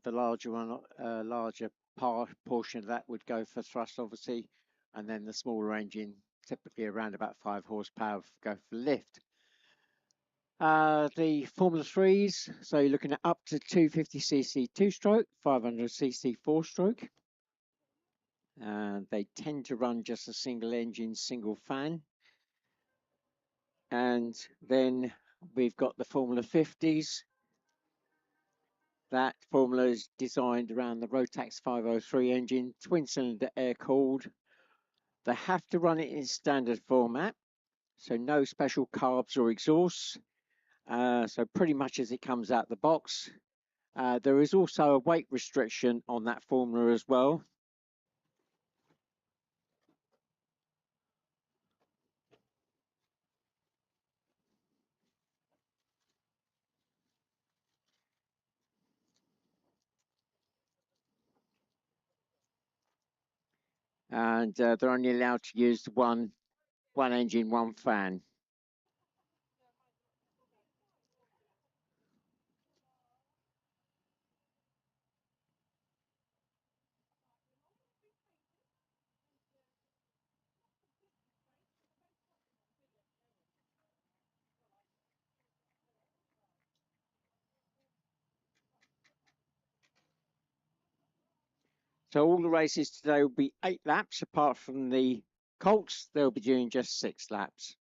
The larger one, larger portion of that would go for thrust, obviously, and then the smaller engine, typically around about 5 horsepower, go for lift. The Formula 3s, so you're looking at up to 250cc 2-stroke, 500cc 4-stroke. They tend to run just a single engine, single fan. And then we've got the Formula 50s. That formula is designed around the Rotax 503 engine, twin-cylinder air-cooled. They have to run it in standard format, so no special carbs or exhausts. So pretty much as it comes out the box. There is also a weight restriction on that formula as well. And they're only allowed to use one engine, one fan. So all the races today will be 8 laps, apart from the Colts, they'll be doing just 6 laps.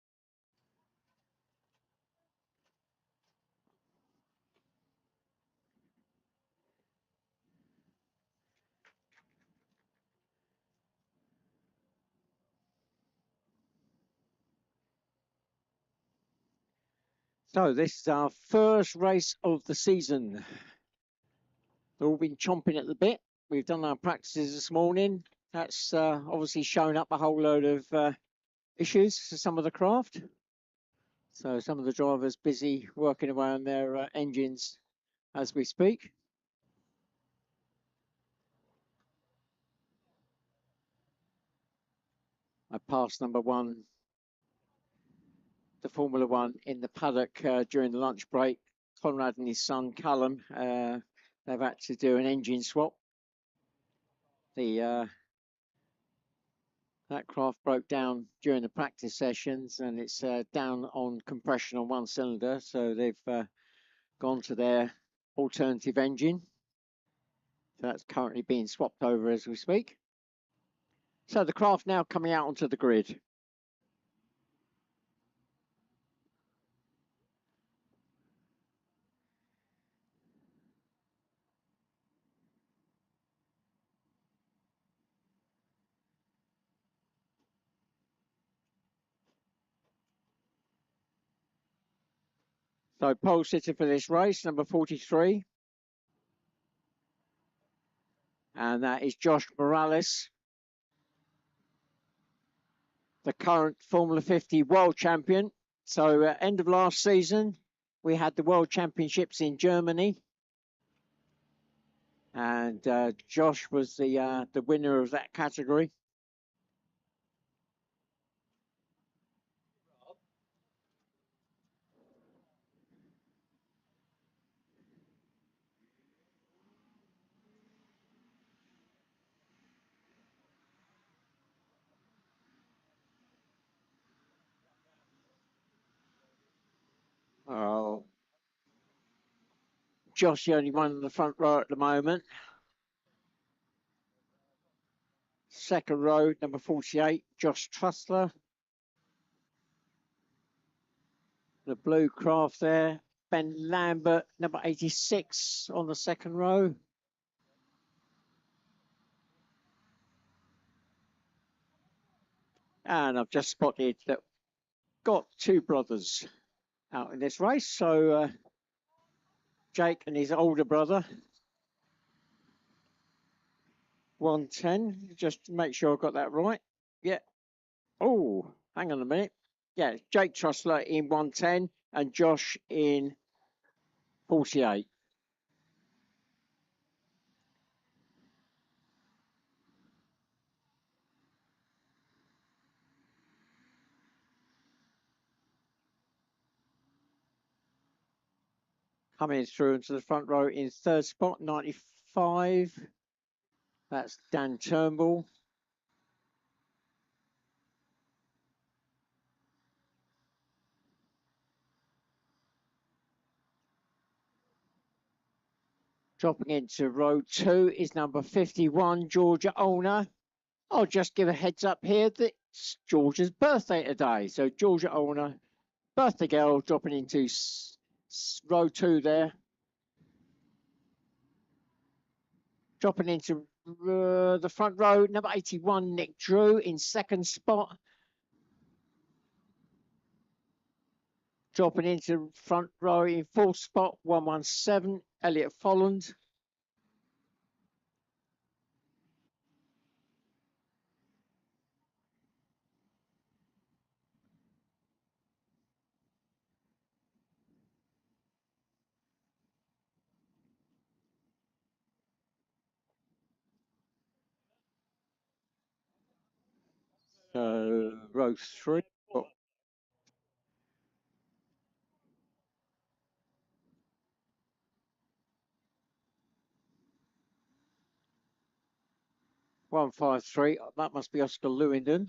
So this is our first race of the season. They've all been chomping at the bit. We've done our practices this morning. That's obviously shown up a whole load of issues for some of the craft. So some of the drivers busy working away on their engines as we speak. I passed number 1, the Formula 1 in the paddock during the lunch break. Conrad and his son Callum, they've had to do an engine swap. That craft broke down during the practice sessions, and it's down on compression on one cylinder, so they've gone to their alternative engine. So that's currently being swapped over as we speak. So the craft now coming out onto the grid. So pole sitter for this race, number 43. And that is Josh Morales, the current Formula 50 world champion. So end of last season, we had the World Championships in Germany. And Josh was the winner of that category. Oh, Josh, the only one in the front row at the moment. Second row, number 48, Josh Trussler. The blue craft there. Ben Lambert, number 86 on the second row. And I've just spotted that got 2 brothers out in this race. So Jake and his older brother. 110, just to make sure I got that right. Yeah. Oh, hang on a minute. Yeah, Jake Trussler in 110 and Josh in 48. Coming through into the front row in third spot, 94 5. That's Dan Turnbull. Dropping into row 2 is number 51, Georgia Olner. I'll just give a heads up here that it's Georgia's birthday today. So Georgia Olner, birthday girl, dropping into row 2 there. Dropping into the front row, number 81, Nick Drew in second spot. Dropping into front row in fourth spot, 117, Elliot Folland. Row 3. 153. That must be Oscar Lewington.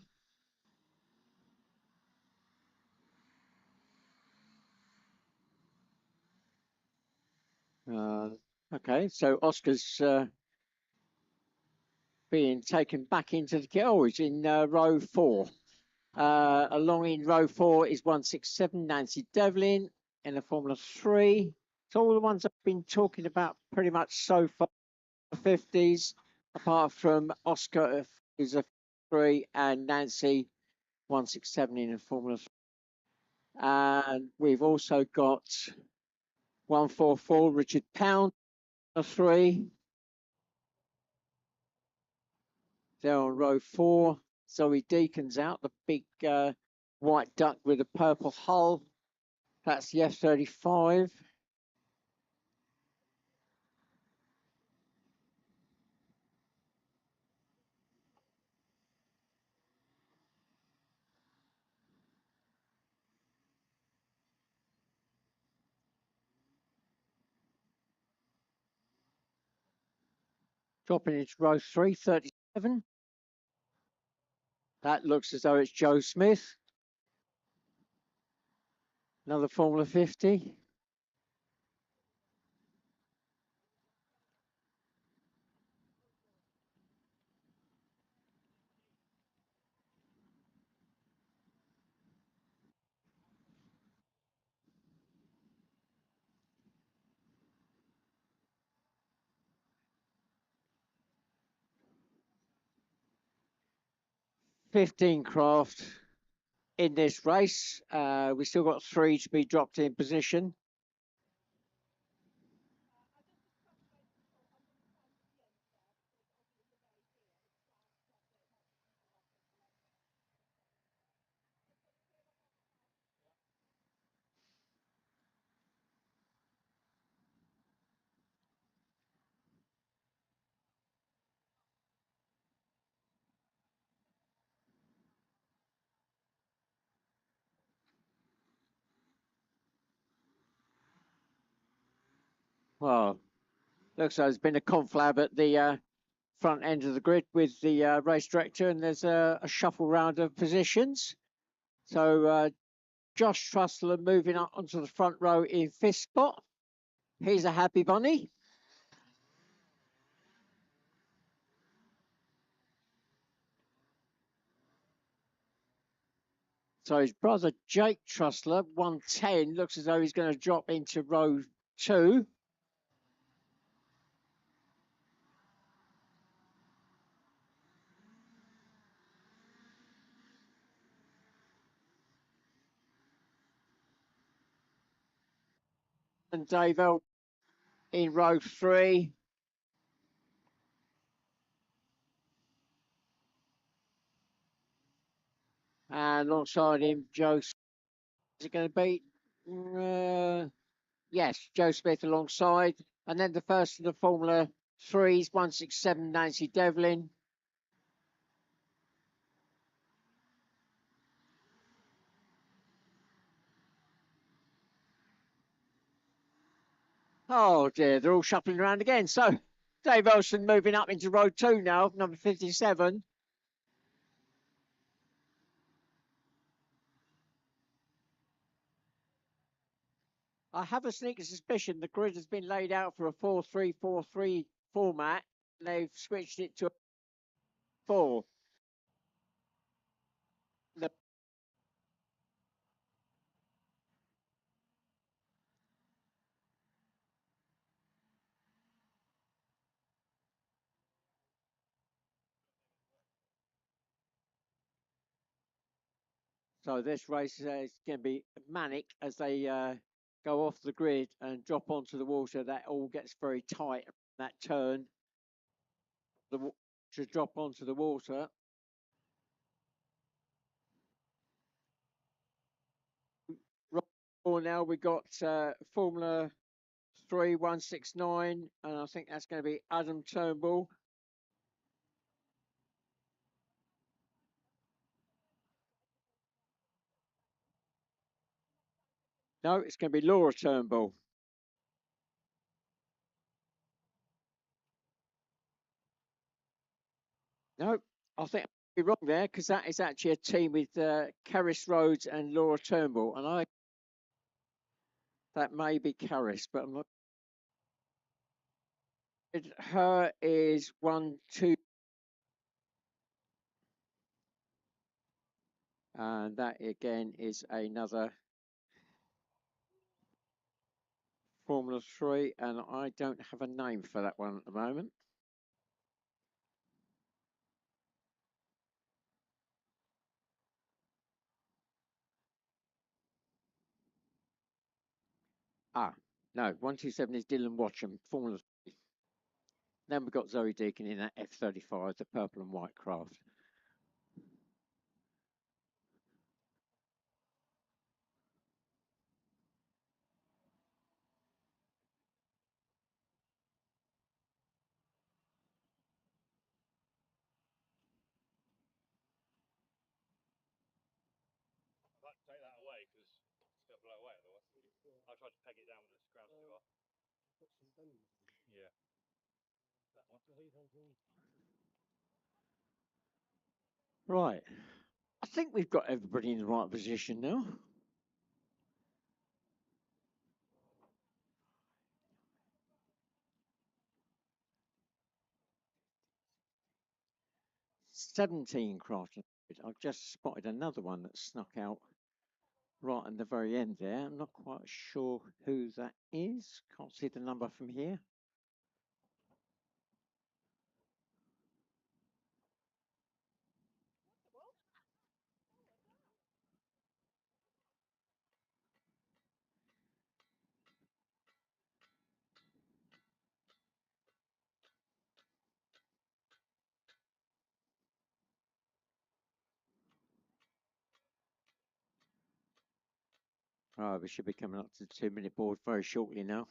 Okay, so Oscar's being taken back into the kit. Oh, he's in row 4. Along in row 4 is 167, Nancy Devlin in the Formula 3. So all the ones I've been talking about pretty much so far, 50s, apart from Oscar is a 3 and Nancy 167 in the Formula 3. And we've also got 144, Richard Pound, a 3. There on row 4, Zoe Deacon's out, the big white duck with a purple hull. That's the F-35. Dropping into row 3, 37. That looks as though it's Joe Smith. Another Formula 50. $15 craft in this race. We still got 3 to be dropped in position. Well, looks like there's been a conflab at the front end of the grid with the race director, and there's a shuffle round of positions. So Josh Trussler moving up onto the front row in 5th spot. He's a happy bunny. So his brother Jake Trussler, 110, looks as though he's going to drop into row 2. And Dave L in row 3. And alongside him, Joe. Is it going to be? Yes, Joe Smith alongside. And then the first of the Formula 3s, 167, Nancy Devlin. Oh dear, they're all shuffling around again. So Dave Elson moving up into row 2 now, number 57. I have a sneaky suspicion the grid has been laid out for a 4-3-4-3 format. They've switched it to a 4. The So this race is going to be manic as they go off the grid and drop onto the water. That all gets very tight. That turn to drop onto the water. Right now we've got Formula 3169, and I think that's going to be Adam Turnbull. No, it's going to be Laura Turnbull. No, I think I'll be wrong there because that is actually a team with Caris Rhodes and Laura Turnbull, and that may be Caris, but I'm not. Her is 1, 2, and that again is another Formula 3, and I don't have a name for that one at the moment. No, 127 is Dylan Watcham, Formula 3. Then we've got Zoe Deacon in that F35, the purple and white craft. Take that away because it's going to blow away otherwise. I tried to peg it down with the ground too hard. Yeah. Right. I think we've got everybody in the right position now. "17 craft." I've just spotted another one that snuck out right at the very end there. I'm not quite sure who that is. Can't see the number from here. Oh, we should be coming up to the 2-minute board very shortly now.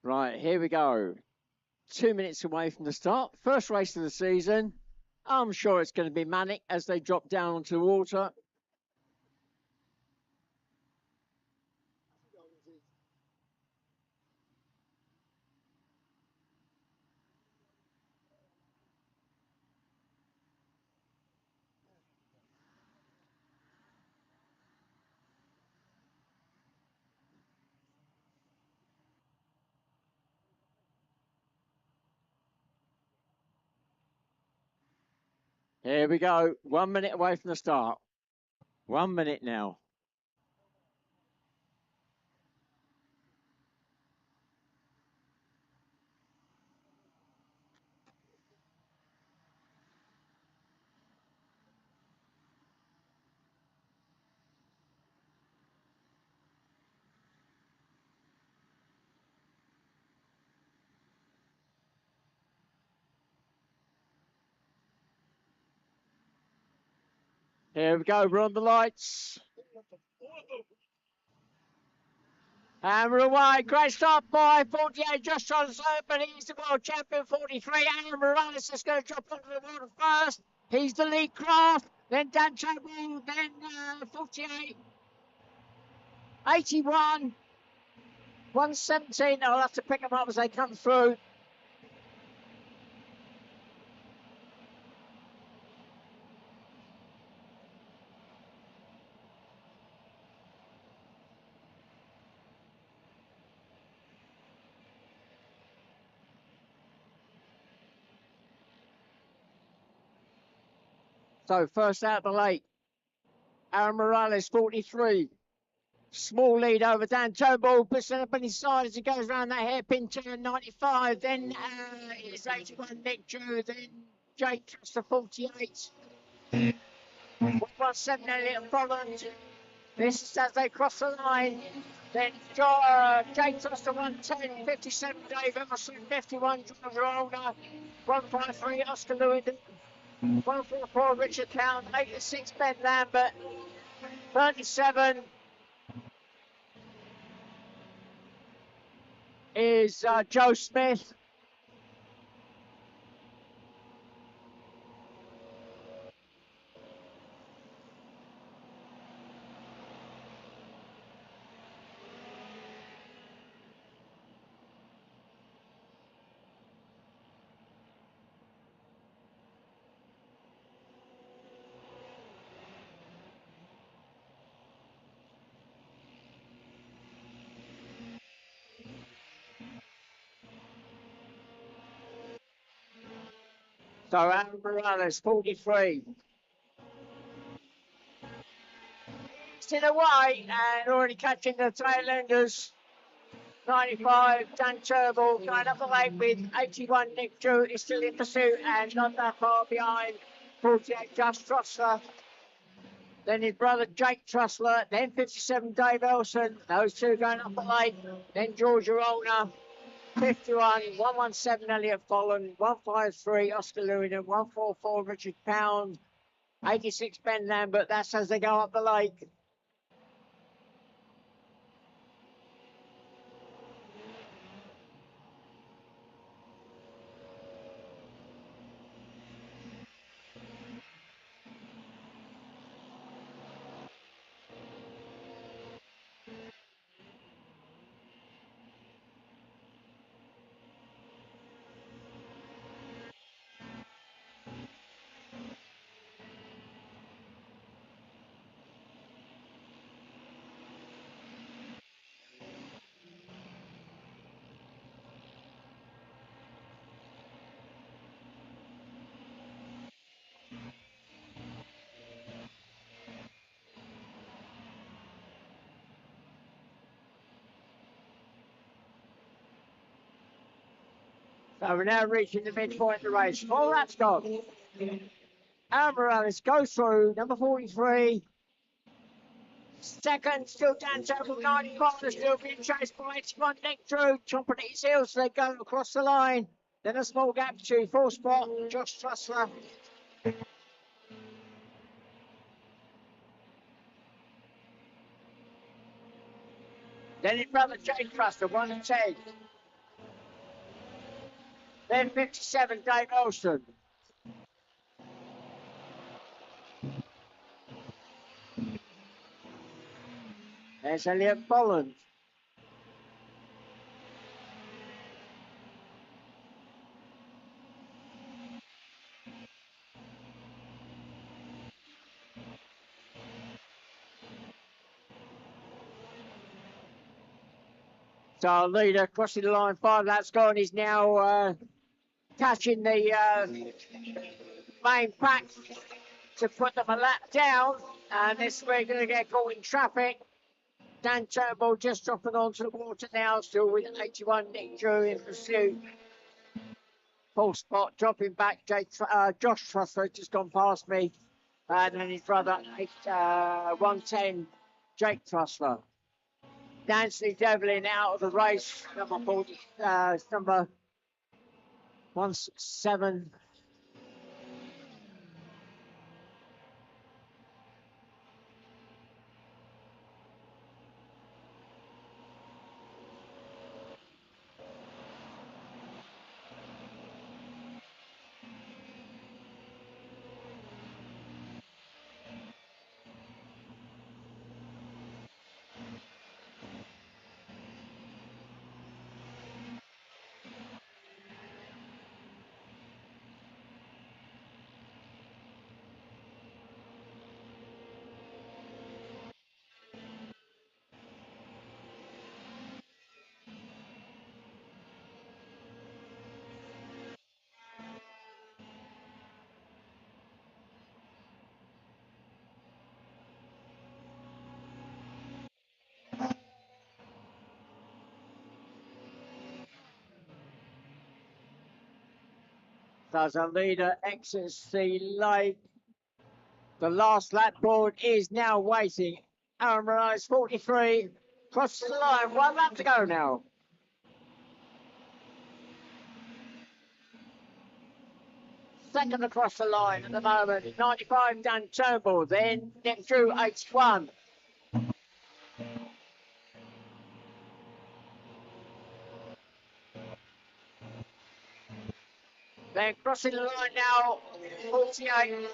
Right, here we go. 2 minutes away from the start. First race of the season. I'm sure it's going to be manic as they drop down onto the water. Here we go. 1 minute away from the start. 1 minute now. Here we go. We're on the lights. Hammer away. Great start by 48. Just trying to slow, but he's the world champion. 43. Aaron Morales is going to drop onto the water first. He's the lead craft. Then Dan Chapel. Then 48. 81. 117. I'll have to pick them up as they come through. So first out the lake. Aaron Morales, 43. Small lead over Dan Turnbull, puts it up on his side as he goes around that hairpin turn, 95. Then it's 81, Nick Drew. Then Jake Truster, 48. 117, Elliot Folland. This is as they cross the line. Then Jake Truster, 110. 57, Dave Emerson. 51, George Rolder. 153, Oscar Lewis. 144, Richard Count. 86, Ben Lambert. 37 is Joe Smith. So Aaron Morales, 43. He's in the way and already catching the tailenders. 95, Dan Turnbull going up the lane with 81, Nick Drew is still in pursuit and not that far behind. 48, Just Trussler. Then his brother Jake Trussler. Then 57, Dave Elson. Those two going up the lane. Then George Arona. 51, 117, Elliot Folland. 153, Oscar Lewin. 144, Richard Pound. 86, Ben Lambert. That's as they go up the lake. So we're now reaching the midpoint of the race. All that's gone. Aaron Morales goes through, number 43. Second, still Dan Temple, 95, still being chased by 81, Nick Drew, chomping at his heels, so they go across the line. Then a small gap to fourth spot, Josh Trussler. Then his brother Jake Trussler, 1 and 10. Then 57, Dave Olsen. There's Elliot Bolland. So our leader crossing the line, 5 laps gone, is now catching the main pack to put them a lap down, and this we're going to get caught in traffic. Dan Turnbull just dropping onto the water now, still with 81 Nick Drew in pursuit. Full spot, dropping back. Josh Trusser just gone past me, and then his brother, 110, Jake Trusser. Dansley Devlin out of the race, number 40, number 167. As a leader exits the lane. The last lap board is now waiting. Aaron Morales, 43, crosses the line. 1 lap to go now. Second across the line at the moment. 95, Dan Turnbull. Then Nick Drew, 81. Then crossing the line now, 48.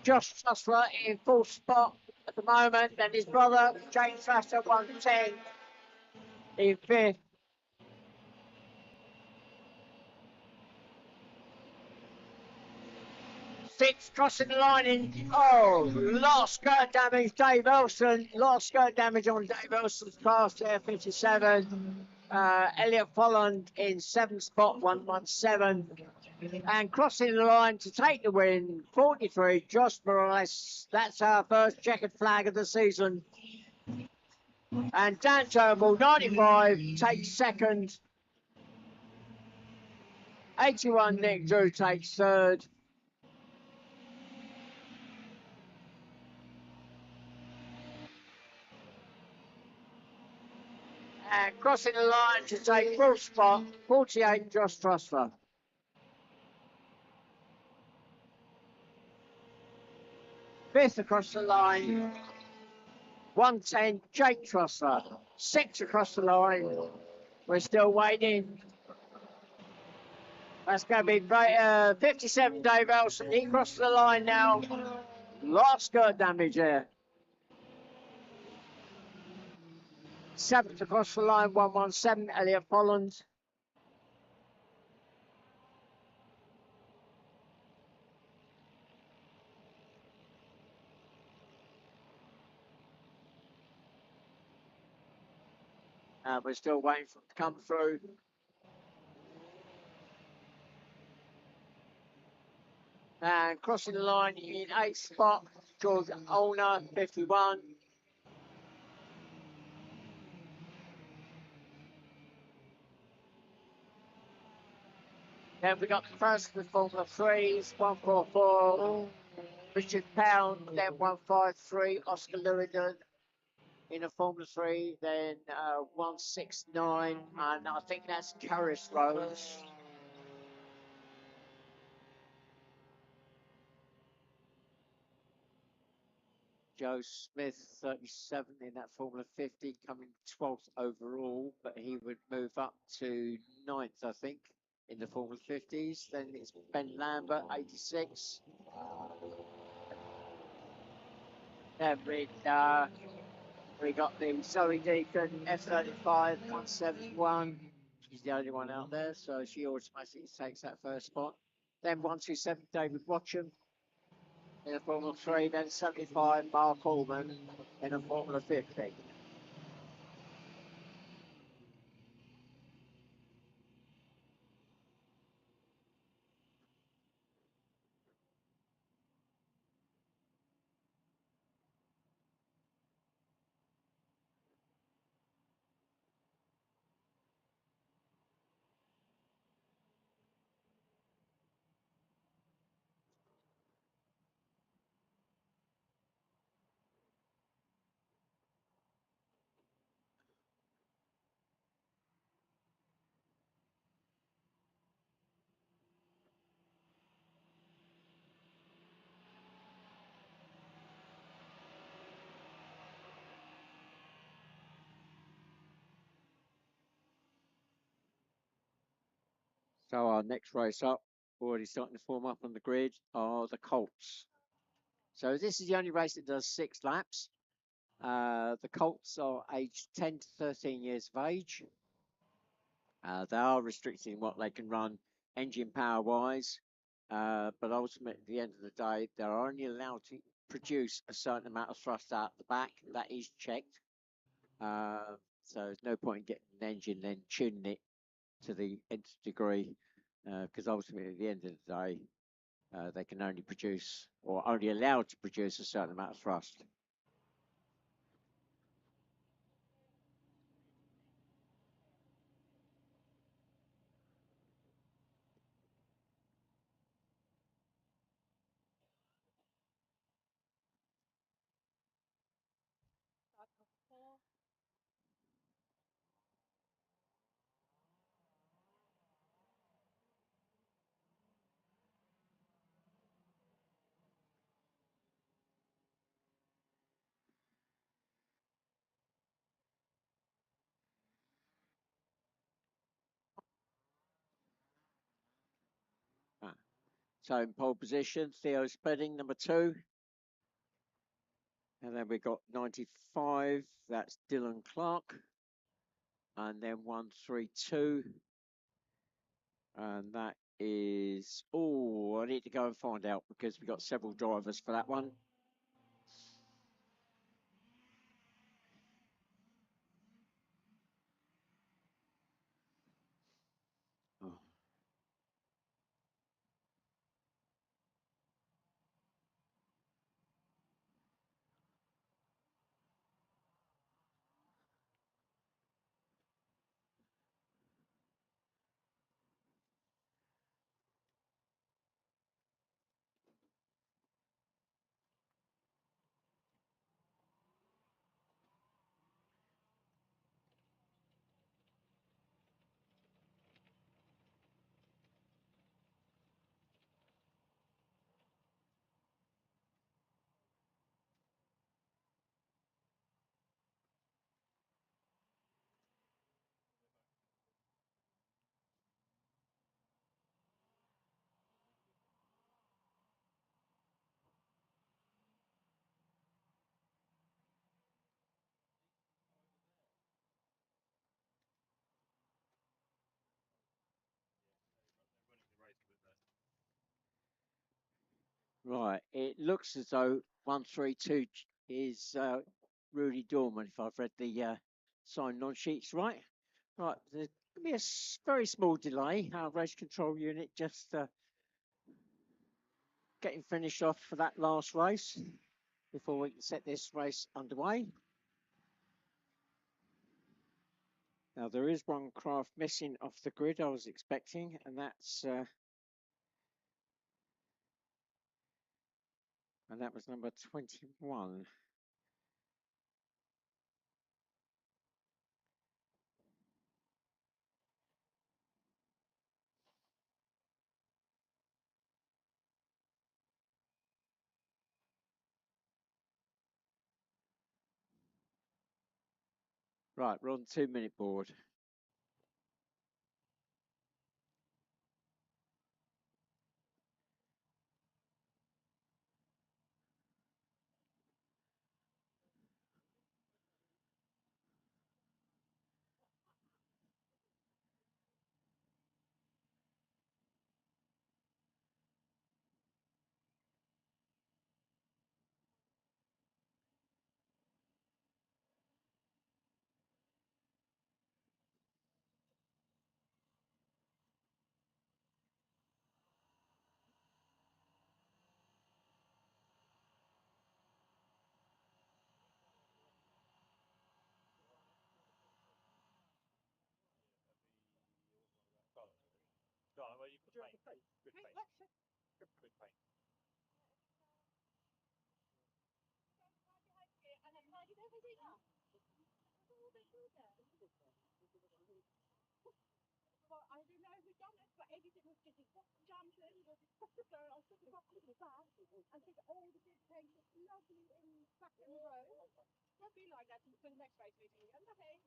Josh Trusler in full spot at the moment. Then his brother, James Trusler, 110 in fifth. Six crossing the line in. Oh, lot of skirt damage, Dave Elson. Lot of skirt damage on Dave Elson's car there, 57. Elliot Folland in seventh spot, 117. And crossing the line to take the win, 43, Josh Morales. That's our first checkered flag of the season. And Dan Turnbull, 95, takes second. 81, Nick Drew takes third. And crossing the line to take fourth spot, 48, Josh Trusler. Fifth across the line, 110, Jake Trusler. Sixth across the line, we're still waiting. That's going to be 57, Dave Elson. He crosses the line now. Lot of skirt damage there. Seventh across the line, 117, Elliot Folland. We're still waiting for it to come through. And crossing the line in eighth spot, George Olner, 51. Then we got the first of the Formula 3s, 144, Richard Pound, then 153, Oscar Lewington in a Formula 3, then 169, and I think that's Caris Rose. Joe Smith, 37 in that Formula 50, coming 12th overall, but he would move up to 9th, I think, in the Formula 50s. Then it's Ben Lambert, 86. Then we got the Zoe Deacon, F35, 171. She's the only one out there, so she automatically takes that first spot. Then 127, David Watcham in a Formula 3, then 75, Mark Allman in a Formula 50. So our next race up, already starting to form up on the grid, are the Colts. So this is the only race that does 6 laps. The Colts are aged 10 to 13 years of age. They are restricting what they can run engine power wise, but ultimately at the end of the day, they're only allowed to produce a certain amount of thrust out the back. That is checked. So there's no point in getting an engine then tuning it to the nth degree, because ultimately at the end of the day, they can only produce or only allowed to produce a certain amount of thrust. So in pole position, Theo Spedding, number 2. And then we've got 95, that's Dylan Clark. And then 132. And that is, I need to go and find out because we've got several drivers for that one. Oh. Right, it looks as though 132 is Rudy Dorman, if I've read the sign on sheets right. Right, there's going to be a very small delay. Our race control unit just getting finished off for that last race before we can set this race underway. Now there is one craft missing off the grid I was expecting, and that was number 21. Right, we're on 2-minute board. Where you put paint? Good paint. Good paint. Well, I don't know who done it, but everything was getting jammed in. So I was sitting back to the back and think all the good paint was lovely back in the row. Won't be like that until the next race meeting again. Okay.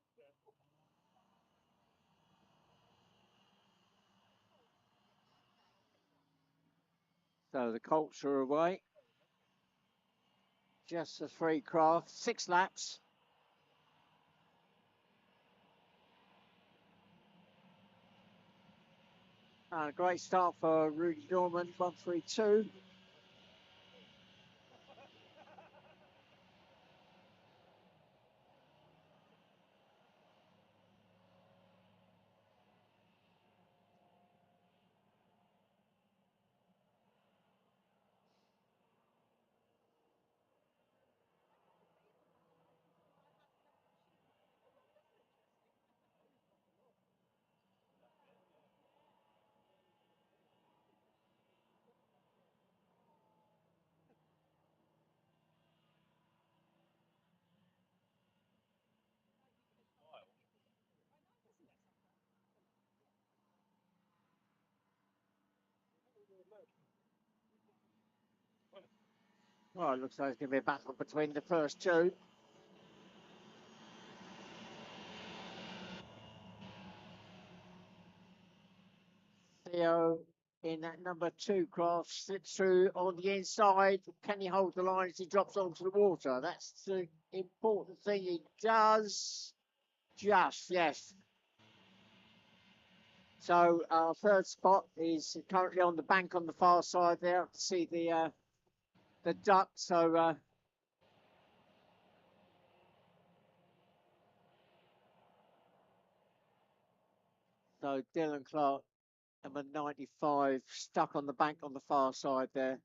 So the Colts are away. Just the 3 craft, 6 laps. Great start for Rudy Dorman, 132. Well, it looks like it's going to be a battle between the first 2. Theo in that number 2 craft slips through on the inside. Can he hold the line as he drops onto the water? That's the important thing. He does. Just, yes. So our third spot is currently on the bank on the far side there. See the duck. So Dylan Clark, number 95, stuck on the bank on the far side there.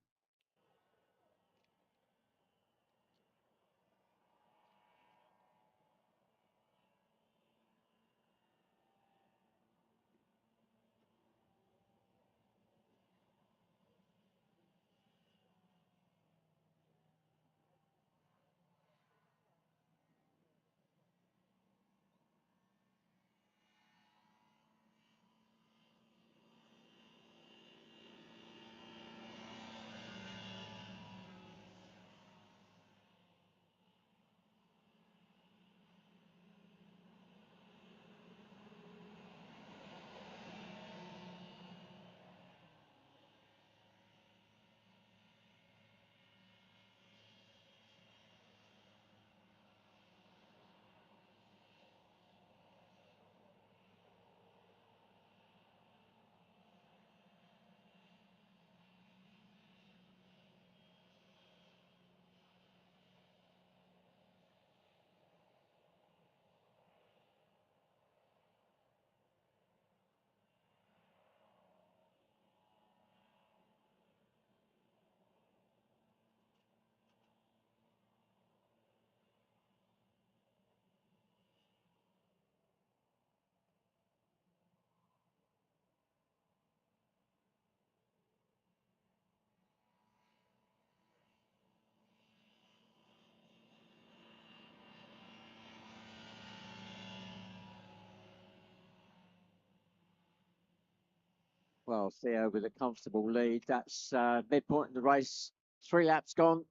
Well, Theo with a comfortable lead. That's midpoint in the race. 3 laps gone.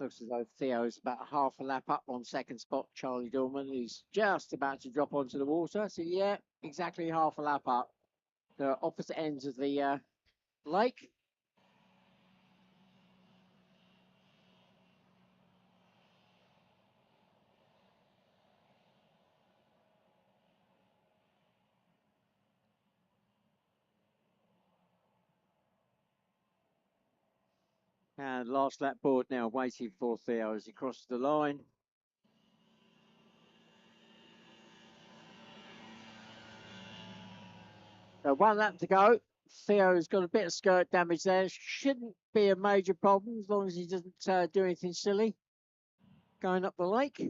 Looks as though Theo's about half a lap up on second spot. Charlie Dorman, who's just about to drop onto the water. So yeah, exactly half a lap up. The opposite ends of the lake. And last lap board now, waiting for Theo as he crosses the line. So 1 lap to go. Theo's got a bit of skirt damage there. Shouldn't be a major problem as long as he doesn't do anything silly going up the lake.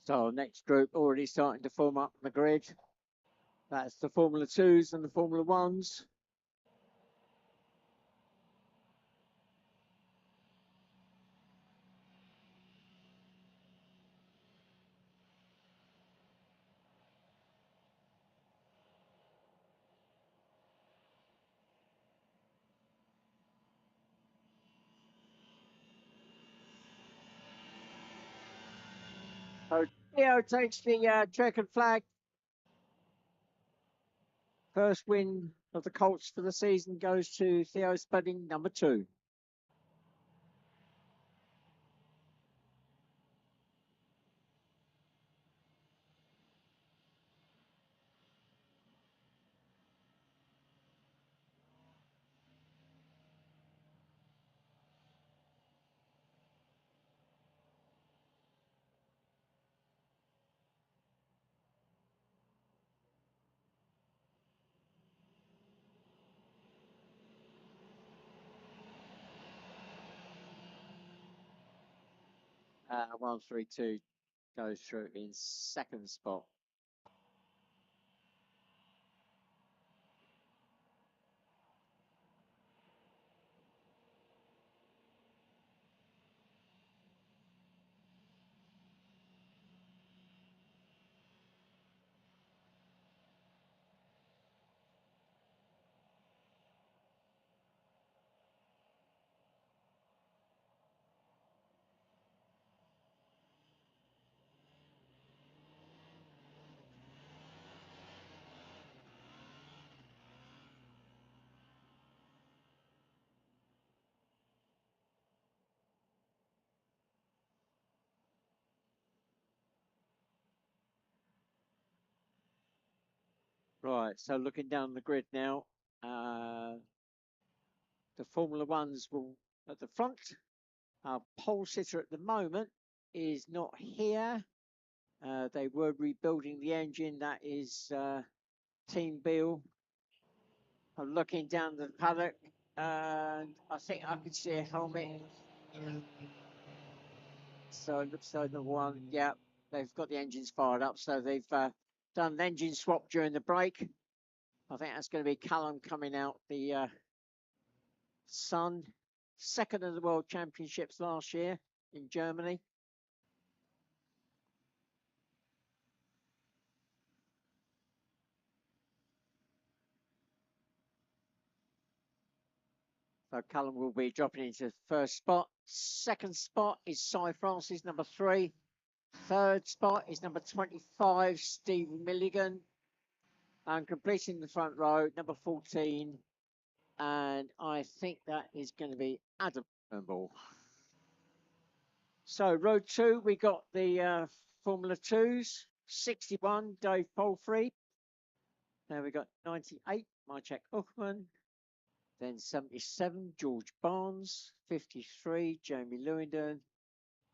So next group already starting to form up the grid. That's the Formula 2s and the Formula 1s. So Theo takes the checkered flag. First win of the Colts for the season goes to Theo Spudding, number 2. Uh, 132 goes through in second spot. Right, so looking down the grid now, the Formula Ones will at the front. Our pole sitter at the moment is not here. They were rebuilding the engine. That is Team Beale. I'm looking down the paddock, and I think I can see a helmet. So it looks like the one, yeah, they've got the engines fired up. So they've done an engine swap during the break. I think that's going to be Callum coming out the Sun, second in the World Championships last year in Germany. So Callum will be dropping into first spot. Second spot is Cy Francis, number 3. Third spot is number 25, Steve Milligan. And completing the front row, number 14. And I think that is going to be Adam Turnbull. So row 2, we got the Formula 2s. 61, Dave Palfrey. Now we got 98, Maciek Uchman. Then 77, George Barnes. 53, Jamie Lewington.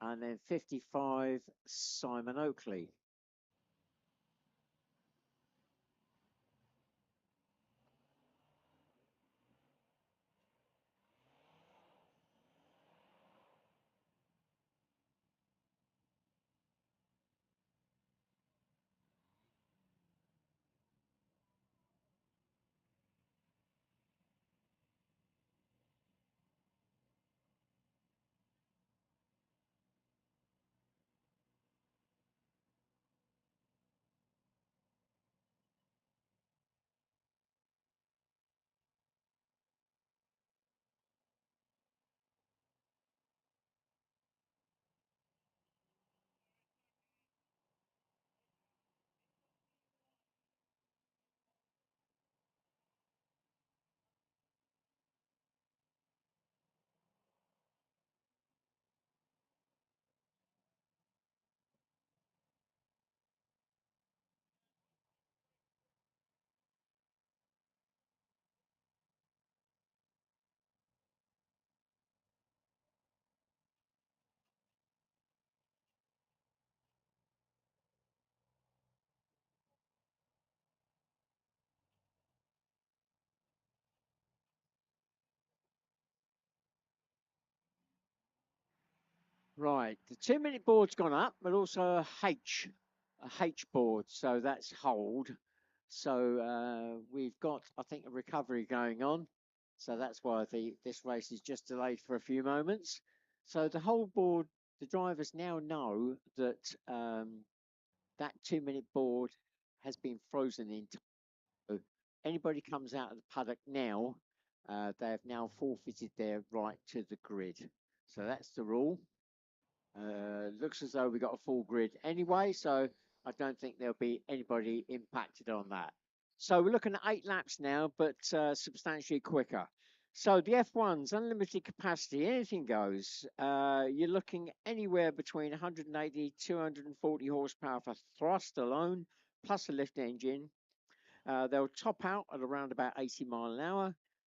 And then 55, Simon Oakley. Right, the 2 minute board's gone up, but also a H board, so that's hold. So we've got, I think, a recovery going on. So that's why this race is just delayed for a few moments. So the whole board, the drivers now know that that 2 minute board has been frozen in time. So anybody comes out of the paddock now, they have now forfeited their right to the grid. So that's the rule. Looks as though we got a full grid anyway, so I don't think there'll be anybody impacted on that. So we're looking at 8 laps now, but substantially quicker. So the F1's unlimited capacity, anything goes. You're looking anywhere between 180, 240 horsepower for thrust alone, plus a lift engine. They'll top out at around about 80 mile an hour.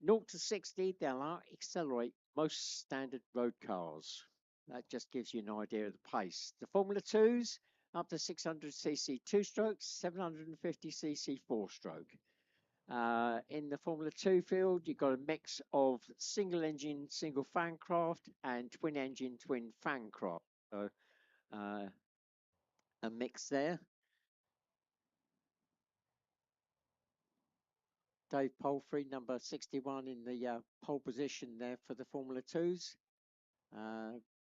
0 to 60, they'll accelerate most standard road cars. That just gives you an idea of the pace. The Formula 2s, up to 600cc 2-stroke, 750cc 4-stroke. In the Formula 2 field, you've got a mix of single engine, single fan craft and twin engine, twin fan craft. So a mix there. Dave Palfrey, number 61 in the pole position there for the Formula 2s.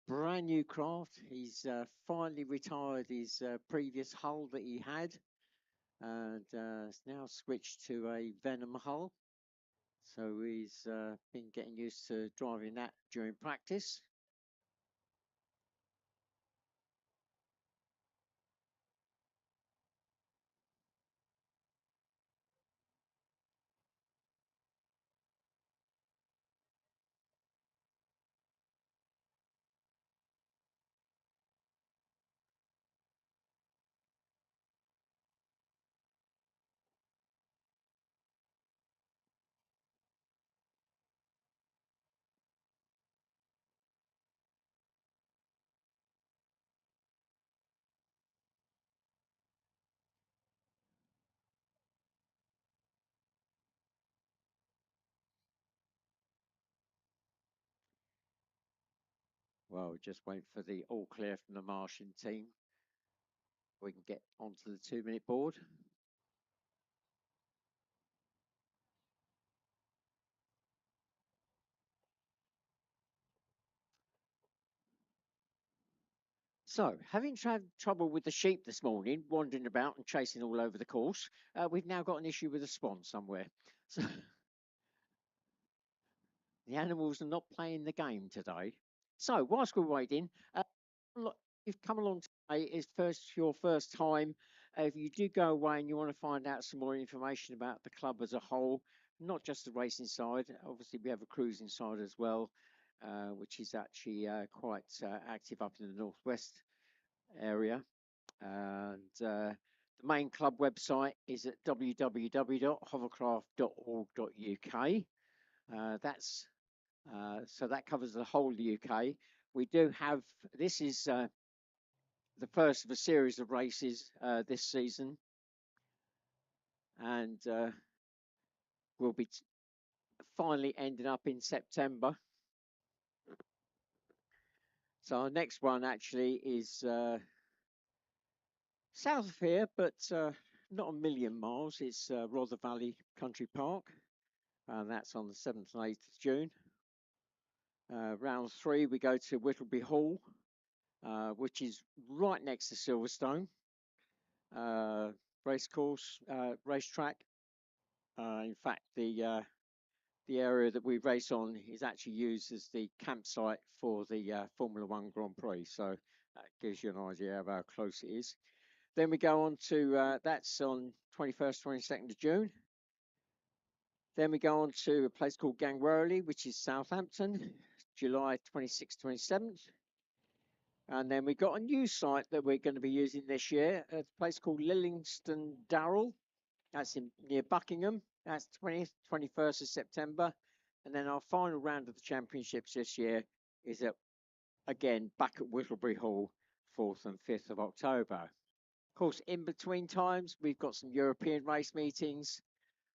Brand new craft. He's finally retired his previous hull that he had and has now switched to a Venom hull. So he's been getting used to driving that during practice. Well, just wait for the all clear from the Martian team. We can get onto the 2 minute board. So, having trouble with the sheep this morning, wandering about and chasing all over the course, we've now got an issue with a swan somewhere. So, the animals are not playing the game today. So, whilst we're waiting, look, if you've come along today, it's your first time. If you do go away and you want to find out some more information about the club as a whole, not just the racing side, obviously we have a cruising side as well, which is actually quite active up in the northwest area. And the main club website is at www.hovercraft.org.uk. That's so that covers the whole of the UK. We do have this is the first of a series of races this season, and we'll be finally ending up in September. So our next one actually is south of here, but not a million miles. It's Rother Valley Country Park, and that's on the 7th and 8th of June. Round 3, we go to Whittleby Hall, which is right next to Silverstone. Racecourse, racetrack. In fact, the area that we race on is actually used as the campsite for the Formula One Grand Prix. So that gives you an idea of how close it is. Then we go on to, that's on 21st, 22nd of June. Then we go on to a place called Gangwerley, which is Southampton, July 26th, 27th. And then we got a new site that we're going to be using this year, a place called Lillingston Darrell. That's near Buckingham. That's 20th, 21st of September. And then our final round of the championships this year is again back at Whittleby Hall, 4th and 5th of October. Of course, in between times, we've got some European race meetings.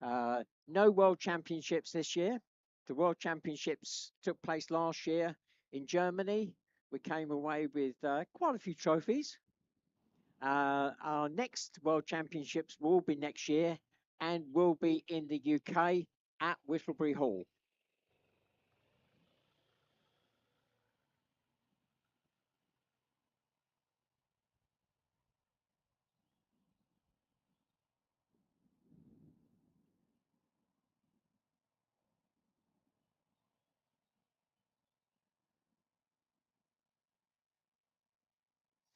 No World Championships this year. The World Championships took place last year in Germany. we came away with quite a few trophies. Our next World Championships will be next year and will be in the UK at Whistlebury Hall.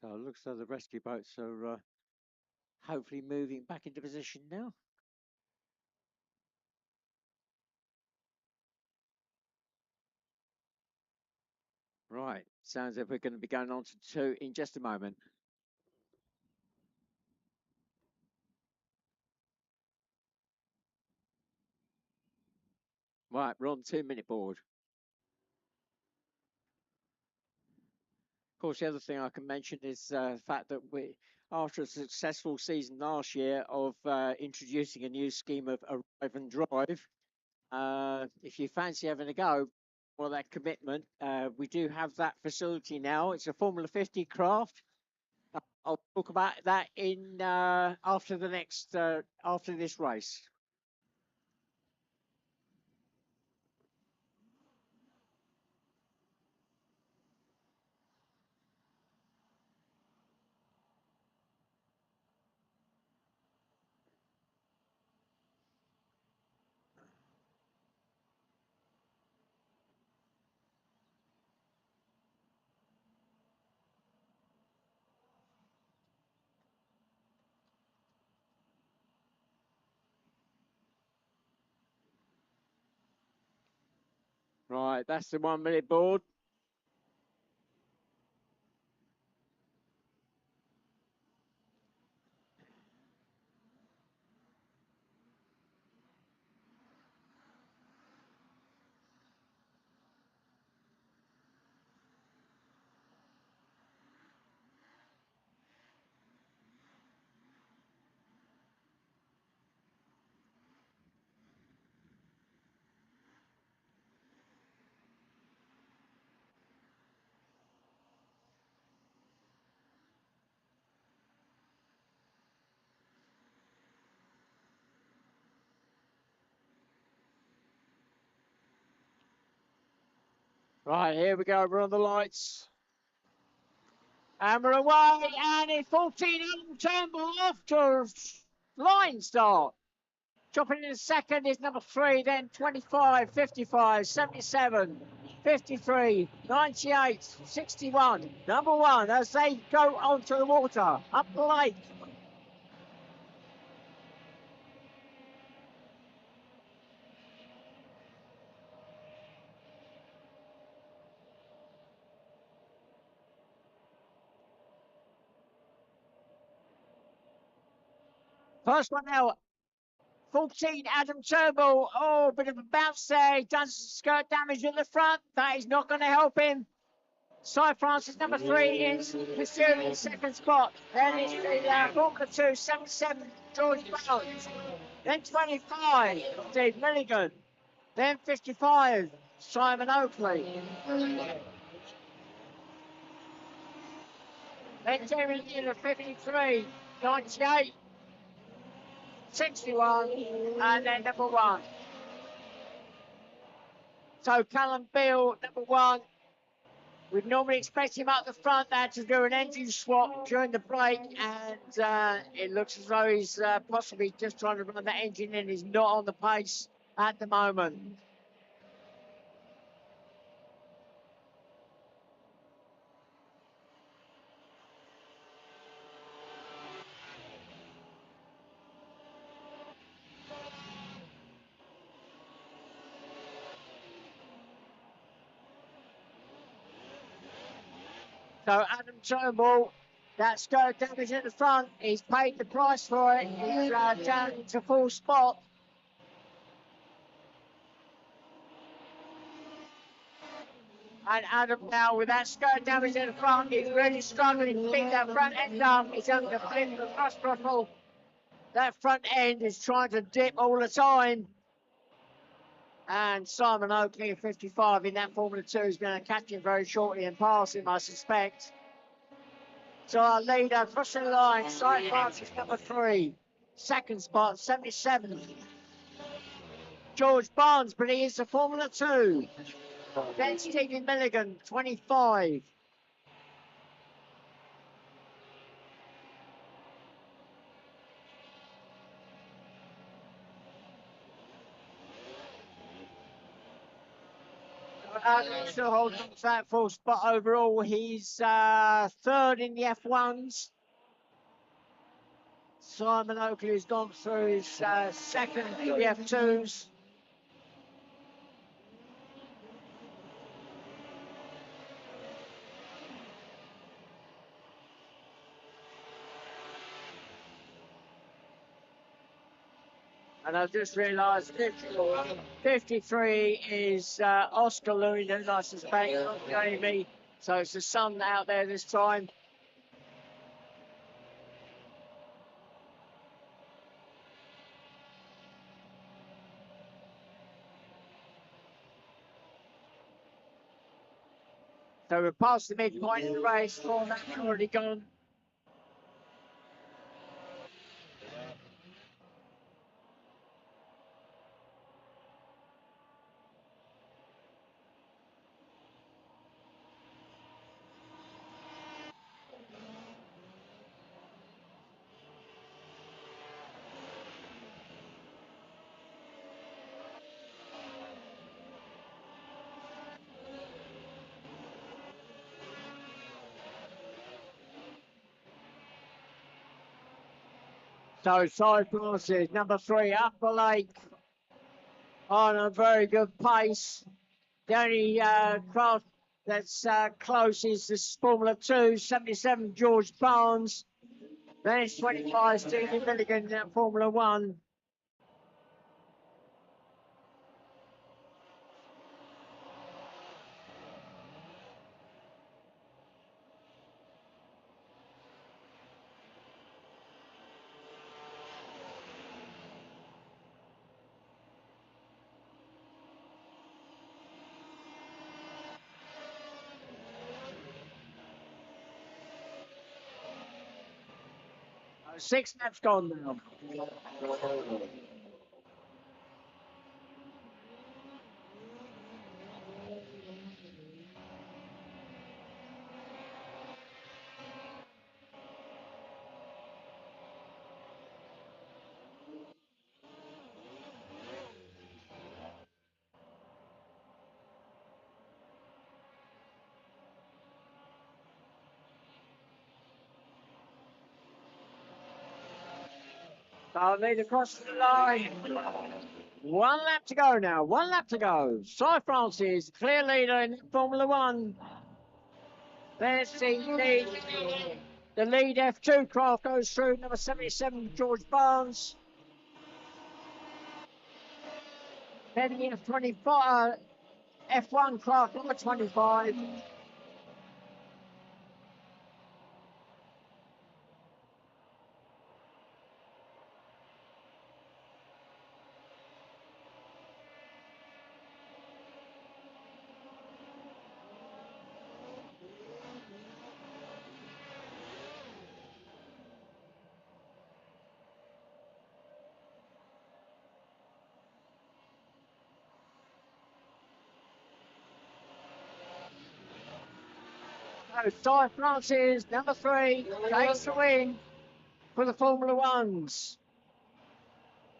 So it looks like the rescue boats are hopefully moving back into position now. Right, sounds like we're going to be going on to 2 in just a moment. Right, we're on 2-minute board. Of course, the other thing I can mention is the fact that we, after a successful season last year of introducing a new scheme of arrive and drive, if you fancy having a go for that commitment, we do have that facility now. It's a Formula 50 craft. I'll talk about that in after the next after this race. Right, that's the 1-minute board. Right, here we go. We're on the lights. And we're away. And it's 14 Turnbull off to line start. Dropping in second is number 3, then 25, 55, 77, 53, 98, 61. Number 1 as they go onto the water, up the lake. First one now, 14, Adam Turnbull. Oh, bit of a bounce there. He does skirt damage at the front. That is not going to help him. Cy Francis, number 3, is pursuing in second spot. Then it's the Formula 2, 77, George Bones. Then 25, Steve Milligan. Then 55, Simon Oakley. Then Jerry Miller, 53, 98, 61, and then number 1. So Callum Beale, number 1. We'd normally expect him up the front there to do an engine swap during the break, and it looks as though he's possibly just trying to run that engine in. He's not on the pace at the moment. So Adam Turnbull, that skirt damage at the front, he's paid the price for it. He's down to full spot. And Adam now with that skirt damage at the front, he's really struggling to pick that front end up. He's having to flip the thrust throttle. That front end is trying to dip all the time. And Simon Oakley, 55 in that Formula 2, is going to catch him very shortly and pass him, I suspect. So our leader crossing the line, Cy Francis, number 3. Second spot, 77. George Barnes, but he is the Formula 2. Then Stephen Milligan, 25. Still holding on to that full spot overall. He's third in the F1s. Simon Oakley has gone through his second in the F2s. And I've just realised 53 is Oscar Lewington, I suspect, not Jamie. So it's the sun out there this time. So we're past the midpoint of the race. 4 laps already gone. So Cy Francis, number 3, up the lake on a very good pace. The only craft that's close is the Formula 2, 77 George Barnes. Then it's 25 Stephen Milligan in Formula 1. Six laps gone now. I'll need to cross the line. 1 lap to go now. 1 lap to go. Cy Francis, clear leader in Formula 1. There's the lead. The lead F2 craft goes through. Number 77, George Barnes. Then the F25, F1 craft, number 25. So Cy Francis, number 3, takes the win for the Formula 1s.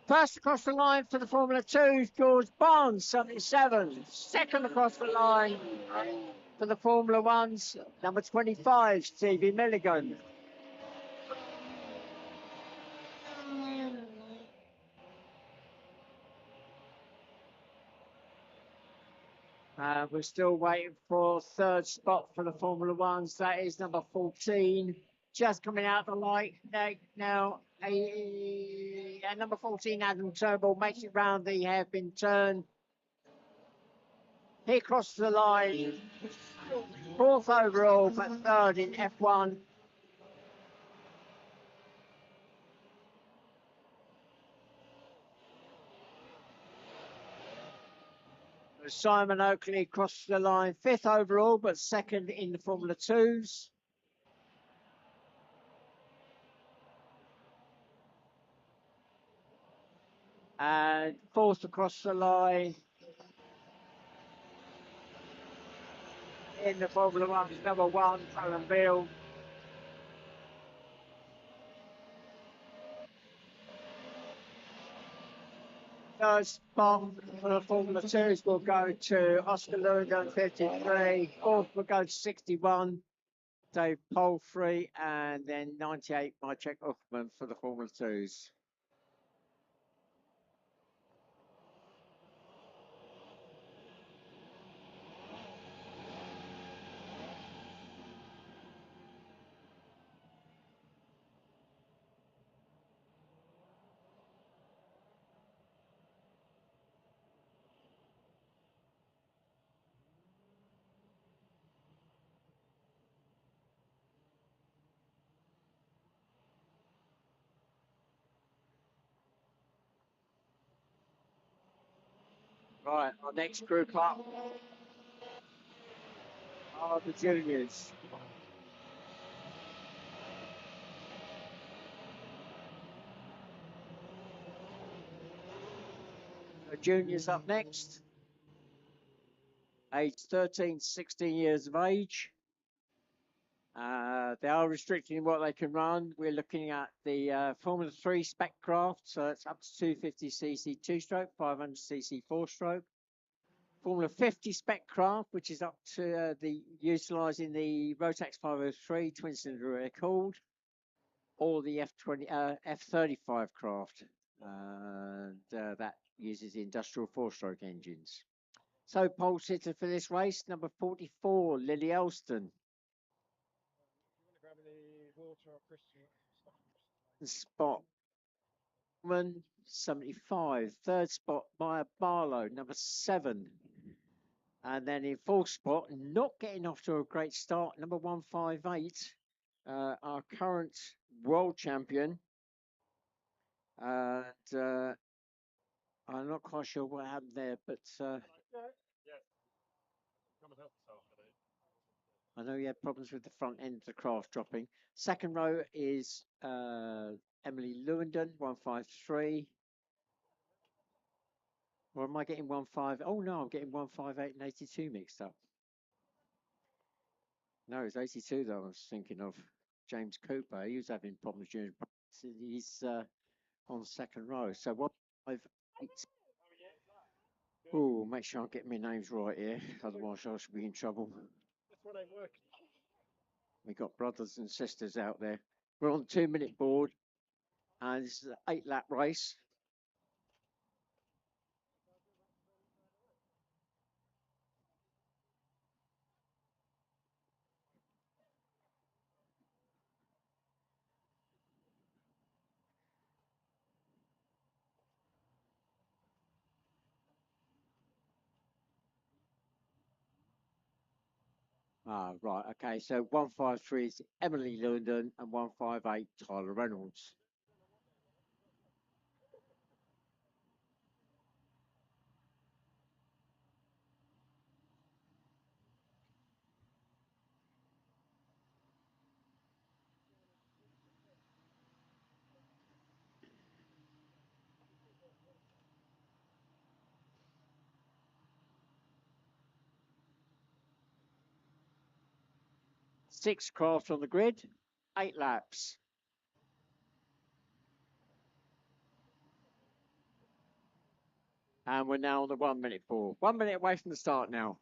First across the line for the Formula 2s, George Barnes, 77. Second across the line for the Formula 1s, number 25, Stevie Milligan. We're still waiting for third spot for the Formula 1s. That is number 14, just coming out the light now. And number 14, Adam Turnbull, makes it round the hairpin turn. He crossed the line, 4th overall, but 3rd in F1. Simon Oakley crossed the line 5th overall, but 2nd in the Formula 2s. And 4th across the line in the Formula 1 is number 1, Alan Beale. Third spot for the Formula 2s will go to Oscar Lundgren, 53. 4th will go to 61, Dave Palfrey, and then 98, Maciek Uffman for the Formula 2s. Right, our next group up are the juniors. The juniors up next, aged 13 to 16 years of age. They are restricting what they can run. We're looking at the Formula 3 spec craft, so it's up to 250cc 2-stroke, 500cc 4-stroke. Formula 50 spec craft, which is up to the utilising the Rotax 503 twin-cylinder air cooled, or the F35 craft, and that uses the industrial 4-stroke engines. So pole sitter for this race, number 44, Lily Elston. Spotman, 75. Third spot, Maya Barlow, number 7. And then in fourth spot, not getting off to a great start, number 158, our current world champion. And I'm not quite sure what happened there, but I know he had problems with the front end of the craft dropping. Second row is Emily Lewandon, 153. Or am I getting 15? Oh no, I'm getting 158 and 82 mixed up. No, it's 82 that I was thinking of. James Cooper, he was having problems during practice. He's on second row. So what I've oh, make sure I'm getting my names right here, otherwise I should be in trouble. That's what I'm working. We got brothers and sisters out there. We're on the 2-minute board, and this is an 8-lap race. Ah, right, okay, so 153 is Emily London and 158 Tyler Reynolds. Six craft on the grid, 8 laps. And we're now on the 1-minute board. 1 minute away from the start now.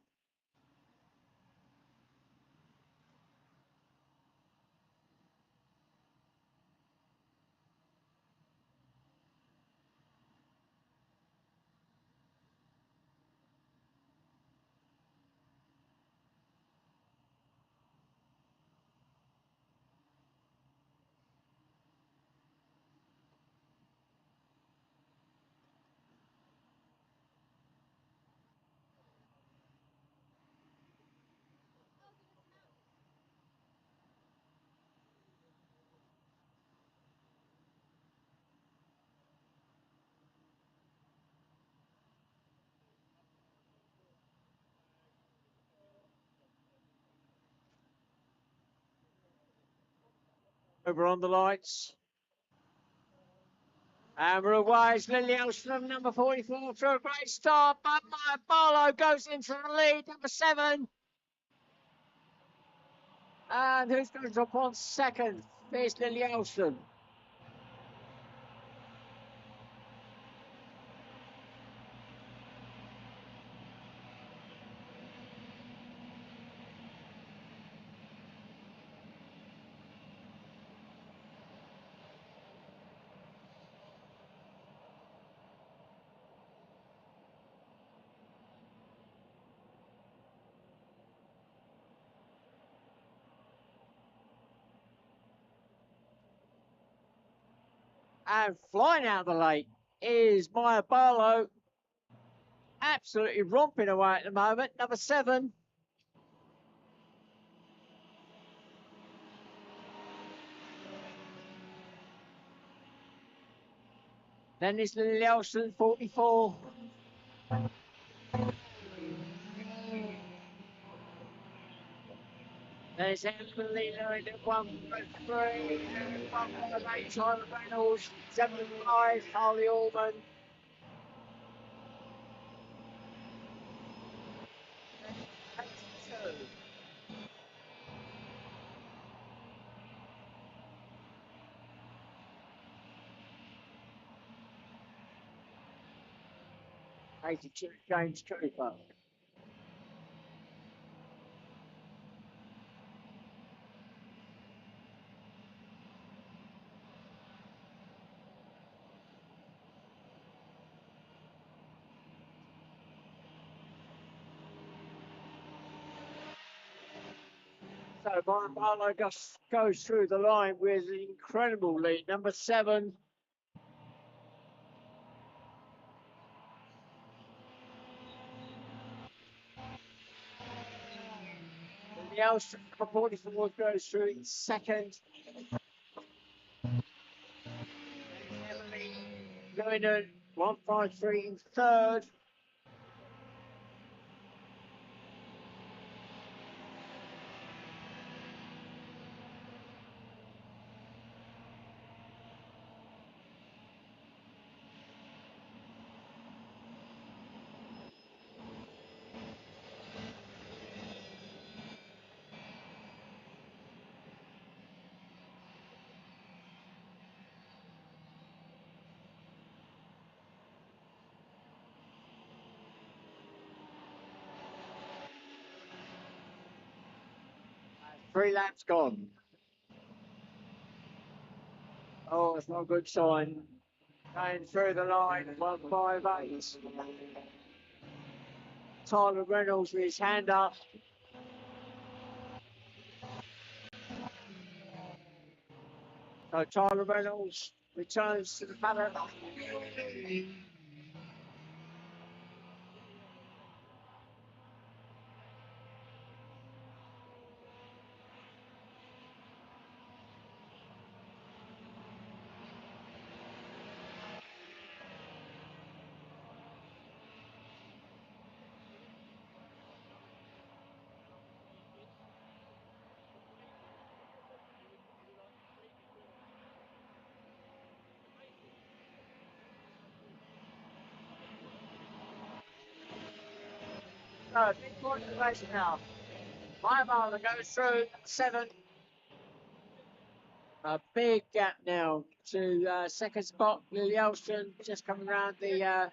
Over on the lights. And we're away. It's Lily Elstrom, number 44, through a great start. But Barlow goes into the lead, number 7. And who's going to drop on second? There's Lily Elstrom. And flying out the late is Maya Barlow. Absolutely romping away at the moment, number 7. Then there's Lily Elstrom, 44. There's Emily Lloyd at 1-3, 1-5-8, Tyler Reynolds, 7-5, Harley Allman. 82, James Cooper. So Brian Barlow goes through the line with an incredible lead. Number 7. The Elstrom number 44 goes through in second. Emily Lloyd 1-5-3 in third. Three laps gone. Oh, it's not a good sign. Going through the line, 1-5-8. Tyler Reynolds with his hand up. So Tyler Reynolds returns to the paddock. So, big point of the race now. My Barlow goes through 7. A big gap now to second spot. Lily Elstrom just coming around the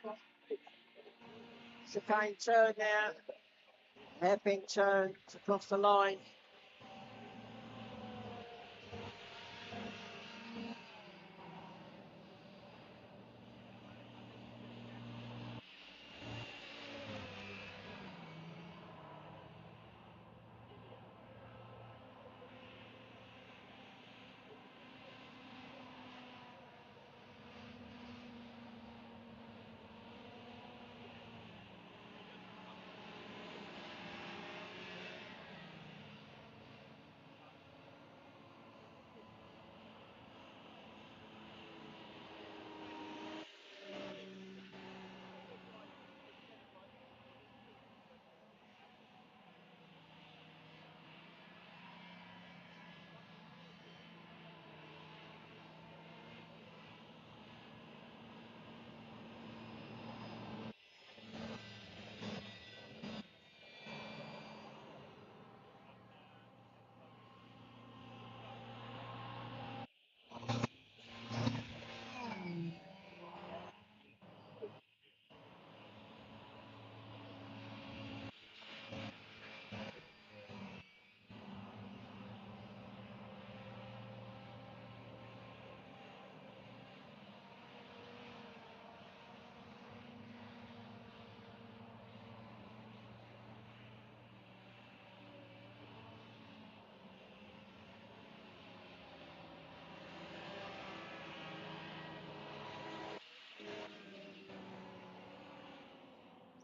chicane turn now. Hairpin turn to cross the line.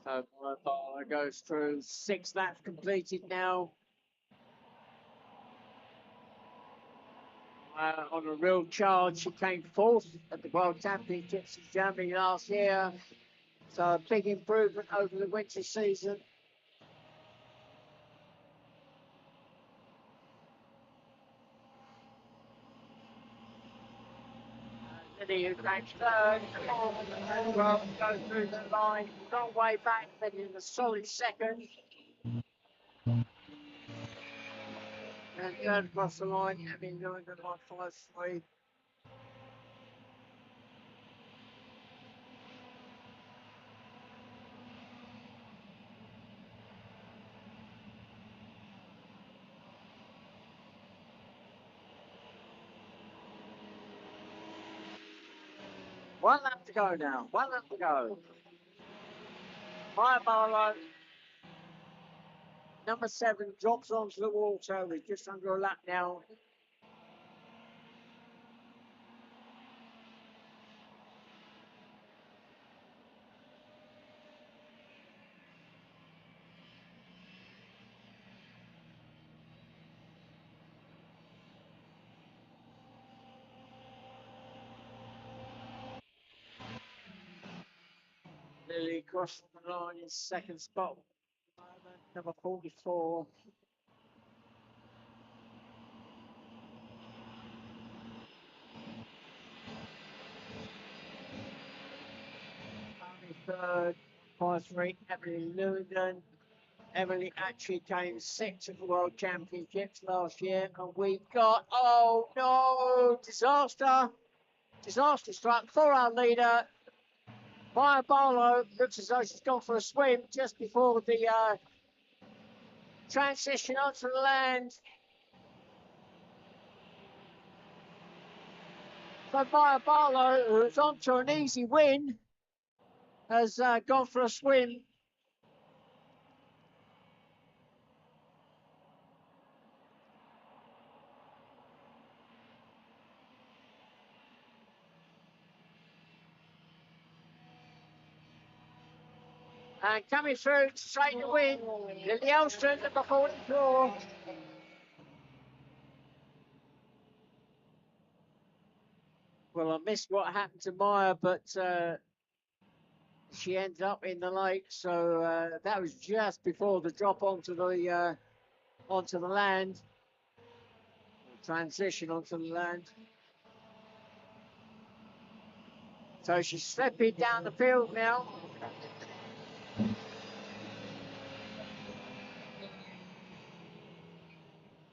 So my bar goes through 6 laps completed now. On a real charge, she came fourth at the World Championships in Germany last year. So a big improvement over the winter season. Lily, who came third, well, goes through the line, got way back, but in a solid second. And third across the line, having doing the 153. One lap to go now. One lap to go. Maya Barlow, number 7, drops onto the water with just under a lap now. Lily crossing the line in second spot. Number 44. Coming third, 5-3, Emily Lewington. Emily actually came 6th at the World Championships last year, and we got, oh no, disaster. Disaster struck for our leader. Maya Barlow looks as though she's gone for a swim just before the transition onto the land. So Maya Barlow, who's on to an easy win, has gone for a swim. And coming through to take the win, Lily Elston, number 44. Well, I missed what happened to Maya, but she ended up in the lake, so that was just before the drop onto the land, transition onto the land. So she's slipping down the field now.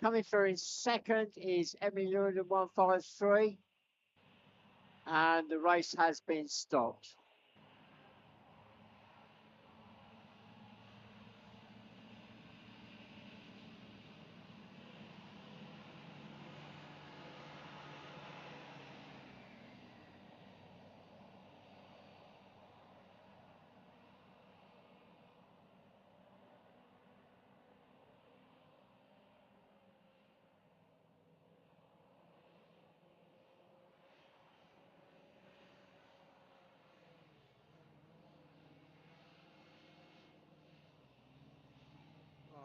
Coming through in second is Emily Lewington 153, and the race has been stopped.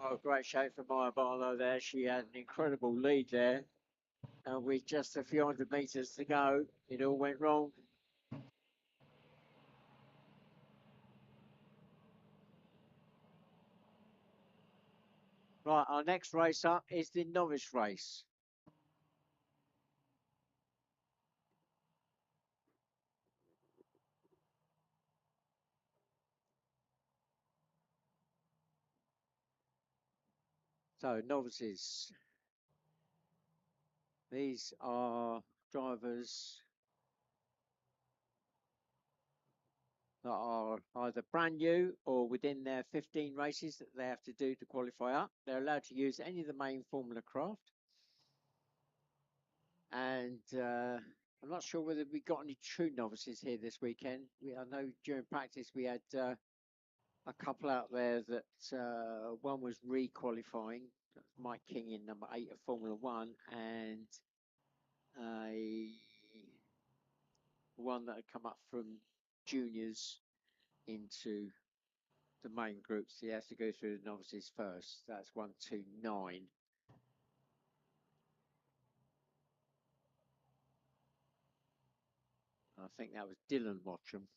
Oh, great shape for Maya Barlow there. She had an incredible lead there. And with just a few hundred metres to go, it all went wrong. Right, our next race up is the novice race. So, novices. These are drivers that are either brand new or within their 15 races that they have to do to qualify up. They're allowed to use any of the main Formula craft. And I'm not sure whether we got any true novices here this weekend. I know during practice we had a couple out there that one was re-qualifying, Mike King in number 8 of Formula 1, and one that had come up from juniors into the main groups. He has to go through the novices first. That's 1, 2, 9. I think that was Dylan Watcham.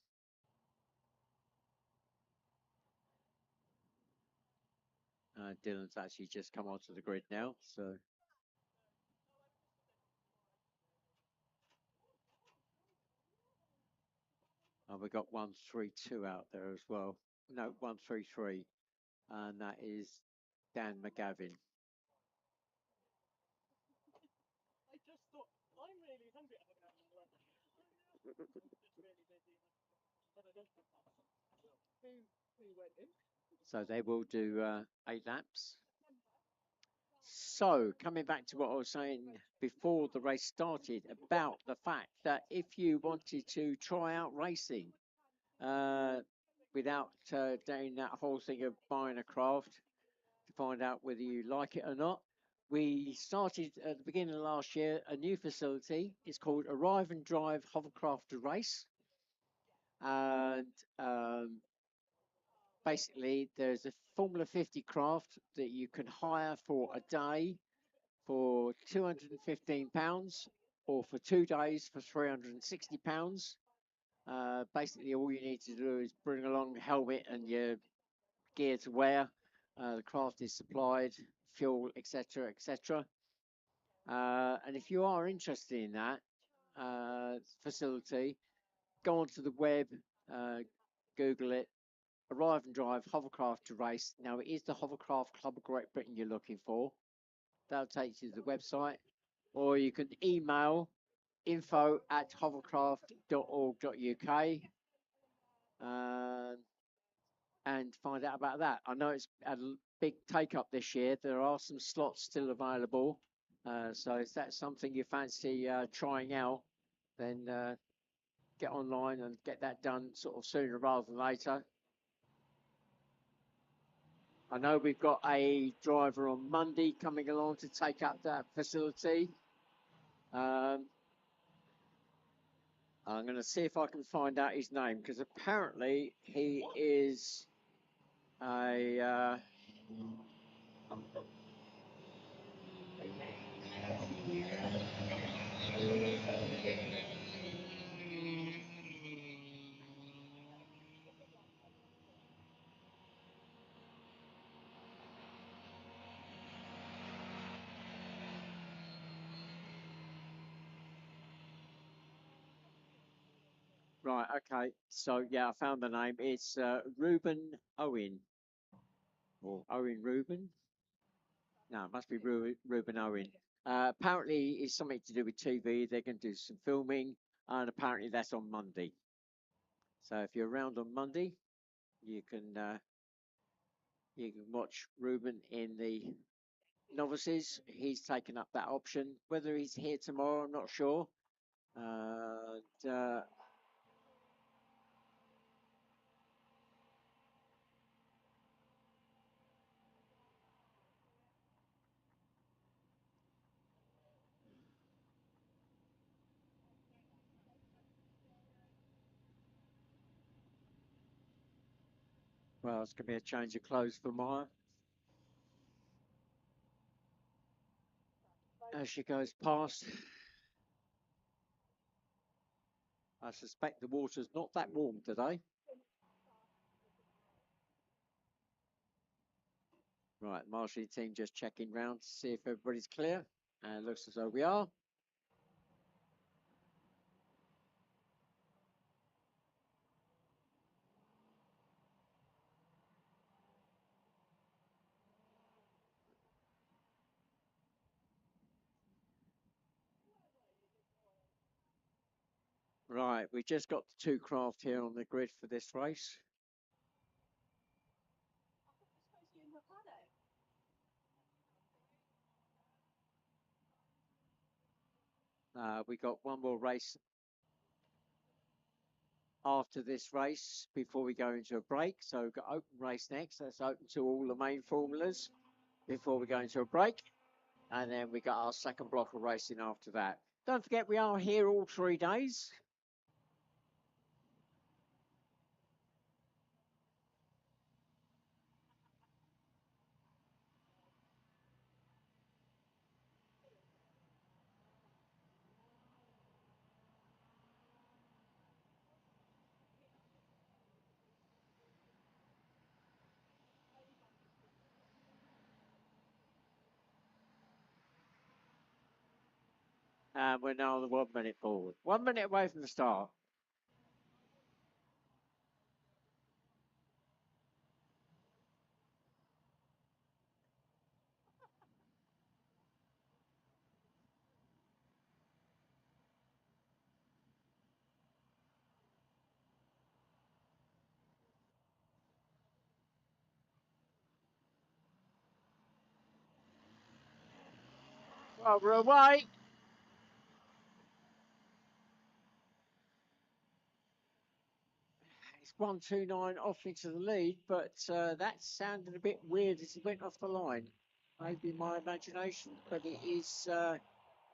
Dylan's actually just come onto the grid now, so. And we got 132 out there as well. No, 133, and that is Dan McGavin. I just thought I'm really hungry. Just really busy. Who went in? So they will do 8 laps. So coming back to what I was saying before the race started about the fact that if you wanted to try out racing without doing that whole thing of buying a craft to find out whether you like it or not, we started at the beginning of last year a new facility. It's called Arrive and Drive Hovercraft to Race. And basically there's a Formula 50 craft that you can hire for a day for £215 or for 2 days for £360. Basically all you need to do is bring along a helmet and your gear to wear. The craft is supplied, fuel, etc., etc. And if you are interested in that facility, go onto the web, Google it, Arrive and Drive Hovercraft to Race. Now, it is the Hovercraft Club of Great Britain you're looking for. That'll take you to the website, or you can email info@hovercraft.org.uk and find out about that. I know it's a big take up this year. There are some slots still available. So if that's something you fancy trying out, then get online and get that done sort of sooner rather than later. I know we've got a driver on Monday coming along to take up that facility. I'm going to see if I can find out his name, because apparently he is a right, okay. So yeah, I found the name. It's Ruben Owen, or Owen Ruben. No, it must be Ruben Owen. Apparently, it's something to do with TV. They're going to do some filming, and apparently that's on Monday. So if you're around on Monday, you can watch Ruben in the novices. He's taken up that option. Whether he's here tomorrow, I'm not sure. Well, it's going to be a change of clothes for Maya as she goes past. I suspect the water's not that warm today. Right, marshalling team just checking round to see if everybody's clear. And it looks as though we are. Right, we just got the 2 craft here on the grid for this race. We got one more race after this race before we go into a break. So we've got open race next. That's open to all the main formulas before we go into a break. And then we got our second block of racing after that. Don't forget, we are here all 3 days. And we're now on the 1 minute forward. 1 minute away from the start. Well, we're away. It's 129 off into the lead, but that sounded a bit weird as he went off the line. Maybe my imagination, but it is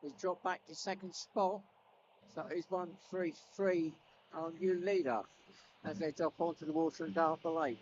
he's dropped back to second spot. So it's 133 our new leader as they drop onto the water and down the lake.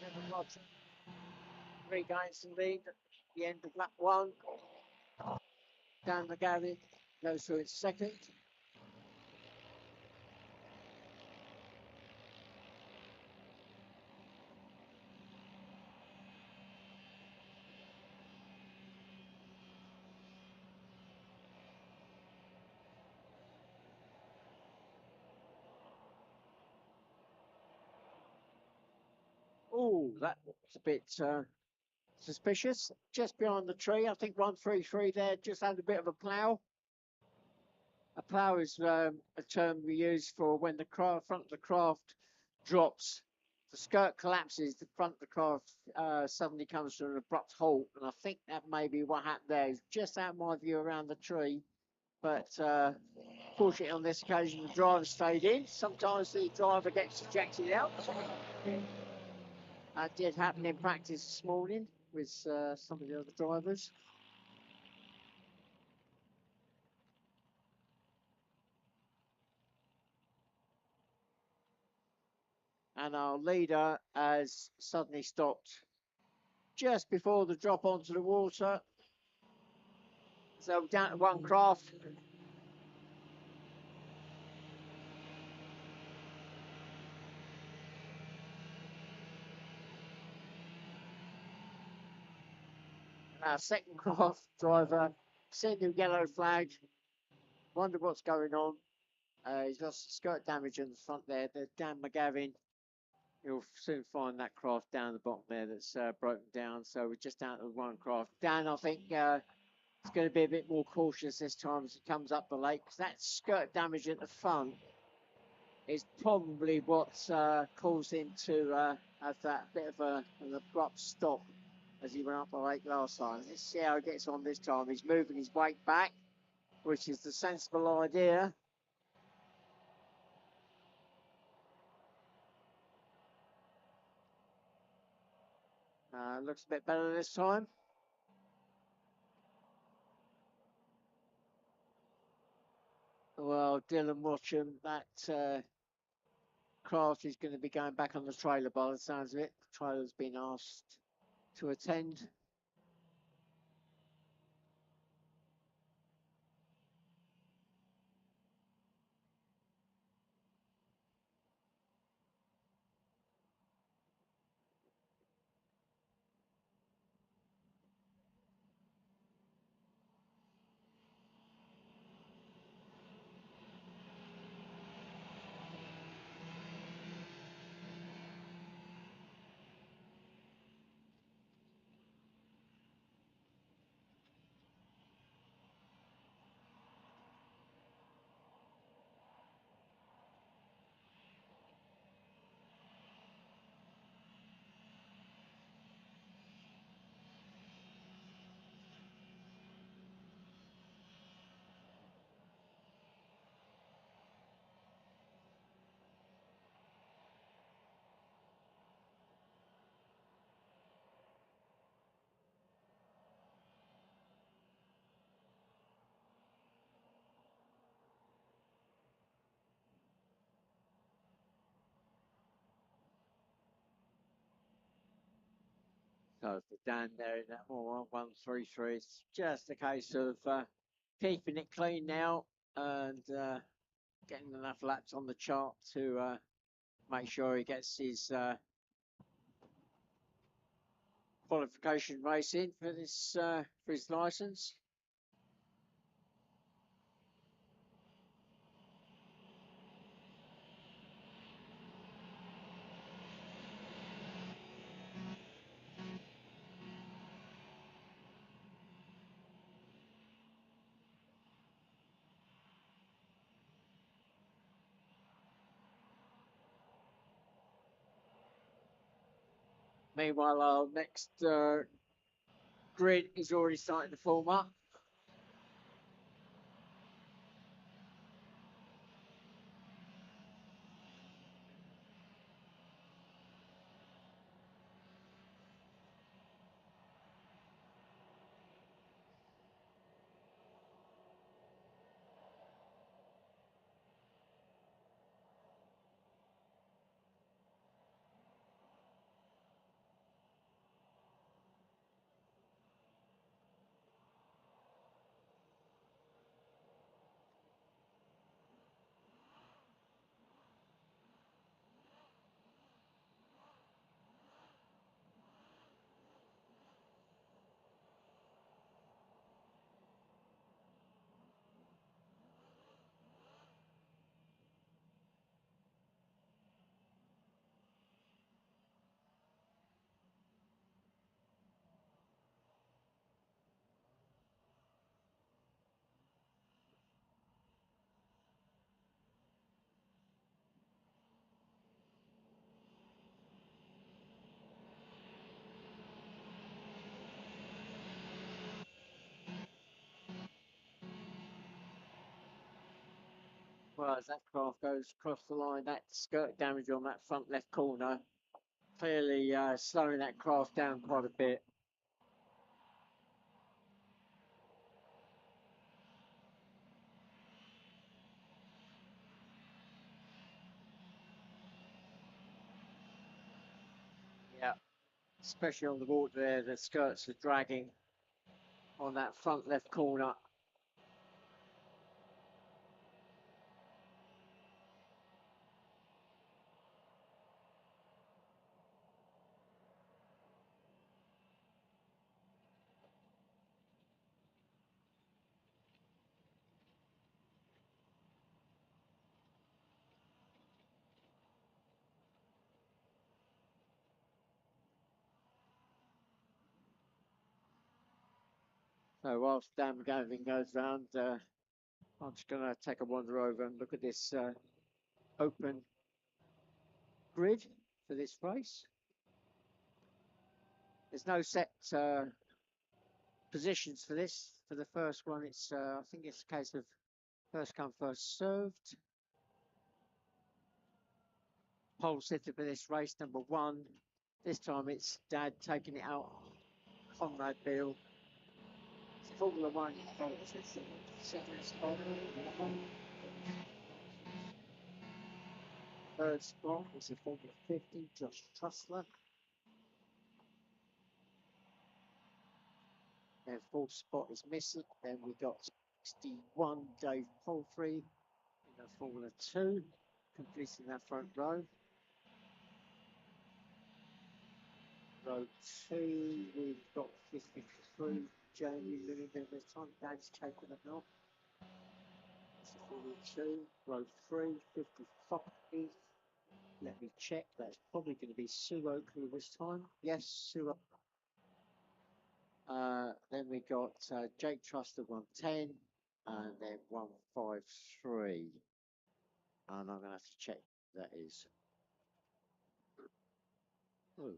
Kevin Roger regains the lead at the end of lap one. Dan McGavin goes through its second. Oh, that was a bit suspicious. Just behind the tree, I think 133 there just had a bit of a plough. A plough is a term we use for when the front of the craft drops. The skirt collapses, the front of the craft suddenly comes to an abrupt halt, and I think that may be what happened there. It's just out of my view around the tree, but fortunately on this occasion the driver stayed in. Sometimes the driver gets ejected out. That did happen in practice this morning with some of the other drivers. And our leader has suddenly stopped just before the drop onto the water. So down to one craft. Our second craft driver seen the yellow flag. Wonder what's going on. He's got skirt damage in the front there. The Dan McGavin. You'll soon find that craft down the bottom there that's broken down. So we're just down to one craft. Dan, I think it's going to be a bit more cautious this time as it comes up the lake. Because that skirt damage at the front is probably what's caused him to have that bit of an abrupt stop as he went up the lake last time. Let's see how he gets on this time. He's moving his weight back, which is the sensible idea. Looks a bit better this time. Well, Dylan Watcham, that craft is going to be going back on the trailer by the sounds of it. The trailer's been asked to attend. So for Dan there in that 133, it's just a case of keeping it clean now and getting enough laps on the chart to make sure he gets his qualification race in for this for his license. Meanwhile, our next grid is already starting to form up. Well, as that craft goes across the line, that skirt damage on that front left corner clearly slowing that craft down quite a bit. Yeah, especially on the water there, the skirts are dragging on that front left corner. So whilst Dan McGavin goes round, I'm just going to take a wander over and look at this open grid for this race. There's no set positions for this. For the first one, it's I think it's a case of first come, first served. Pole sitter for this race, number 1. This time it's Dad taking it out. Conrad Beale. It's Formula 1. Second spot. Third spot is a Formula 50, Josh Trussler. Then fourth spot is missing. Then we got 61 Dave Palfrey in the Formula 2, completing that front row. Row 2, we've got 53 Jamie Lewin this time. Dad's taken it off. It's Formula 2. Row 3, 55. Let me check. That's probably going to be Sue Oakley this time. Yes, Sue Oakley. Then we got Jake Trust at 110 and then 153. And I'm going to have to check that is. Oh.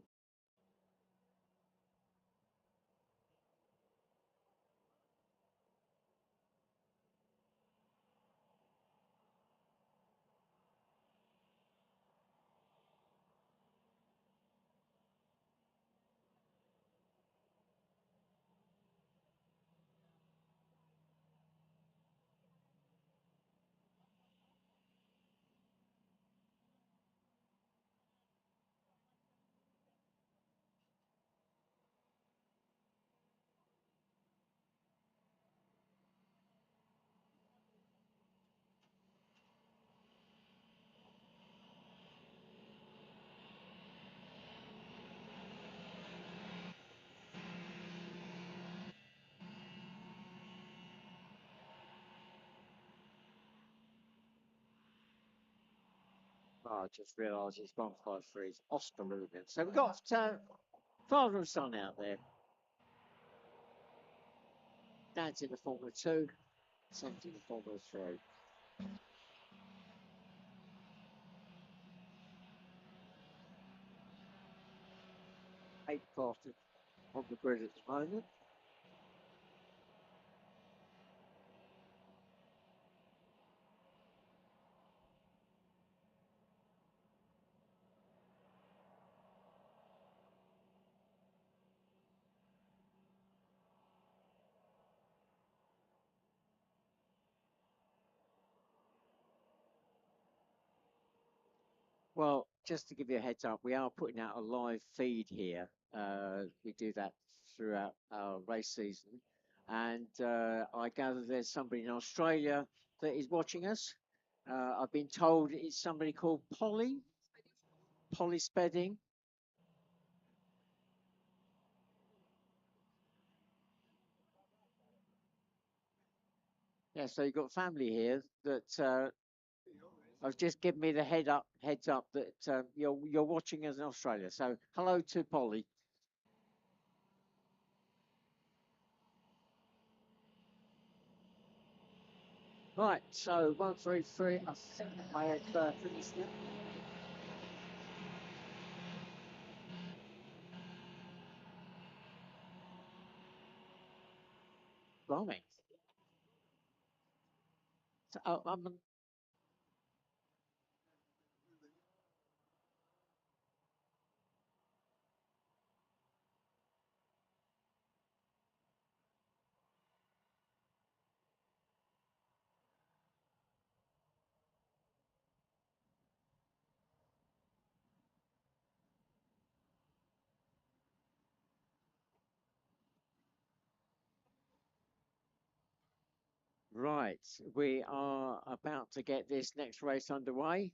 Oh, I just realised it's 153. It's Oscar moving. So we've got father and son out there. Dad's in the Formula 2, son's in the Formula 3. Eight cars on the grid at the moment. Well, just to give you a heads up, we are putting out a live feed here. We do that throughout our race season. And I gather there's somebody in Australia that is watching us. I've been told it's somebody called Polly Spedding. Yeah, so you've got family here that have just given me the heads up that you're watching us in Australia. So hello to Polly. Right, so 133. I think I had finished it. Blimey. So, right, we are about to get this next race underway.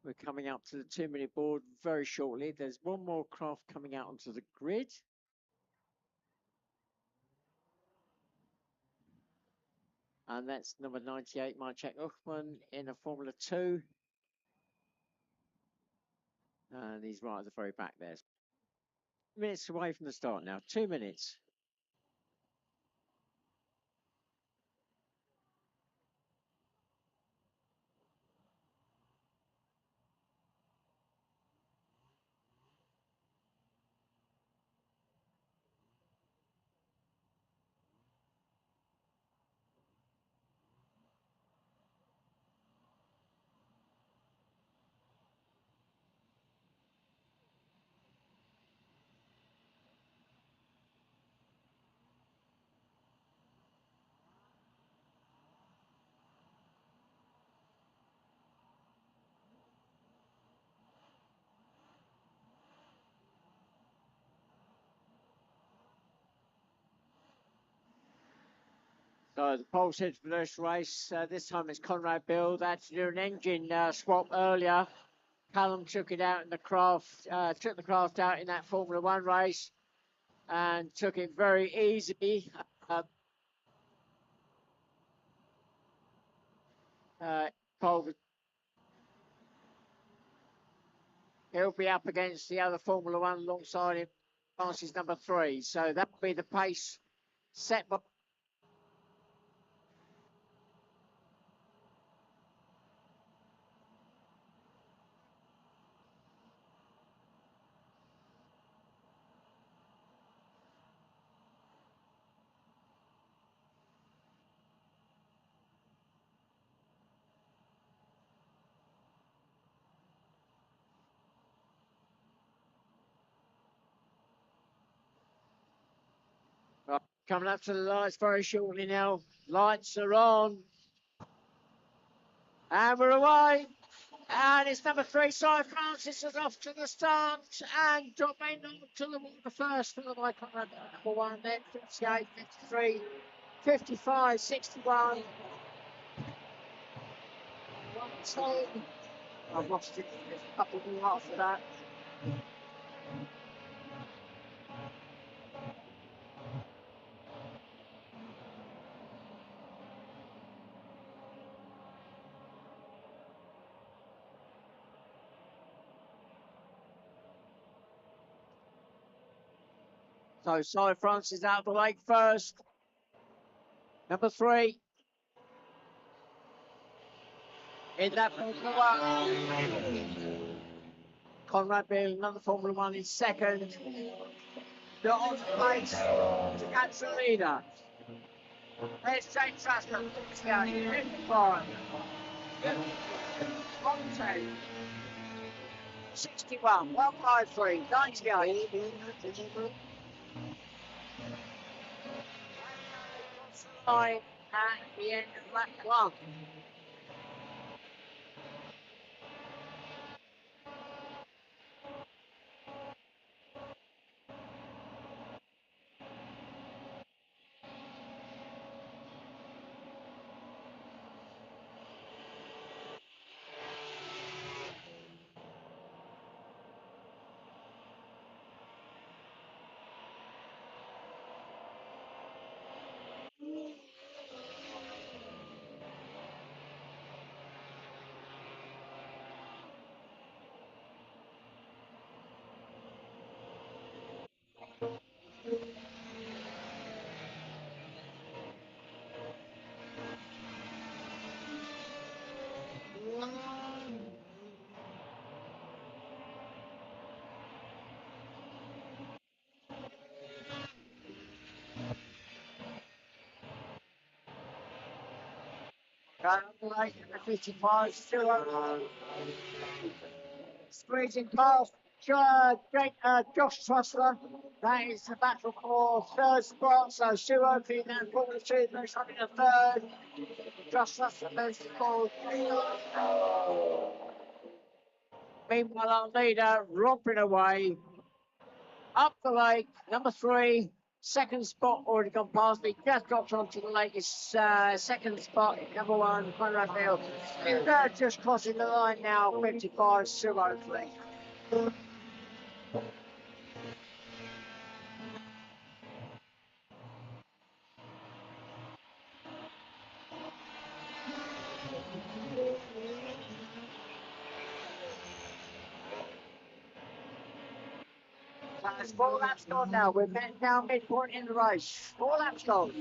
We're coming up to the 2-minute board very shortly. There's one more craft coming out onto the grid. And that's number 98, Maciek Uchman in a Formula 2. And he's right at the very back there. Minutes away from the start now, 2 minutes. So the pole head for this race. This time it's Conrad Bill. That's an engine swap earlier. Callum took it out in the craft, took the craft out in that Formula One race and took it very easily. Pole, he'll be up against the other Formula One alongside him. Passes number 3. So that will be the pace set by. Right, coming up to the lights very shortly now. Lights are on. And we're away. And it's number 3, Cy Francis is off to the start and dropping on to the water first. Followed by Conrad number 1, then 58, 53, 55, 61. 1, 2. I've lost it a couple more after that. So Cy Francis out of the lake first. Number 3. In that Formula 1. Conrad Beale, another Formula 1 in second. They're on the pace to catch the leader. There's James Truscott, 55. 110. 61, 153, 98. Line at the end of lap 1. Right at the 55, still squeezing past Josh Trussler. That is the battle for third spot. So Stu Oakley now 42, moves up in the third. Josh Trussler moves to fourth. Meanwhile, our leader romping away up the lake. Number 3, second spot already gone past me. Just dropped onto the lake. Is second spot. Number 1, Conrad Hill. Third just crossing the line now. 55, Stu Oakley. There's 4 laps gone now. We're now midpoint in the race. 4 laps gone.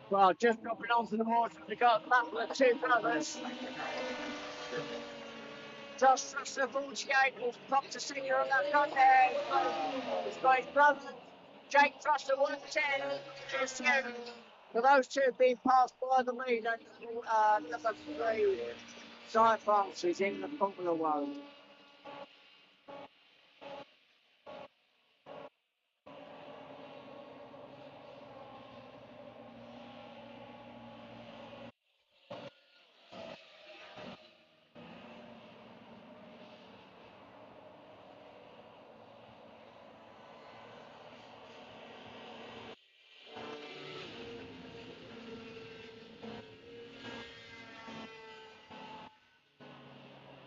Well, just dropping onto the water, we got a battle of 2 brothers. Josh Russell, 48, will pop to senior on that front there. He's got his brother, Jake Truster, 110. Just you. For those 2 being passed by the leader, number 3, Cy Francis in the Formula 1.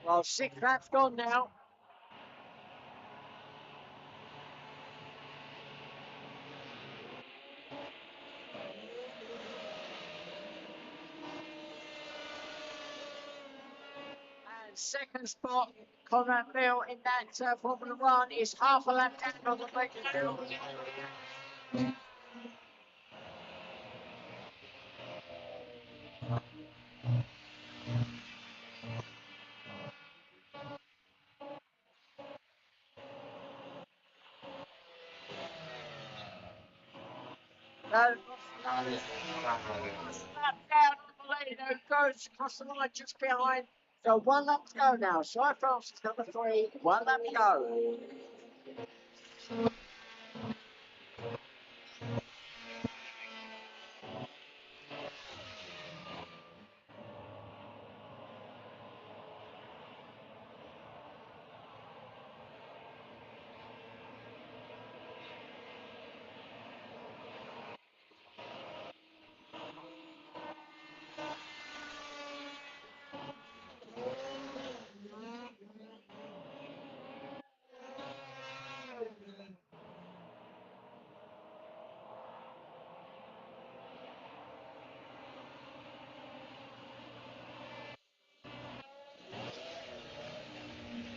Well, 6 laps gone now. And second spot, Conrad Bill in that Formula 1 is half a lap down on the field. Lap down on the leader, goes across the line just behind. So 1 lap to go now. Cy Francis, number 3, 1 lap to go.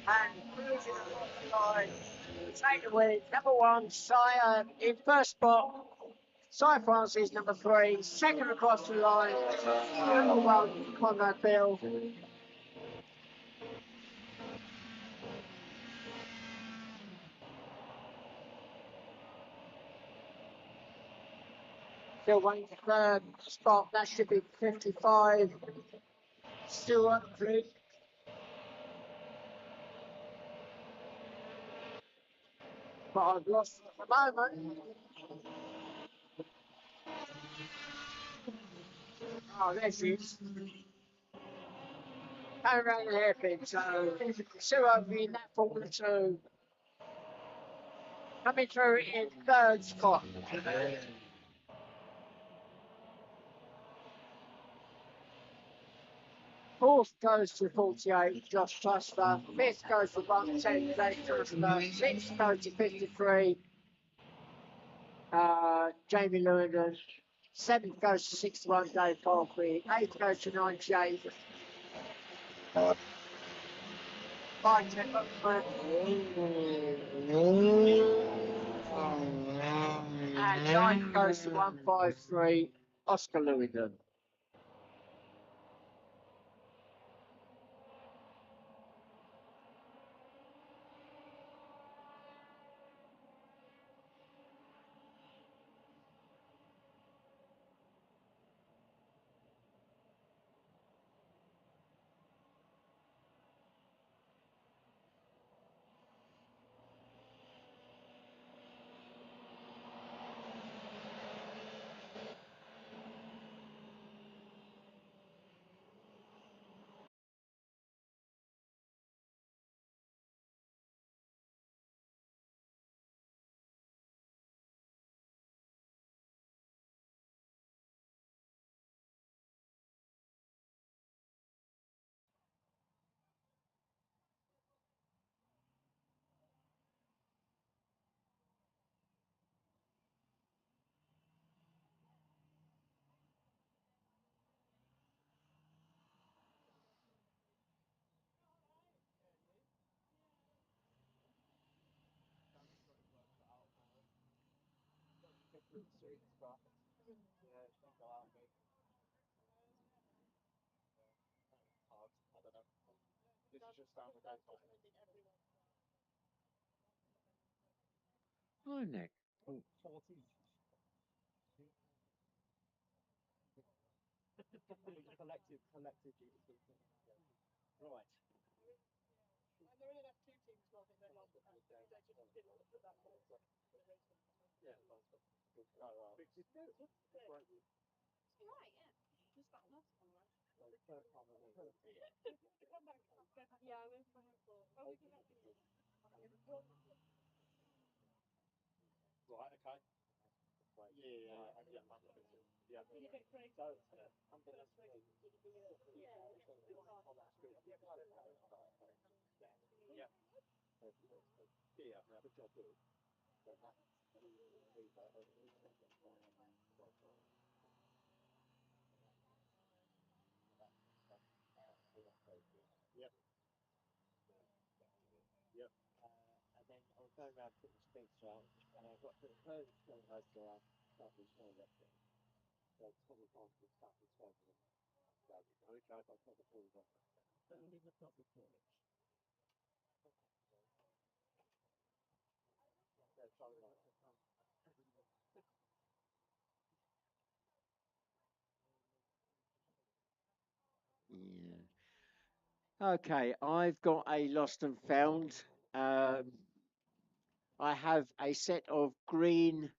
And moving along the line, taking with number 1, Sire in first spot. Cy Francis, number 3, second across the line, number 1, Conrad Bill. Still waiting for third spot, that should be 55. Still up, please. But I've lost at the moment. Oh, there she is. Going around the hairpin, so Sue Oakley in that Formula 2. Coming through in third spot. Fourth goes to 48, Josh Truster. Fifth goes to 110, Dave Truster. Sixth goes to 53, Jamie Lewington. Seventh goes to 61, Dave Palfrey. Eighth goes to 98, Mike Chipman. And ninth goes to 153, Oscar Lewington. Hi, Nick. Yeah. Okay, I've got a lost and found. Um, I have a set of green.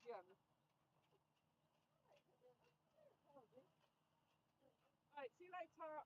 Yeah. Right, see you later.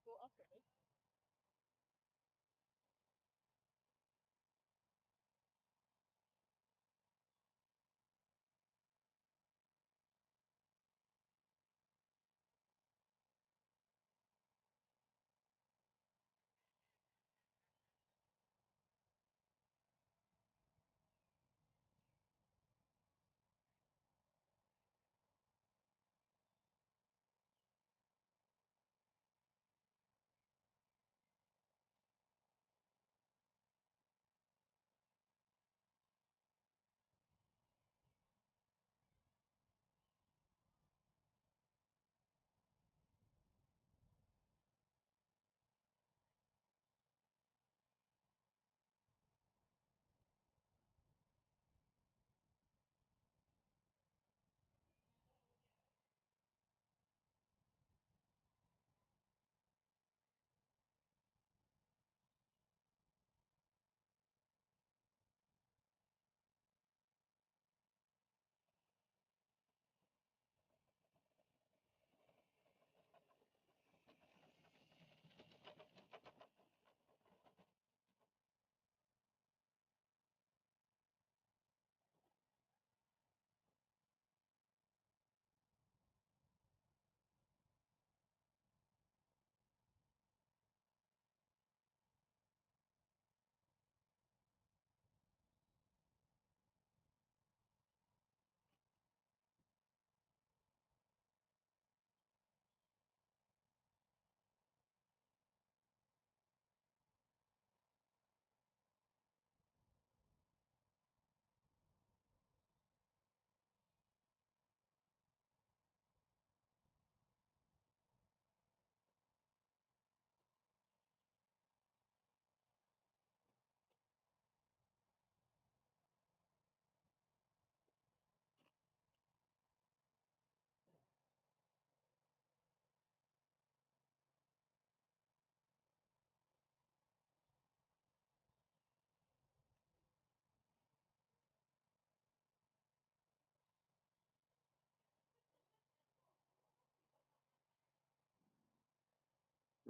brought up at me.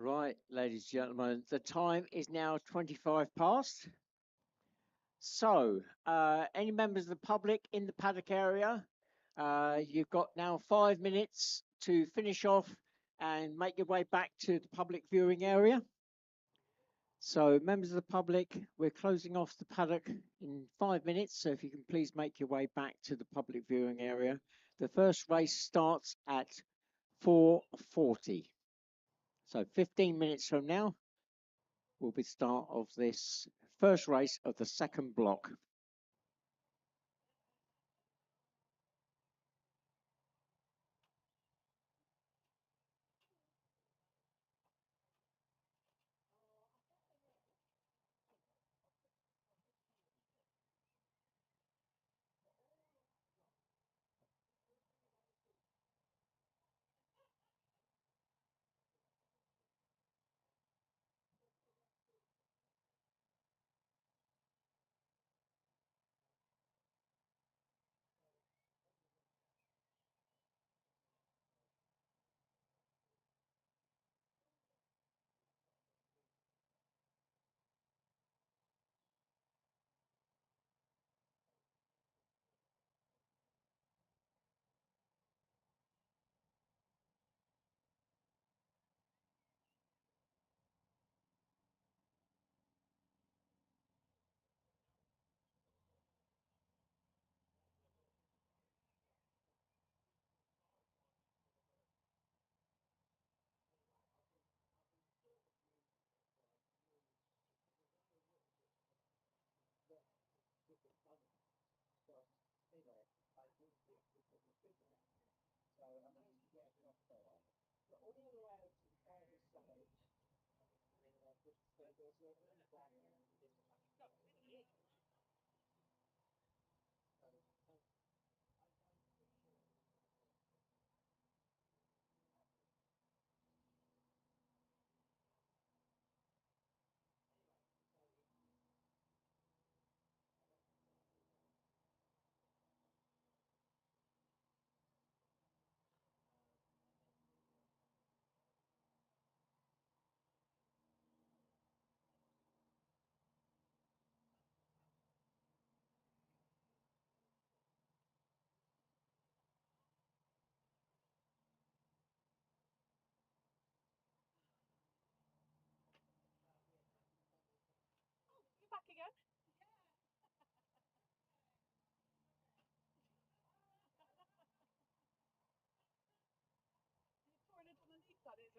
Right, ladies and gentlemen, the time is now 25 past. So, any members of the public in the paddock area, you've got now 5 minutes to finish off and make your way back to the public viewing area. So, members of the public, we're closing off the paddock in 5 minutes. So, if you can please make your way back to the public viewing area. The first race starts at 4:40. So, 15 minutes from now will be the start of this first race of the second block.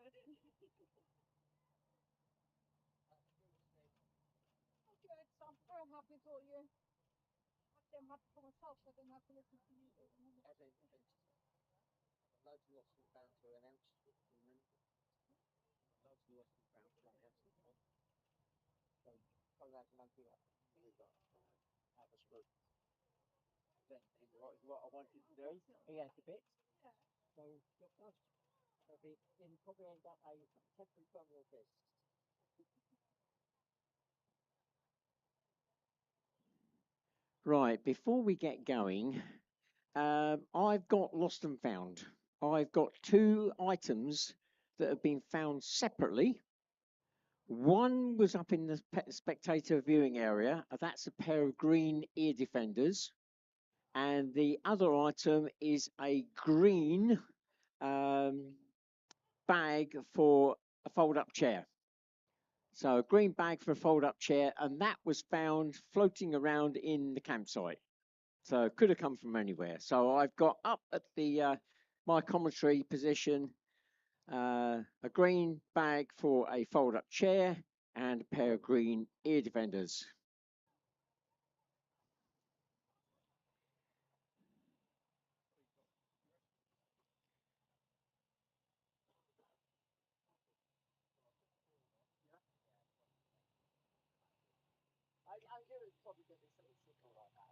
Oh, good. So I'm very happy for you. I didn't have to for myself, so I didn't have to listen to you. Loads of lost and found to announce. Loads of lost and found to announce. So, that's monkey up. Have a screw. Then, what I wanted to do, he had the bits. Yeah. So, you're close. So, he'll probably end up a temporary terminal bit. Right, before we get going, I've got lost and found. I've got two items that have been found separately. One was up in the spectator viewing area. That's a pair of green ear defenders. And the other item is a green bag for a fold-up chair. So a green bag for a fold-up chair, and that was found floating around in the campsite. So it could have come from anywhere. So I've got up at the my commentary position a green bag for a fold-up chair and a pair of green ear defenders. I knew it was probably going to be something simple like that.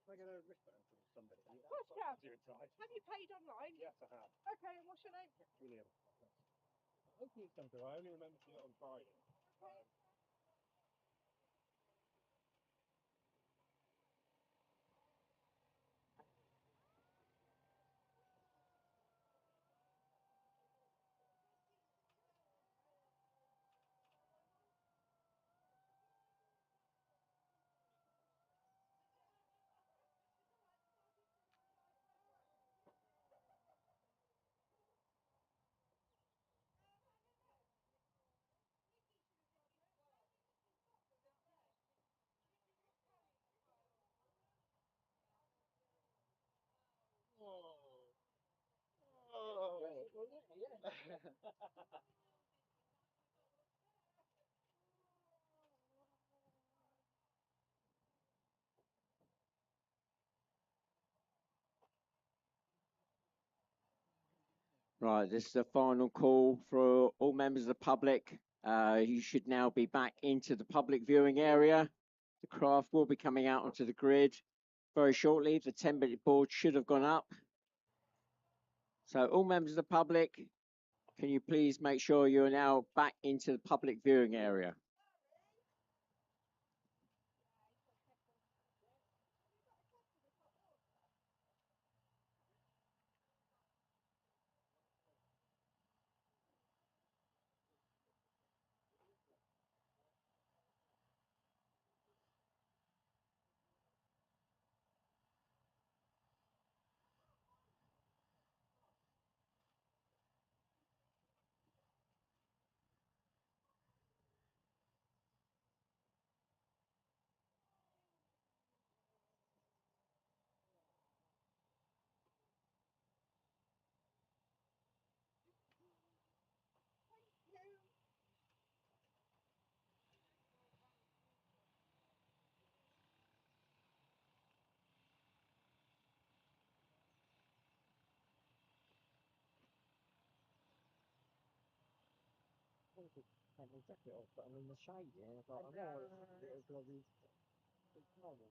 Can I get a wristband from somebody? Of course you can. You're inside. Have you paid online? Yes, I have. Okay, and what's your name? William. Hopefully it's come through. I only remember seeing it on Friday. Right, this is the final call for all members of the public. You should now be back into the public viewing area. The craft will be coming out onto the grid very shortly. The 10-minute board should have gone up. So all members of the public, can you please make sure you're now back into the public viewing area? Exactly, but I'm in the shade here. I know it's normal.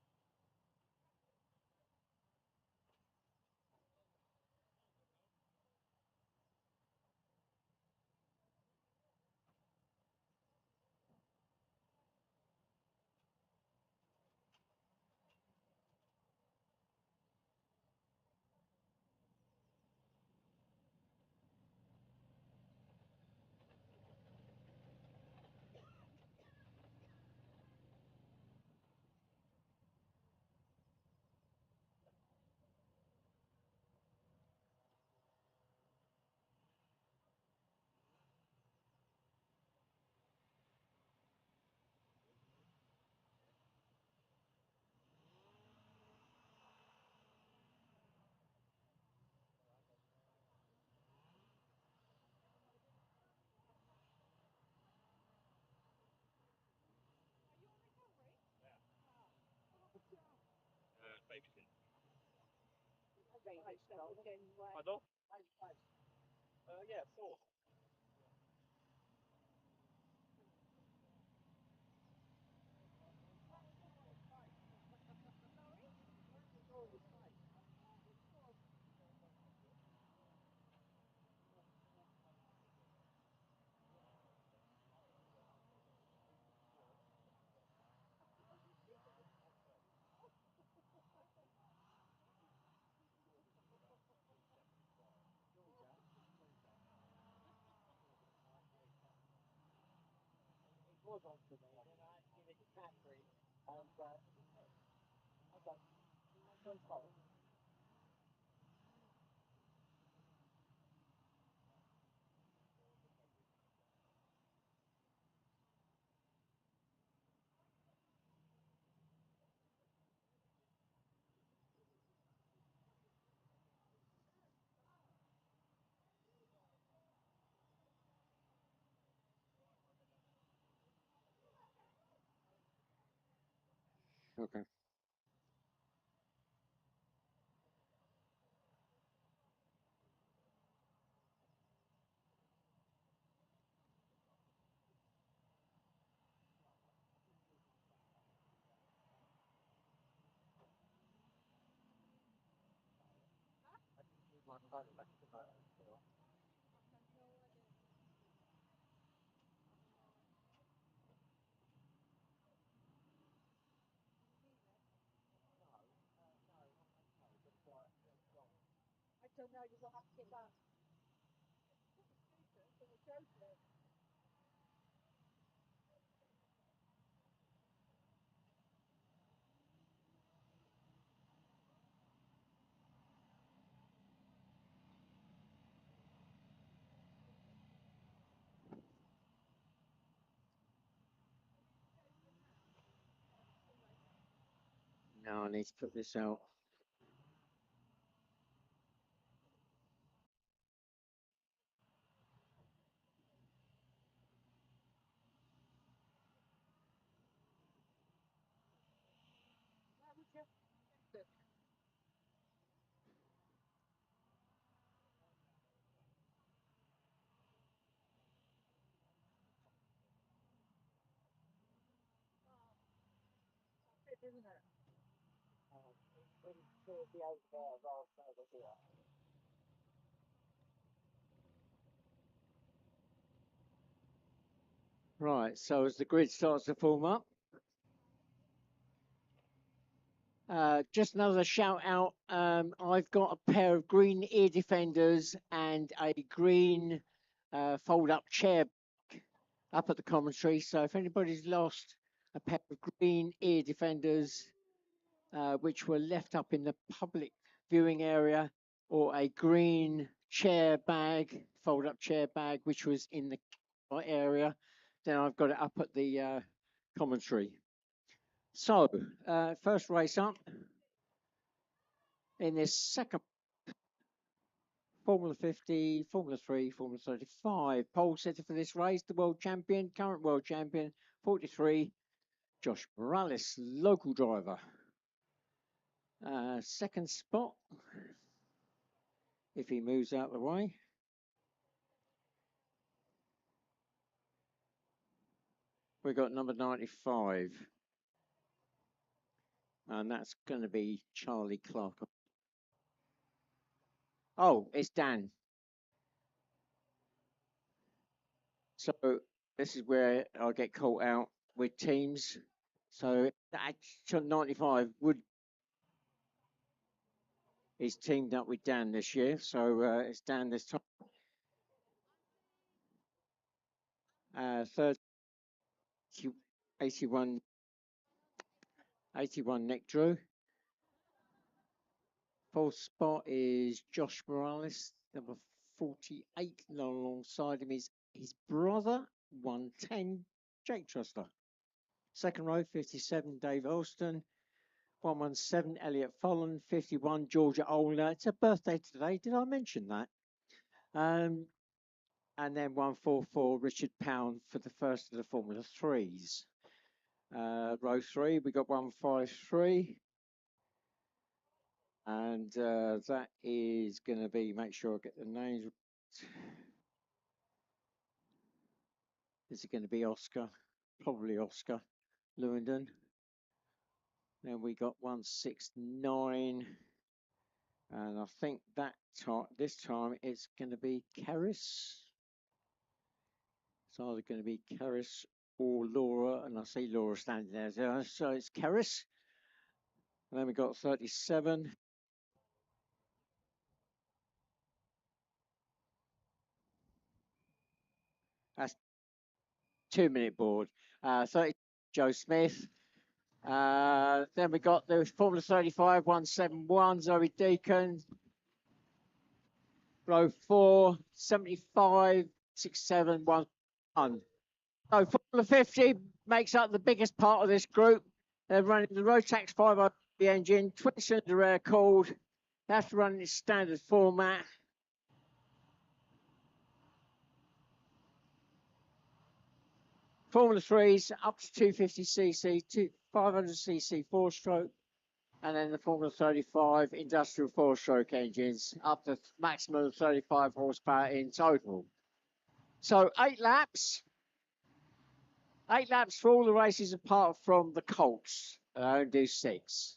racing. Pardon? Yeah, 4. Okay. I don't know, you'll have to get that. Now I need to put this out. Isn't it? It'll be over there rather than over here. Right, so as the grid starts to form up, just another shout out. I've got a pair of green ear defenders and a green fold up chair up at the commentary. So if anybody's lost a pair of green ear defenders, which were left up in the public viewing area, or a green chair bag, fold up chair bag, which was in the area, then I've got it up at the commentary. So, first race up in this second Formula 50, Formula 3, Formula 35. Pole setter for this race, the world champion, current world champion, 43, Josh Morales, local driver. Second spot, if he moves out of the way. We've got number 95. And that's going to be Charlie Clark. Oh, it's Dan. So this is where I get caught out with teams. So that 95 would is teamed up with Dan this year. So it's Dan this time. Third, 81 Nick Drew. Fourth spot is Josh Morales, number 48. Alongside him is his brother, 110, Jake Truster. Second row, 57, Dave Elston. 117, Elliot Follen. 51, Georgia Ola. It's a birthday today. Did I mention that? And then 144, Richard Pound for the first of the Formula 3s. Row 3, we got 153. And that is going to be, make sure I get the names. Is it going to be Oscar? Probably Oscar Lewington. Then we got 169. And I think that time, this time it's going to be Keris. It's either going to be Keris or Laura. And I see Laura standing there. So it's Keris. And then we got 37. That's 2-minute board. 30 Joe Smith. Then we got the Formula 35 171 Zoe Deacon. Row 4 75 67 1. So Formula 50 makes up the biggest part of this group. They're running the Rotax 5 the engine, twin-cylinder air cooled. They have to run in its standard format. Formula 3s up to 250cc, 500cc 4-stroke, and then the Formula 35 industrial 4-stroke engines up to maximum of 35 horsepower in total. So 8 laps. 8 laps for all the races apart from the Colts. They only do 6.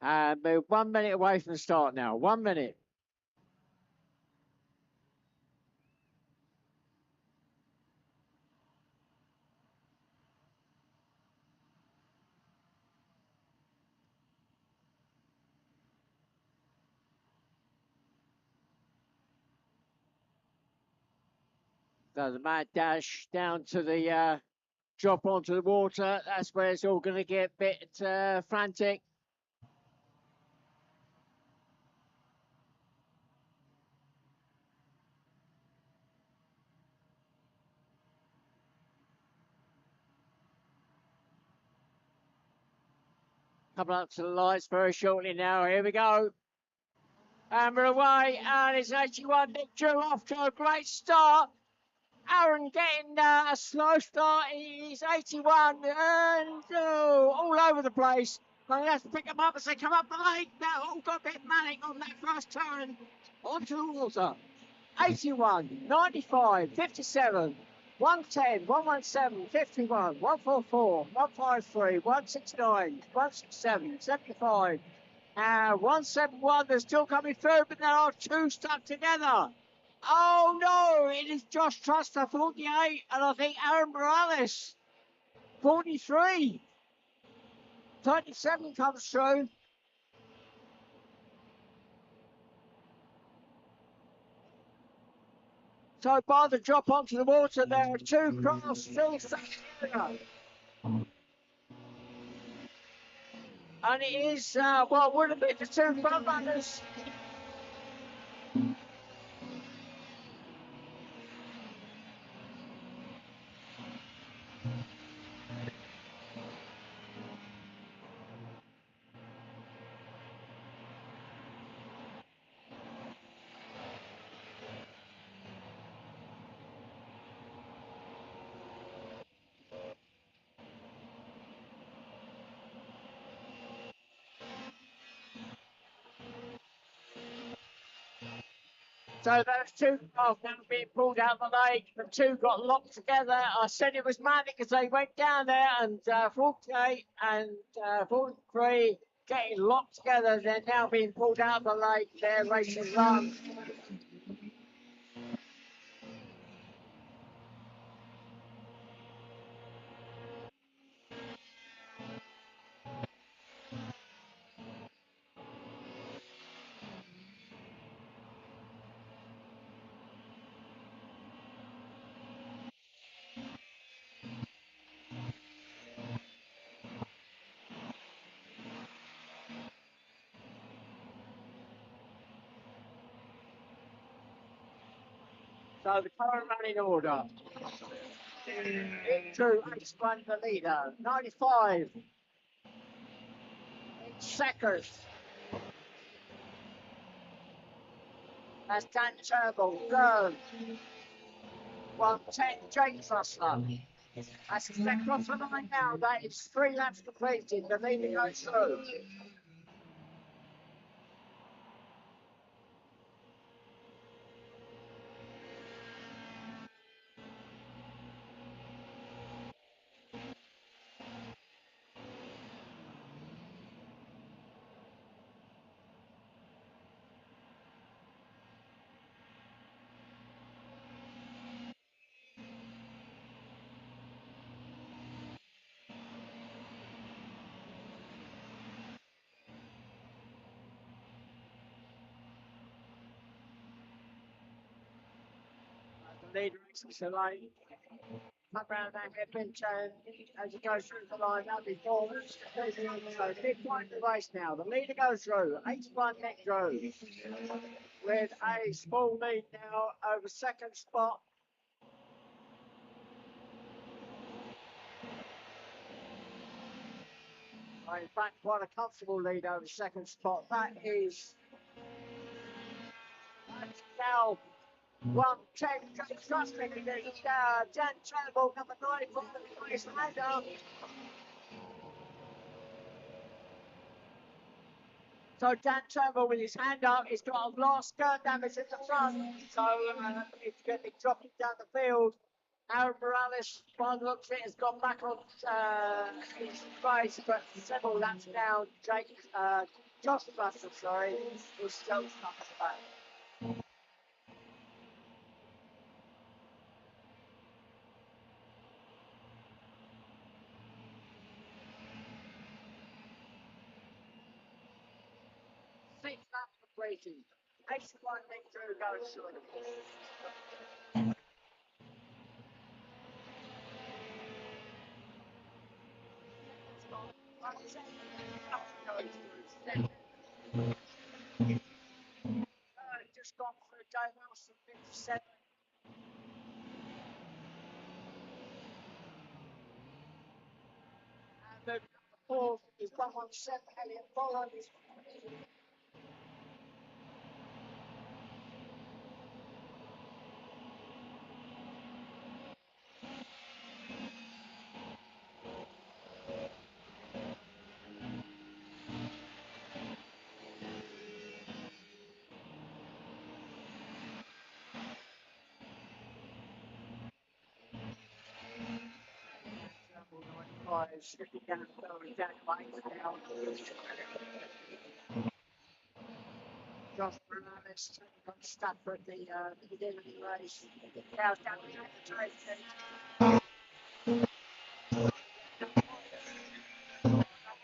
And we're 1 minute away from the start now. 1 minute. So the mad dash down to the drop onto the water. That's where it's all going to get a bit frantic. Coming up to the lights very shortly now. Here we go. And we're away. And it's 81. Nick Drew off to a great start. Aaron getting a slow start. He's 81 and all over the place. I'm going to have to pick them up as they come up the lake. They all got a bit manic on that first turn onto the water. 81, 95, 57, 110, 117, 51, 144, 153, 169, 167, 75, 171. They're still coming through, but there are 2 stuck together. Oh no, it is Josh Truster, 48, and I think Aaron Morales, 43. 37 comes through. So by the drop onto the water, there are 2 cars still stuck together. And it is, well, would have been the 2 front runners. So those 2 cars now being pulled out of the lake. The 2 got locked together. I said it was manic as they went down there, and 48 and 43 getting locked together. They're now being pulled out of the lake. They're racing run. So the current running order. True, H1 the leader. 95. Second. That's Dan Turnbull. Third. 110, Jake Trussler. That's his neck across the line now. That is 3 laps completed. The leader goes through. The leader exits the line. Up around that hairpin turn as he goes through the line. That'll be 4 laps completed. So midpoint of the race now. The leader goes through. 81 Nick Drew with a small lead now over second spot. In fact, quite a comfortable lead over second spot. That's now 110. Jake Trusting against Dan Turnbull, number 9 from the race. And so Dan Turnbull with his hand up, he's got a lot of skirt damage at the front, so it's going to be dropping down the field. Aaron Morales, by the looks of it, has gone back on his race, but several laps down. Josh Buster, is still stuck at the back. Six laps completed. 81 Nick Drew goes through. Just gone through Dave Wilson, 57. And the fourth is 117, Elliot Bolland. Stripping down the down now. Josh Morales got stuck at the beginning of the race. Now down the track.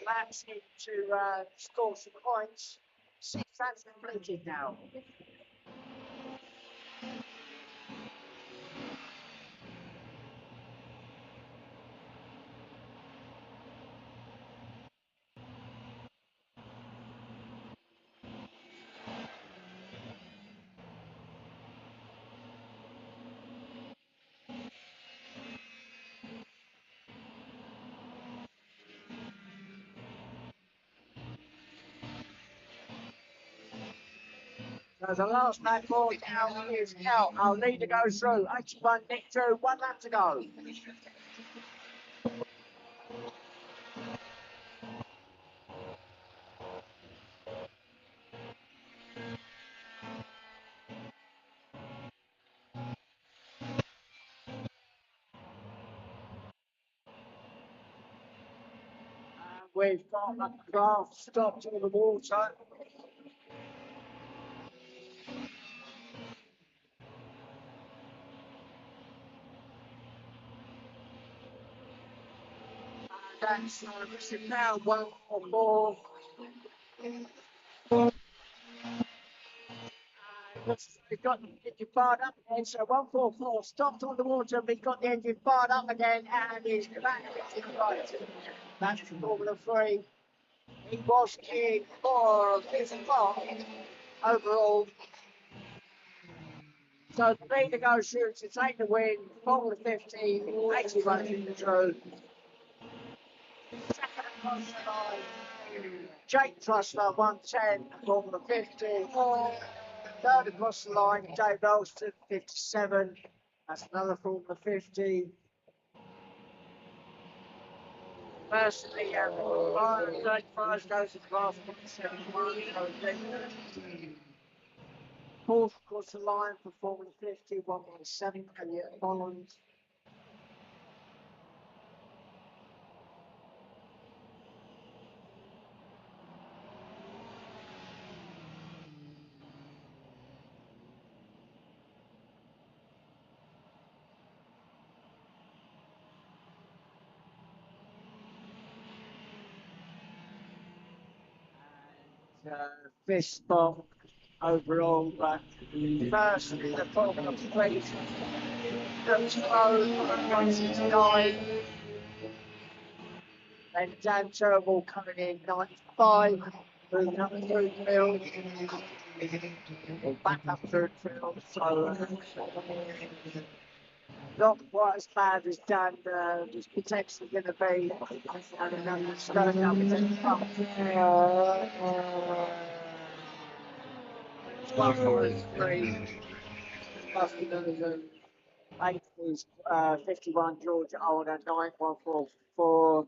Laps in to score some points. 6 laps completed now. So the last lap ball now is out. Our leader goes through. 81 Nick Drew, 1 lap to go. We've got a craft stopped on the water. That's this is now 144. We've got the engine fired up again, so 144 stopped on the water, we've got the engine fired up again, and is back to the right. That's Formula 3. He was in for 55 overall. So the leader goes through to take the win, Formula 15, 81 in the through. Second across the line, Jake Trussler, 110, Formula 15. Third across the line, Dave Ralston, 57. That's another Formula 50. Personally, Ryan 35 goes across 171. Fourth across the line for Formula 50, 117, Elliot Holland. Fifth spot overall, but first in the Formula 3, goes slow, 169. And Dan Turnbull coming in 95, moving up through the field, or back up through the field, so not quite as bad as Dan was potentially going to be, and it's going up into the front. It's 143, Dusty Lillison, 8th was 51, George Older, 9th, 144.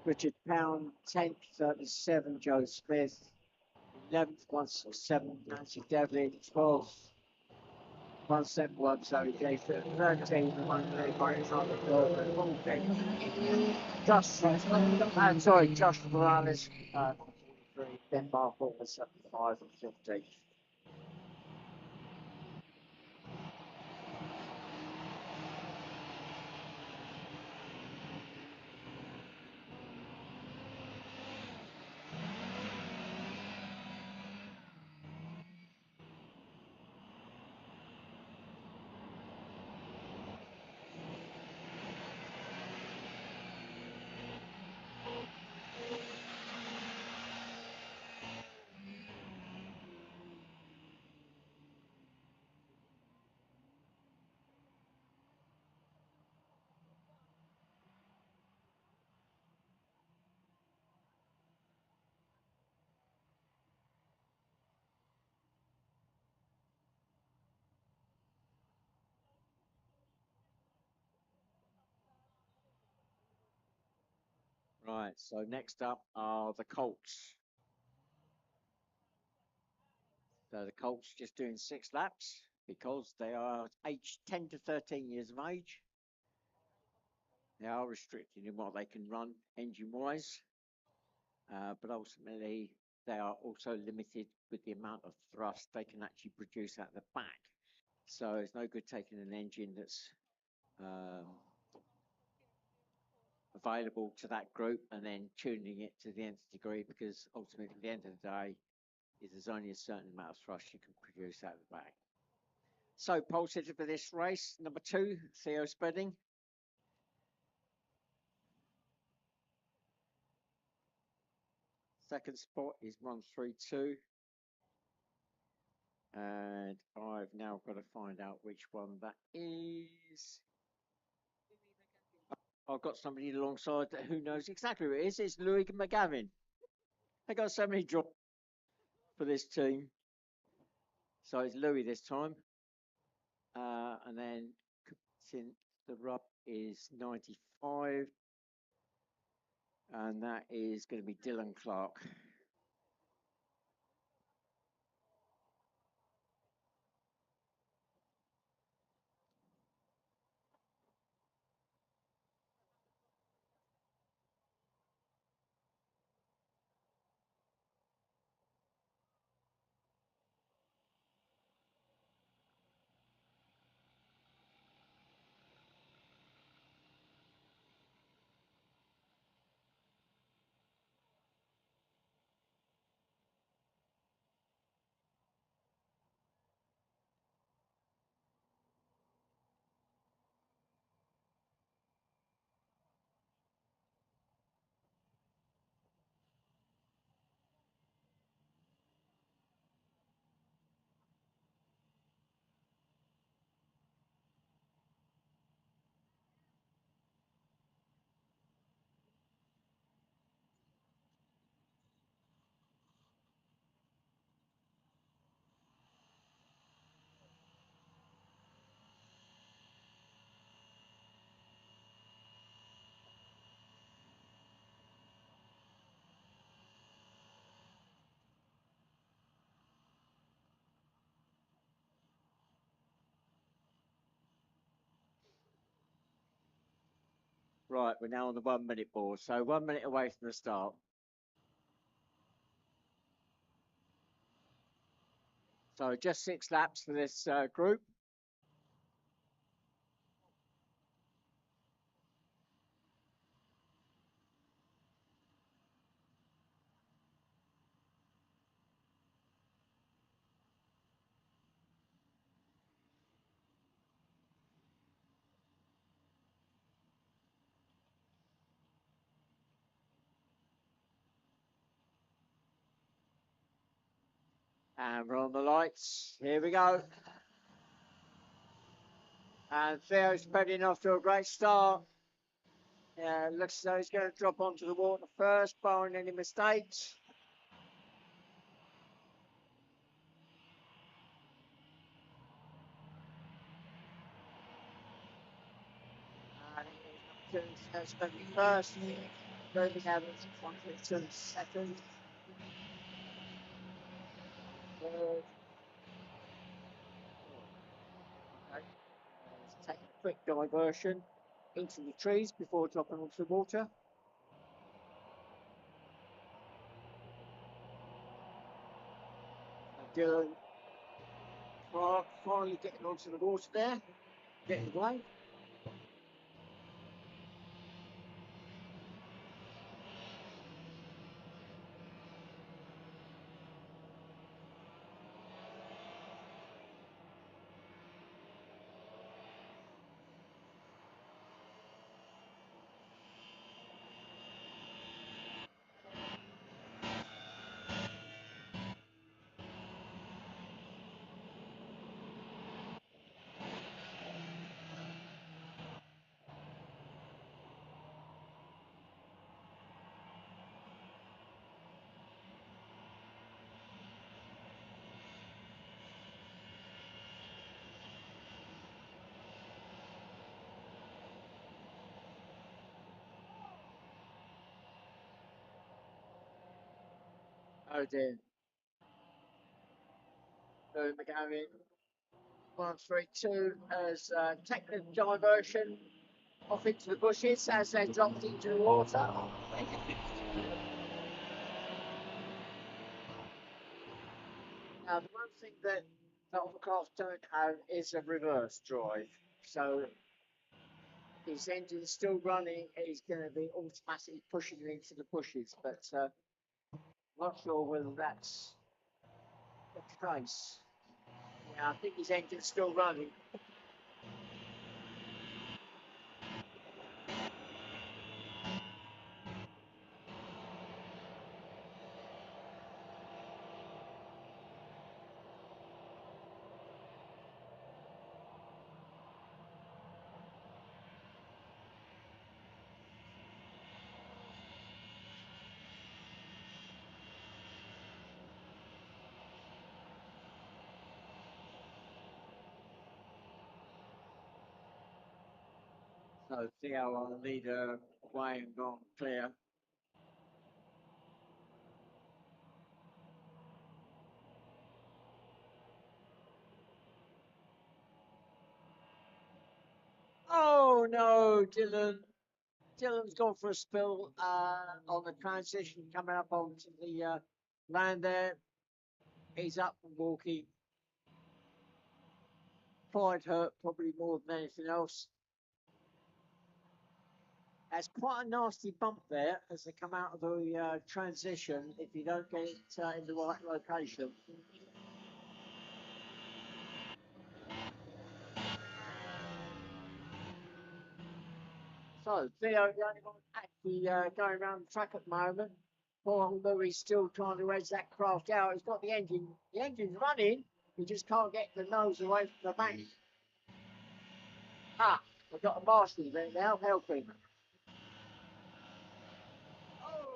Richard Pound, 10th, 37, Joe Smith, 11th, 167, Nancy Devlin, 12th, 171, Zoe Jason, 13th, 14th, Josh Morales, 43, Denmark, 75, and 15th. Right, so next up are the Colts. So the Colts just doing 6 laps because they are aged 10 to 13 years of age. They are restricted in what they can run engine-wise, but ultimately they are also limited with the amount of thrust they can actually produce at the back. So it's no good taking an engine that's available to that group and then tuning it to the nth degree, because ultimately at the end of the day there's only a certain amount of thrust you can produce out of the back. So pole sitter for this race, number 2, Theo Spedding. Second spot is 132. And I've now got to find out which one that is. I've got somebody alongside who knows exactly who it is. It's Louis McGavin. They got so many drops for this team. So it's Louis this time. And then the rub is 95. And that is going to be Dylan Clark. Right, we're now on the 1 minute board, so 1 minute away from the start. So just 6 laps for this group. And we're on the lights. Here we go. And Theo's spreading off to a great start. Yeah, looks as though he's going to drop onto the water first, barring any mistakes. And Theo's going to be first. Moving out of 1 second. Third. Okay. Let's take a quick diversion into the trees before dropping onto the water. Dylan finally getting onto the water there, getting away. Oh dear. So McGavin, 132 as technical diversion off into the bushes as they dropped into the water. Now, the one thing that the Hovercraft don't have is a reverse drive. So his engine's still running, he's going to be automatically pushing it into the bushes, but not sure whether that's the case. Yeah, I think his engine's still running. So Theo will lead away and gone clear. Oh no, Dylan. Dylan's gone for a spill on the transition coming up onto the land there. He's up and walking. Pride hurt probably more than anything else. That's quite a nasty bump there as they come out of the transition if you don't get it in the right location. So Theo, the only one actually going around the track at the moment. Although he's still trying to edge that craft out, he's got the engine. The engine's running. He just can't get the nose away from the bank. Ah, we've got a marshal there now helping.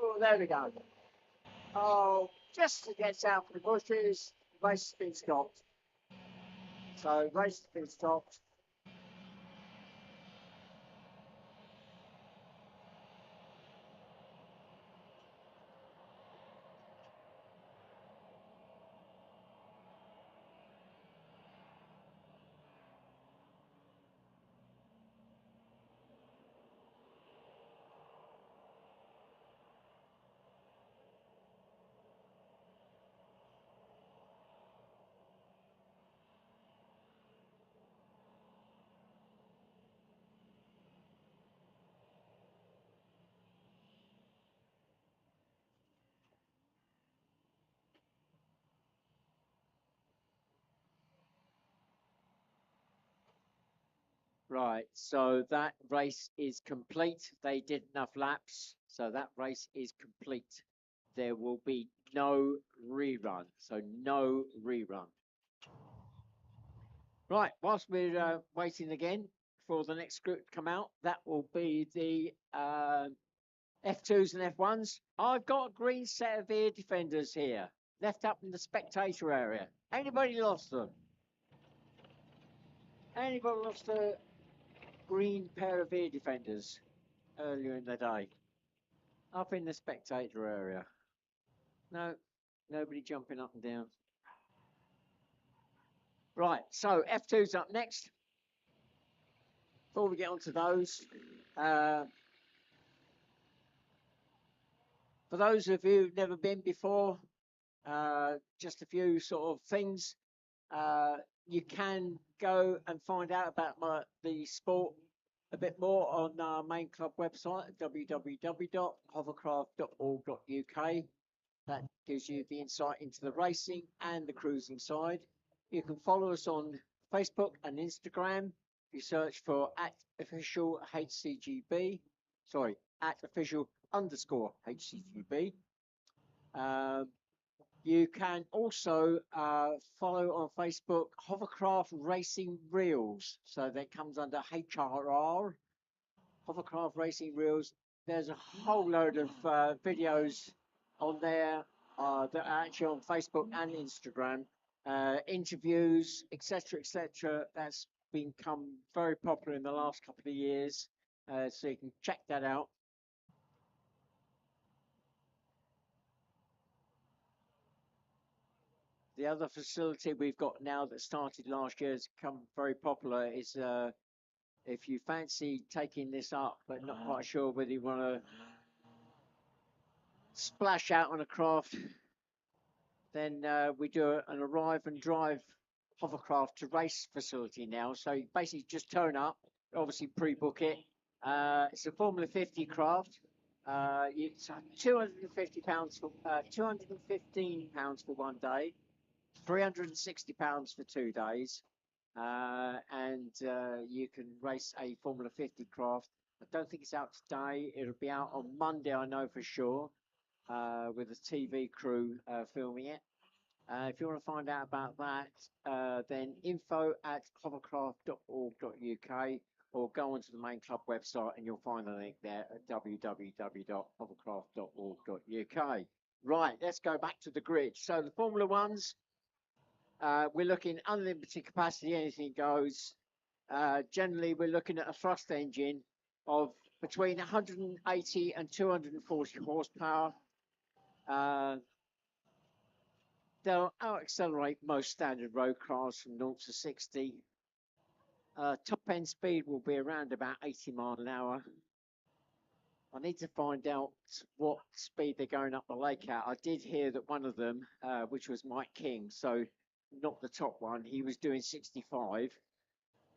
Oh, there we go. Oh, just to get out of the bushes, race has been stopped. So race has been stopped. Right, so that race is complete. They did enough laps, so that race is complete. There will be no rerun, so no rerun. Right, whilst we're waiting again for the next group to come out, that will be the F2s and F1s. I've got a green set of ear defenders here, left up in the spectator area. Anybody lost them? Anybody lost a green pair of ear defenders earlier in the day? Up in the spectator area. No, nobody jumping up and down. Right, so F2's up next. Before we get on to those, for those of you who've never been before, just a few sort of things. You can go and find out about the sport a bit more on our main club website at www.hovercraft.org.uk. That gives you the insight into the racing and the cruising side. You can follow us on Facebook and Instagram. If you search for @official HCGB, sorry, @official_HCGB. You can also follow on Facebook Hovercraft Racing Reels. So that comes under HRR, Hovercraft Racing Reels. There's a whole load of videos on there that are actually on Facebook and Instagram. Interviews, etc., etc. That's become very popular in the last couple of years. So you can check that out. The other facility we've got now that started last year has become very popular is if you fancy taking this up but not quite sure whether you want to splash out on a craft, then we do an arrive and drive hovercraft to race facility now. So you basically just turn up, obviously pre-book it. It's a Formula 50 craft. It's £250 for £215 for 1 day. £360 for 2 days, and you can race a Formula 50 craft. I don't think it's out today. It'll be out on Monday, I know for sure, with a TV crew filming it. If you want to find out about that, then info@hovercraft.org.uk, or go onto the main club website and you'll find the link there at www.hovercraft.org.uk. Right, let's go back to the grid. So the Formula Ones, we're looking unlimited capacity, anything goes. Generally, we're looking at a thrust engine of between 180 and 240 horsepower. They'll out-accelerate most standard road cars from 0 to 60. Top end speed will be around about 80 miles an hour. I need to find out what speed they're going up the lake at. I did hear that one of them, which was Mike King, so not the top one, he was doing 65.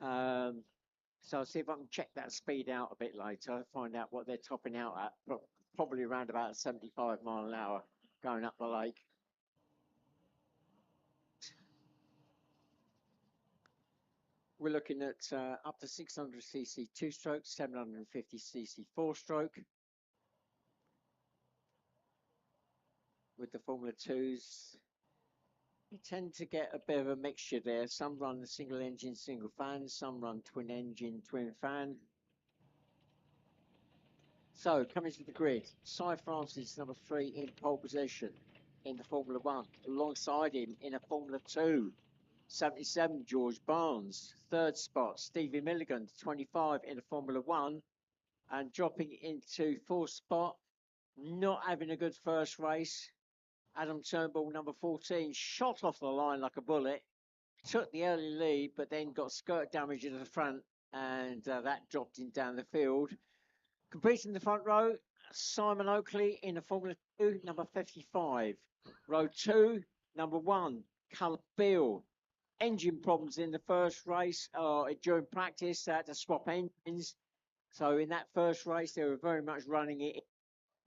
So I'll see if I can check that speed out a bit later, find out what they're topping out at. Probably around about 75 miles an hour going up the lake. We're looking at up to 600cc 2-stroke, 750cc 4-stroke. With the Formula 2s, you tend to get a bit of a mixture there. Some run the single engine, single fan, some run twin engine, twin fan. So, coming to the grid, Cy Francis, number 3 in pole position in the Formula 1. Alongside him in a Formula 2, 77, George Barnes. 3rd spot, Stevie Milligan, 25 in a Formula 1. And dropping into 4th spot, not having a good first race, Adam Turnbull, number 14, shot off the line like a bullet, took the early lead, but then got skirt damage at the front, and that dropped him down the field. Completing the front row, Simon Oakley in the Formula 2, number 55. Row 2, number 1, Callum Beale. Engine problems in the first race, during practice, they had to swap engines. So in that first race, they were very much running it.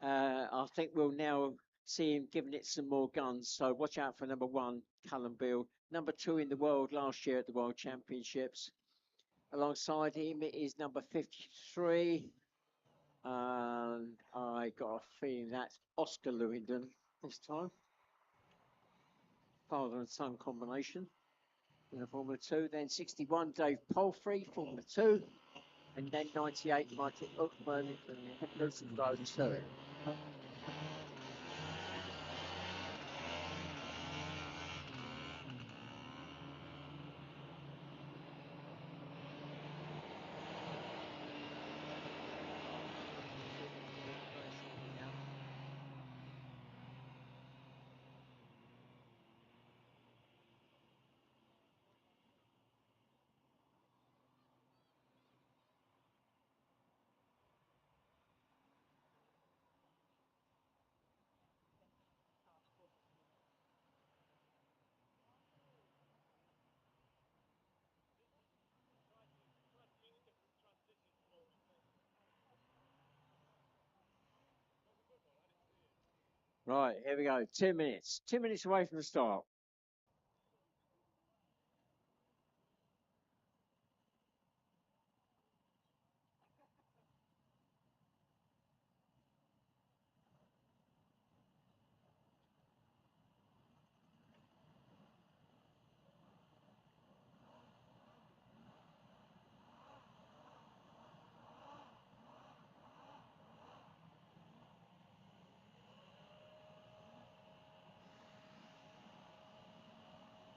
I think we'll now see him giving it some more guns. So watch out for number 1, Callum Beale. Number 2 in the world last year at the World Championships. Alongside him is number 53. And I got a feeling that's Oscar Lewington this time. Father and son combination in the Formula 2. Then 61, Dave Palfrey, Formula 2. And then 98, Michael Uckman, Lucy Road 2. Right, here we go. 2 minutes. 2 minutes away from the start.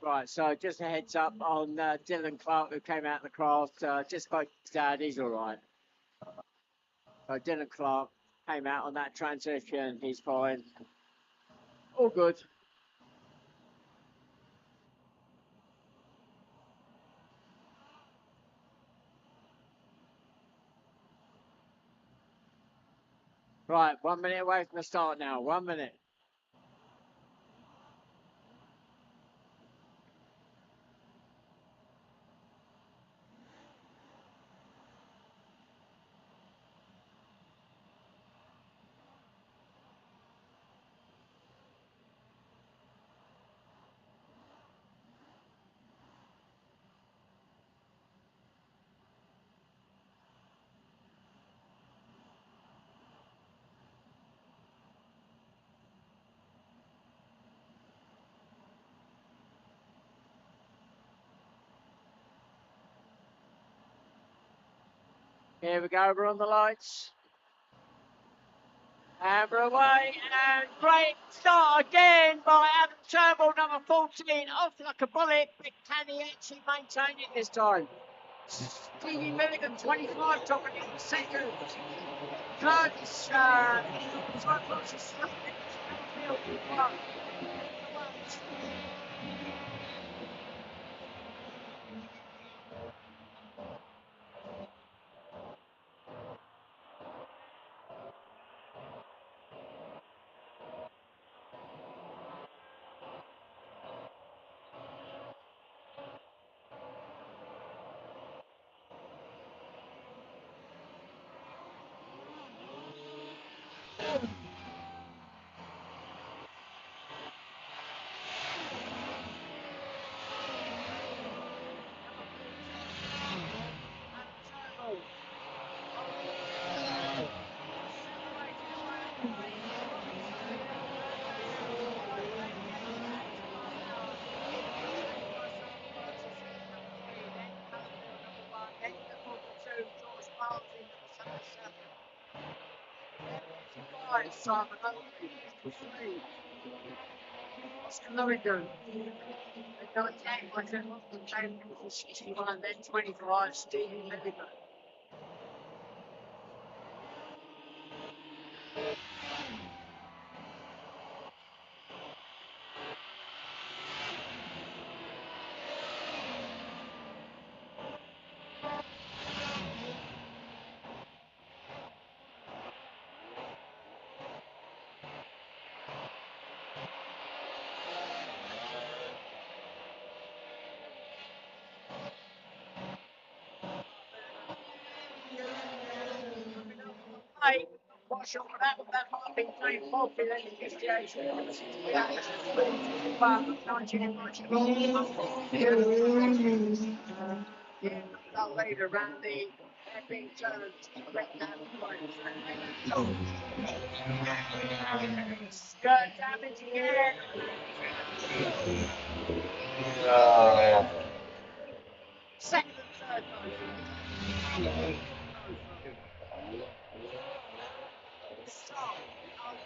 Right, so just a heads up on Dylan Clark, who came out of the craft. Just spoke to his dad, he's all right. So Dylan Clark came out on that transition, he's fine. All good. Right, 1 minute away from the start now. 1 minute. Here we go, we're on the lights. And we're away, and great start again by Adam Turnbull, number 14, off like a bullet, but can he actually maintain it this time? Stevie Milligan, 25, top of the second. Curtis, Oscar Lewington. Then 25, Stevie Milligan. Hey, what shot for that? That might have been playing Poppy then in 58. But 1991. they'll lead around the hairpin turns to correct that point. Skirt damage again. Second and third both. Stop.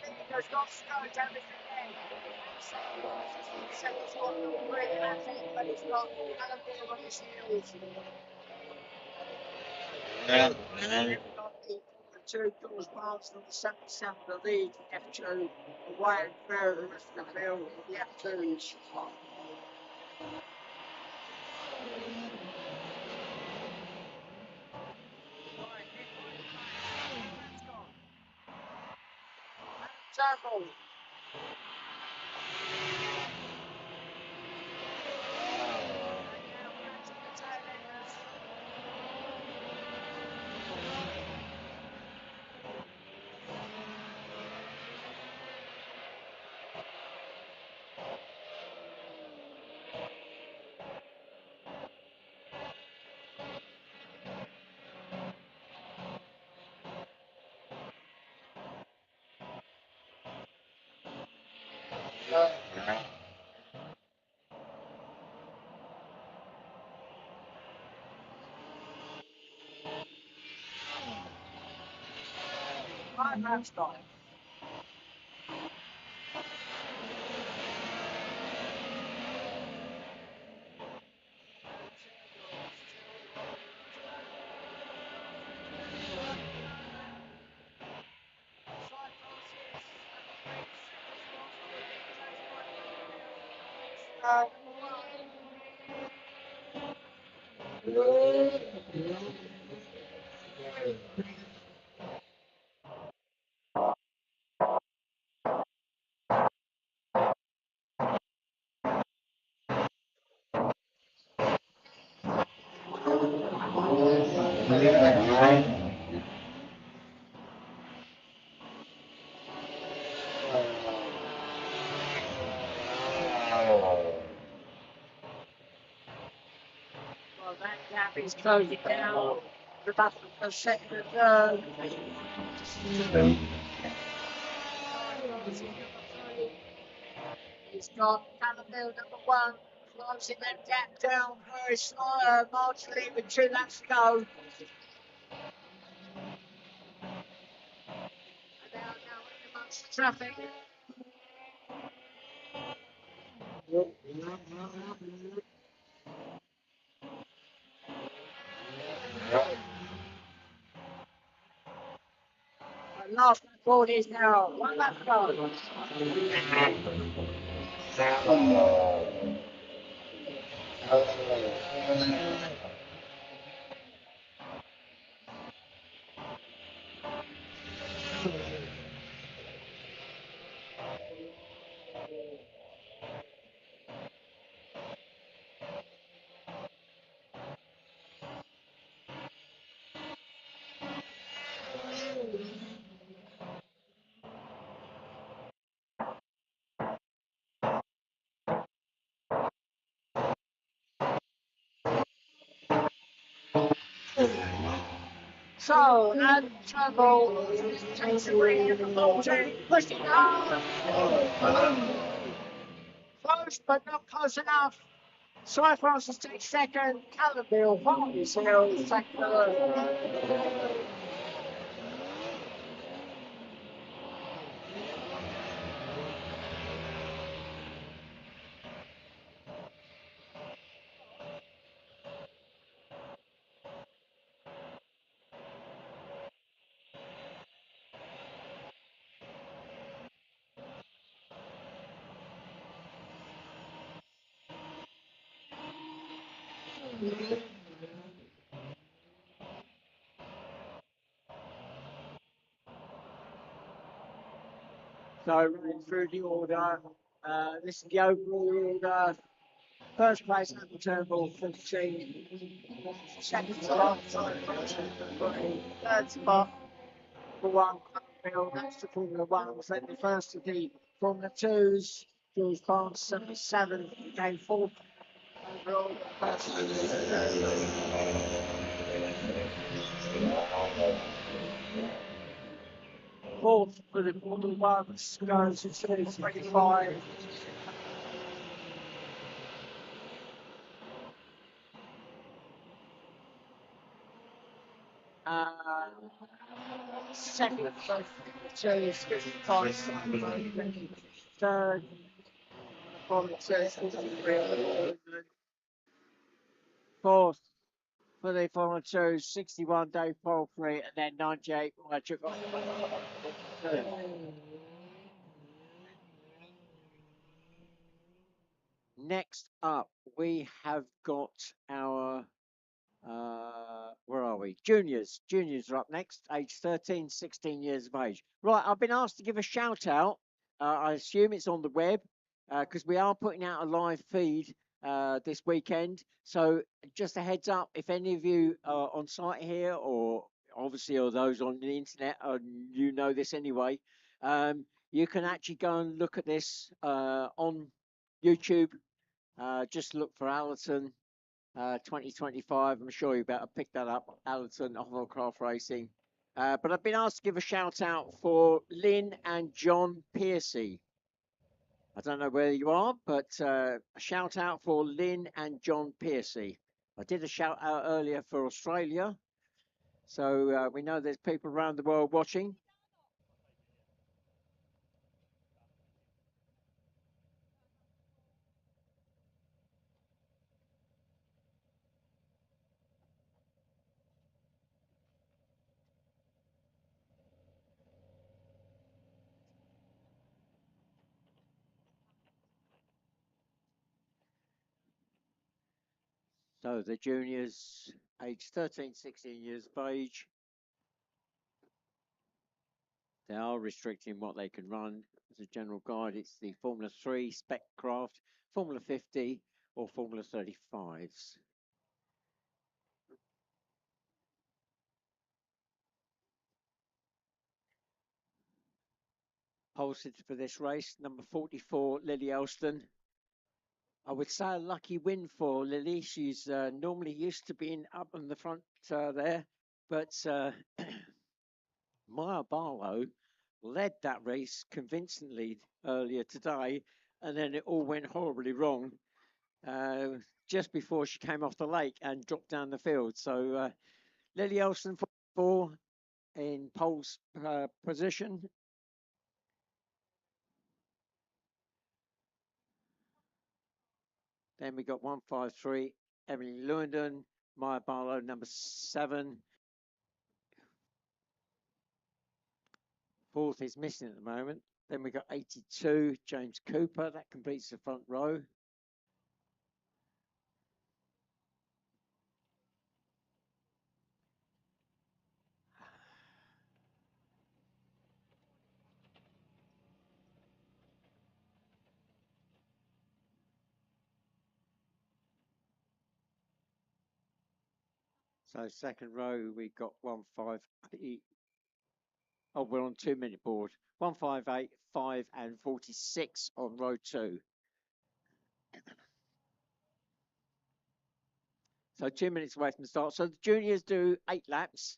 Leader's got skirt damage again. Second's got number 3 at it, but it's got Allerton on his heels. We've got the two doors past from the 77, the lead F2, away and through the rest of the field, the F2s. Turnbull. Five laps gone. Well, that gap is closing down. The battle for second and third. He's got Cannonball number 1, closing that gap down very marginally with 2 laps to go. And now in amongst the traffic. And last lap forward is now 1 lap to go. So, and Turnbull takes the lead in the 14, pushing hard. Close, but not close enough. Cy Francis takes second, Cannonball, Barney's Hill, take third. So, running through the order, this is the overall order. First place, Apple Turnbull, 14. Second spot, Cy Francis, 3. Third spot, for 1, Cannonball, that's the Formula 1s. Then the first of the Formula 2s, George Barnes, 77, came fourth. Fourth for the Formula Ones goes to 25. Second for Cherry 55. Third for Cherry 53. Fourth for the Formula 2, 61 Dave Palfrey, and then 98 Roger. Next up, we have got our where are we? Juniors. Juniors are up next, age 13, 16 years of age. Right, I've been asked to give a shout out. I assume it's on the web because we are putting out a live feed this weekend. So just a heads up, if any of you are on site here, or obviously or those on the internet, you know this anyway, you can actually go and look at this on YouTube. Just look for Allerton 2025. I'm sure you better pick that up. Allerton Hovercraft Racing. But I've been asked to give a shout out for Lynn and John Piercy. I don't know where you are, but a shout out for Lynn and John Piercy. I did a shout out earlier for Australia. So we know there's people around the world watching. So the juniors, age 13, 16 years of age. They are restricting what they can run. As a general guide, it's the Formula 3, Spec Craft, Formula 50, or Formula 35s. Posted for this race, number 44, Lily Elston. I would say a lucky win for Lily. She's normally used to being up on the front there, but Maya Barlow led that race convincingly earlier today, and then it all went horribly wrong just before she came off the lake and dropped down the field. So Lily Elston 4 in pole's position. Then we got 153, Emily Lewandon, Maya Barlow, number 7. Fourth is missing at the moment. Then we got 82, James Cooper. That completes the front row. So second row, we got 158. Oh, we're on 2-minute board. 158, 5, and 46 on row 2. So 2 minutes away from the start. So the juniors do 8 laps.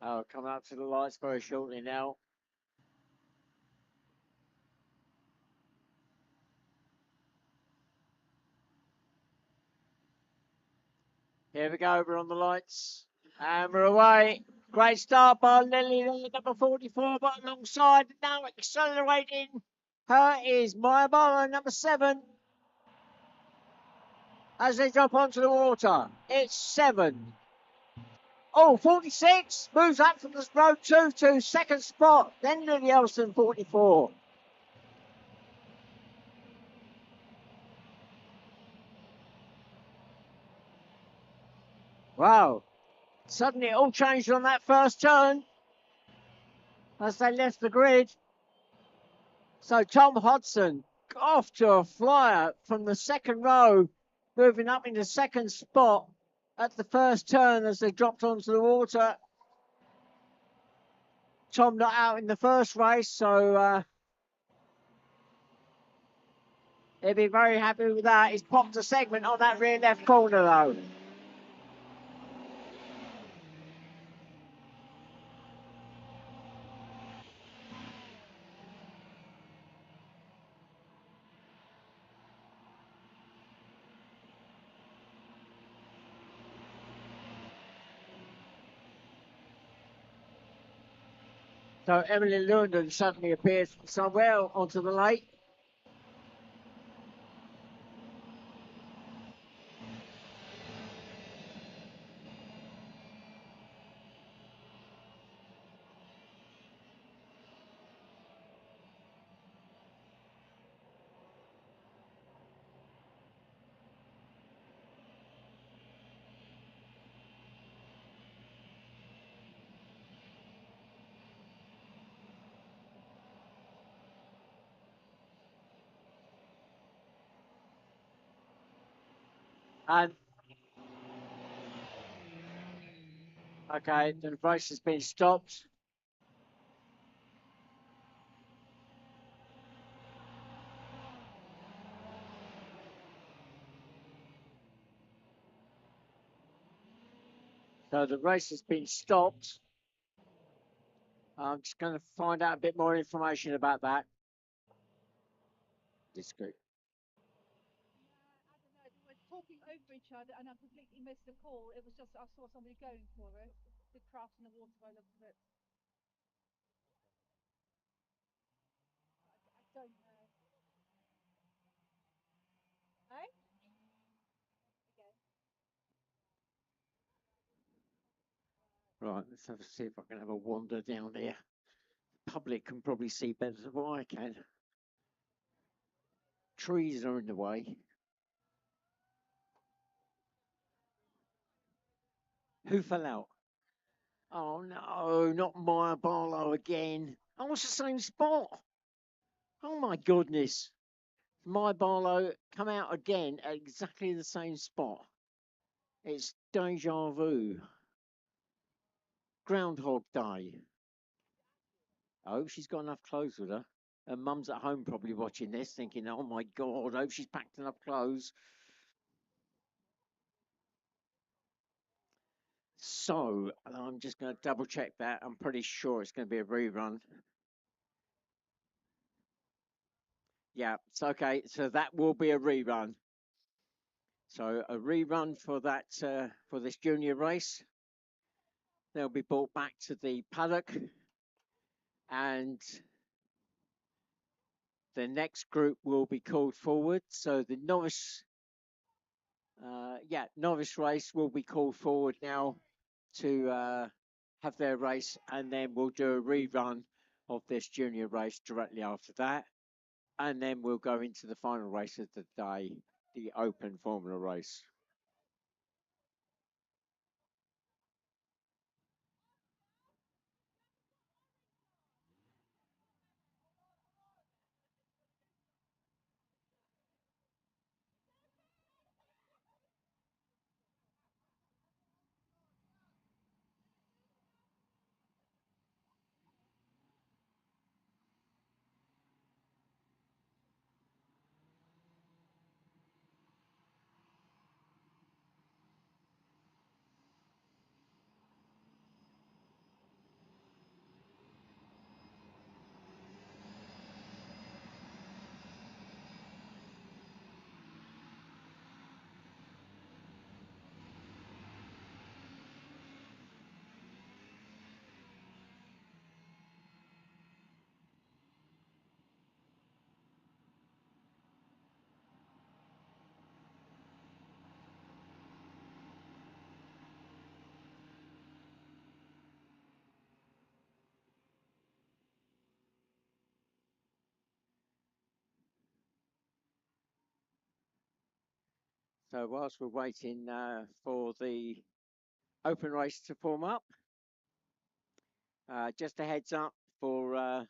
Oh, coming up to the lights very shortly now. Here we go, we're on the lights. And we're away. Great start by Lily, number 44, but alongside, now accelerating. Her is Maya Barlow, number 7. As they jump onto the water, it's 7. Oh, 46 moves up from the road 2 to second spot. Then Lily Elston, 44. Wow. Suddenly it all changed on that first turn as they left the grid. So Tom Hodson off to a flyer from the second row, moving up into second spot at the first turn as they dropped onto the water. Tom not out in the first race, so he'll be very happy with that. He's popped a segment on that rear left corner though. So Emily London suddenly appears from somewhere onto the lake. And okay, the race has been stopped. So the race has been stopped. I'm just going to find out a bit more information about that. Discreet. I don't know, they were talking over each other and I completely missed the call. It was just, I saw somebody going for it. The craft in the water by the look of it. I don't know. Eh? Okay. Right, let's have a see if I can have a wander down here. The public can probably see better than I can. Trees are in the way. Who fell out? Oh no, not Maya Barlow again. Oh, it's the same spot. Oh my goodness. Maya Barlow come out again at exactly the same spot. It's deja vu. Groundhog Day. I hope she's got enough clothes with her. Her mum's at home probably watching this, thinking, oh my God, I hope she's packed enough clothes. So I'm just going to double check that. I'm pretty sure it's going to be a rerun. Yeah, it's okay. So that will be a rerun. So a rerun for that for this junior race. They'll be brought back to the paddock, and the next group will be called forward. So the novice, novice race will be called forward now to have their race, and then we'll do a rerun of this junior race directly after that. And then we'll go into the final race of the day, the open formula race. So whilst we're waiting for the open race to form up, just a heads up for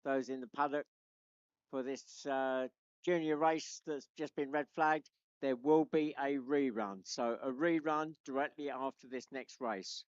those in the paddock for this junior race that's just been red flagged. There will be a rerun. So a rerun directly after this next race.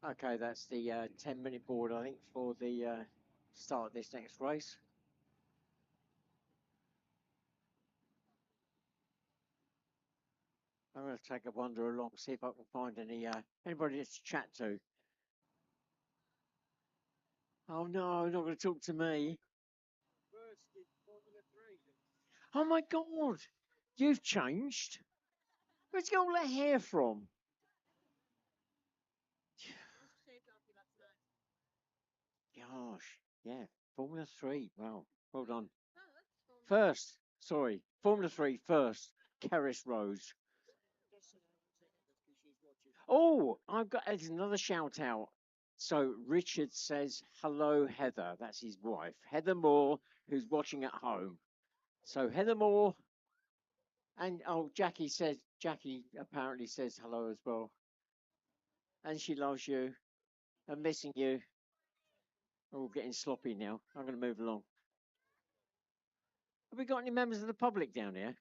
Okay, that's the 10-minute board, I think, for the start of this next race. I'm going to take a wander along, see if I can find anybody to chat to. Oh no, not going to talk to me. Oh my God, you've changed. Where'd you get all that hair from? Gosh, yeah, Formula 3. Wow, well done. First, sorry, Formula 3 first, Kerris Rose. Oh, there's another shout out. So Richard says, hello, Heather. That's his wife, Heather Moore, who's watching at home. So Heather Moore, and Jackie apparently says hello as well. And she loves you. I'm missing you. Oh, getting sloppy now. I'm going to move along. Have we got any members of the public down here?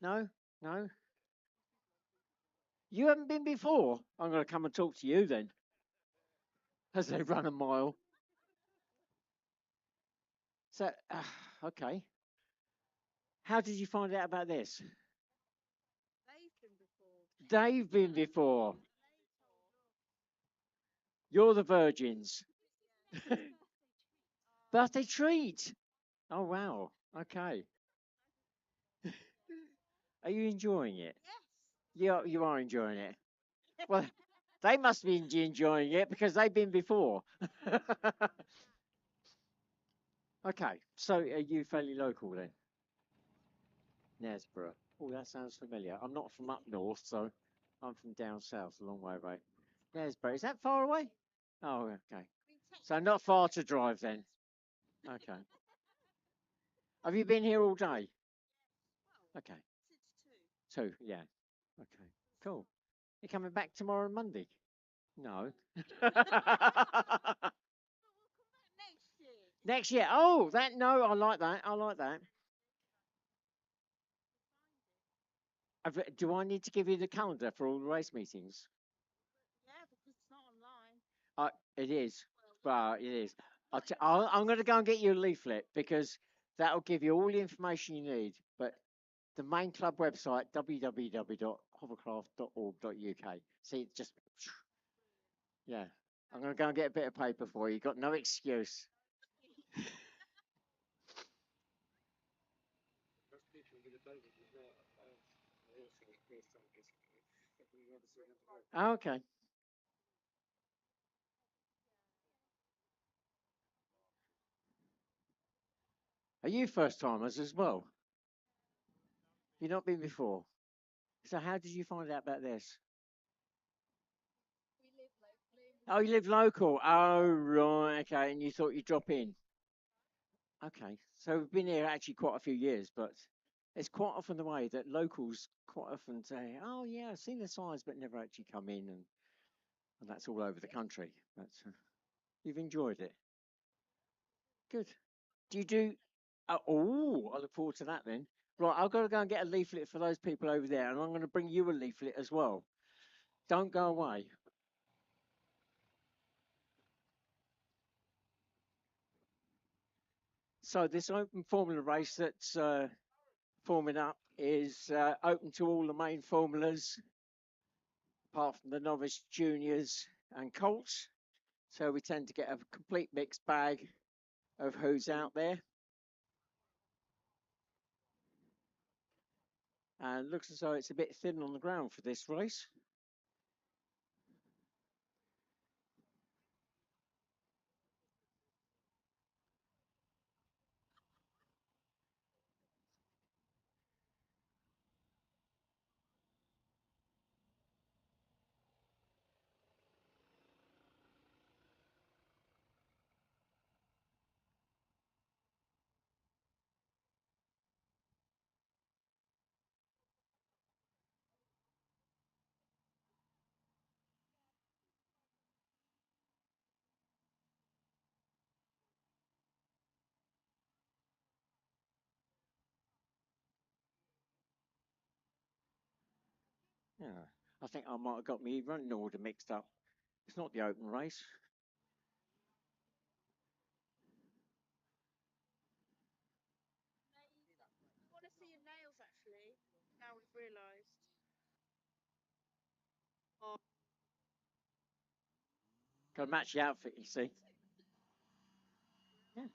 No? No? You haven't been before? I'm going to come and talk to you then. As they run a mile. So, okay. How did you find out about this? They've been before. You're the virgins. Birthday treat. Oh, wow. Okay. Are you enjoying it? Yes. You are enjoying it. Well, they must be enjoying it because they've been before. Okay. So are you fairly local then? Knaresborough. Oh, that sounds familiar. I'm not from up north, so I'm from down south, a long way away. Knaresborough. Is that far away? Oh, okay. So not far to drive then. Okay. Have you been here all day? Okay. Two, yeah. Okay. Cool. You coming back tomorrow and Monday? No. Next year. Oh, no, I like that. I like that. Do I need to give you the calendar for all the race meetings? Yeah, because it's not online. It is. Well, it is. I'm going to go and get you a leaflet because that'll give you all the information you need. But the main club website, www.hovercraft.org.uk. See, just, yeah. I'm going to go and get a bit of paper for you. You've got no excuse. Okay. Are you first timers as well? You've not been before. So how did you find out about this? We live locally. Oh, you live local. Oh, right. Okay. And you thought you'd drop in. Okay. So we've been here actually quite a few years, but it's quite often the way that locals quite often say, oh, yeah, I've seen the signs, but never actually come in. And that's all over the country. But you've enjoyed it. Good. Do you do? Oh, I look forward to that then. Right, I've got to go and get a leaflet for those people over there, and I'm going to bring you a leaflet as well. Don't go away. So this open formula race that's forming up is open to all the main formulas, apart from the novice, juniors and colts. So we tend to get a complete mixed bag of who's out there. And looks as though it's a bit thin on the ground for this race. Yeah, I think I might have got my running order mixed up. It's not the open race. I want to see your nails actually. Now we've realised. Got to match the outfit, you see. Yeah.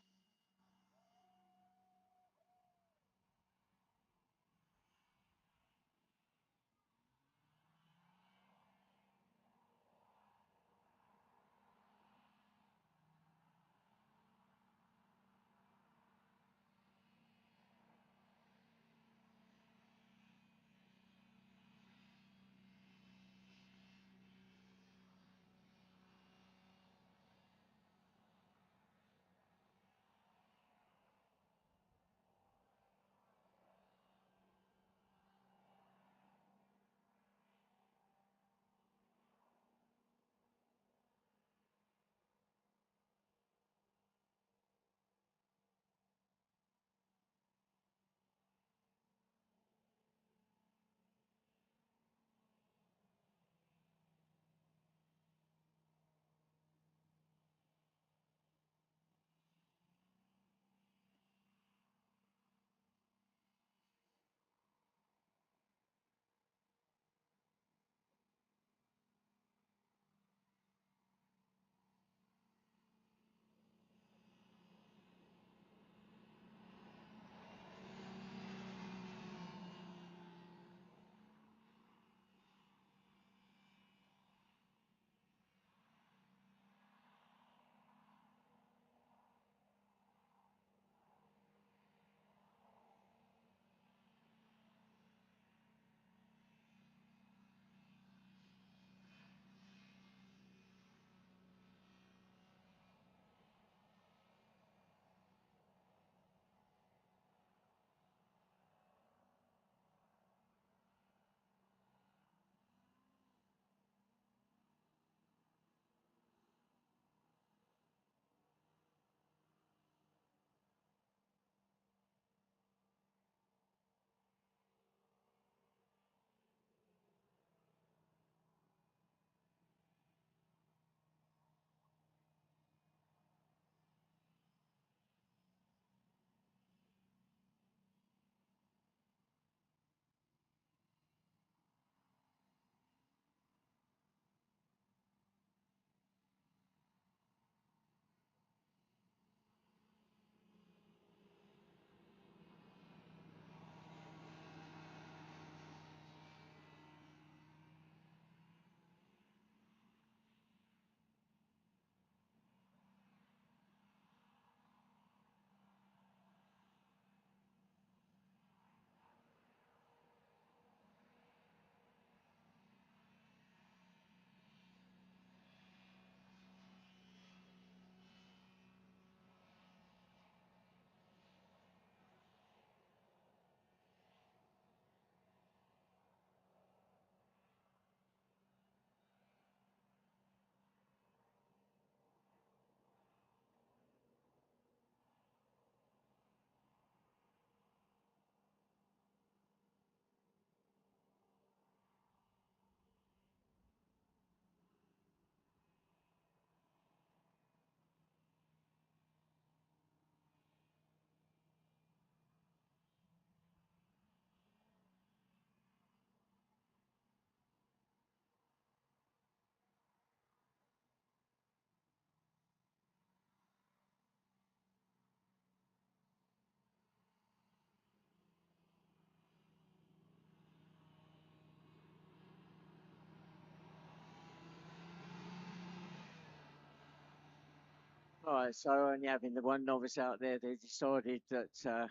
Right, so only having the one novice out there, they decided that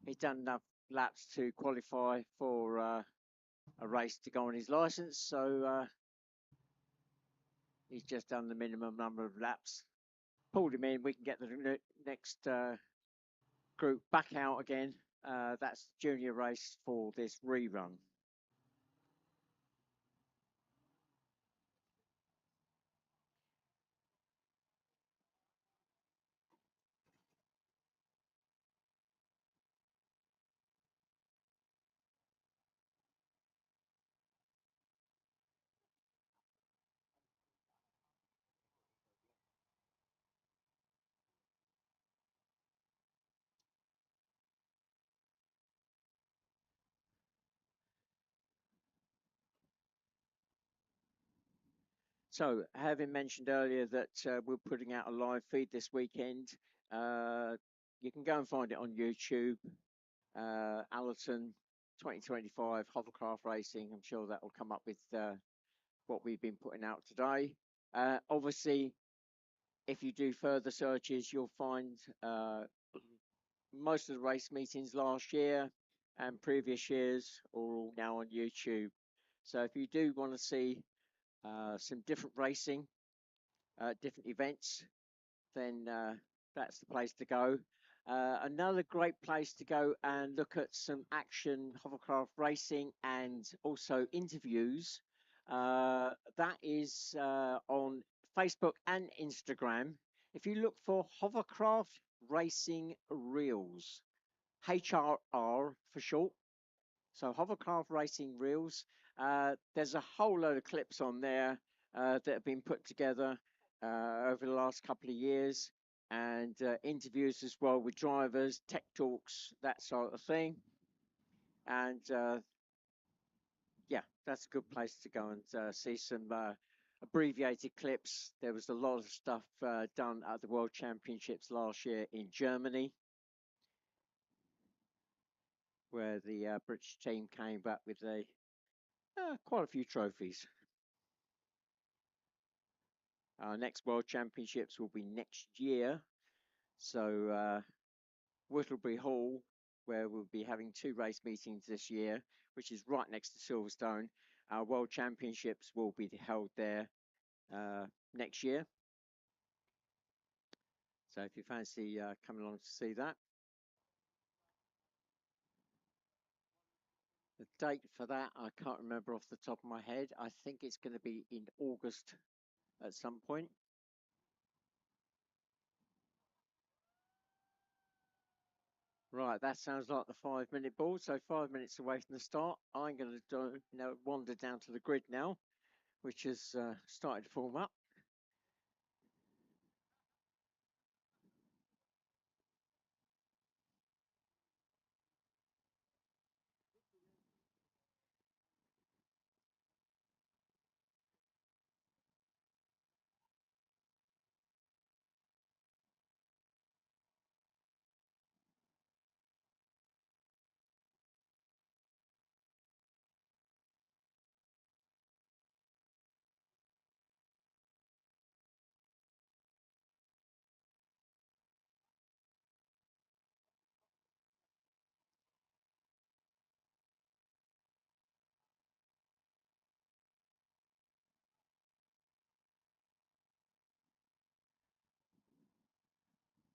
he's done enough laps to qualify for a race to go on his license. So he's just done the minimum number of laps. Pulled him in. We can get the next group back out again. That's the junior race for this rerun. So, having mentioned earlier that we're putting out a live feed this weekend, you can go and find it on YouTube. Allerton 2025 Hovercraft Racing. I'm sure that will come up with what we've been putting out today. Obviously, if you do further searches, you'll find most of the race meetings last year and previous years are all now on YouTube. So if you do want to see some different racing, different events, then that's the place to go. Another great place to go and look at some action hovercraft racing and also interviews. That is on Facebook and Instagram. If you look for Hovercraft Racing Reels, HRR for short. So Hovercraft Racing Reels. There's a whole load of clips on there that have been put together over the last couple of years, and interviews as well with drivers, tech talks, that sort of thing. And yeah, that's a good place to go and see some abbreviated clips. There was a lot of stuff done at the World Championships last year in Germany, where the British team came back with quite a few trophies. Our next World Championships will be next year. So Whittlebury Hall, where we'll be having 2 race meetings this year, which is right next to Silverstone. Our World Championships will be held there next year. So if you fancy coming along to see that. The date for that, I can't remember off the top of my head. I think it's going to be in August at some point. Right, that sounds like the 5-minute board. So 5 minutes away from the start. I'm going to wander down to the grid now, which has started to form up.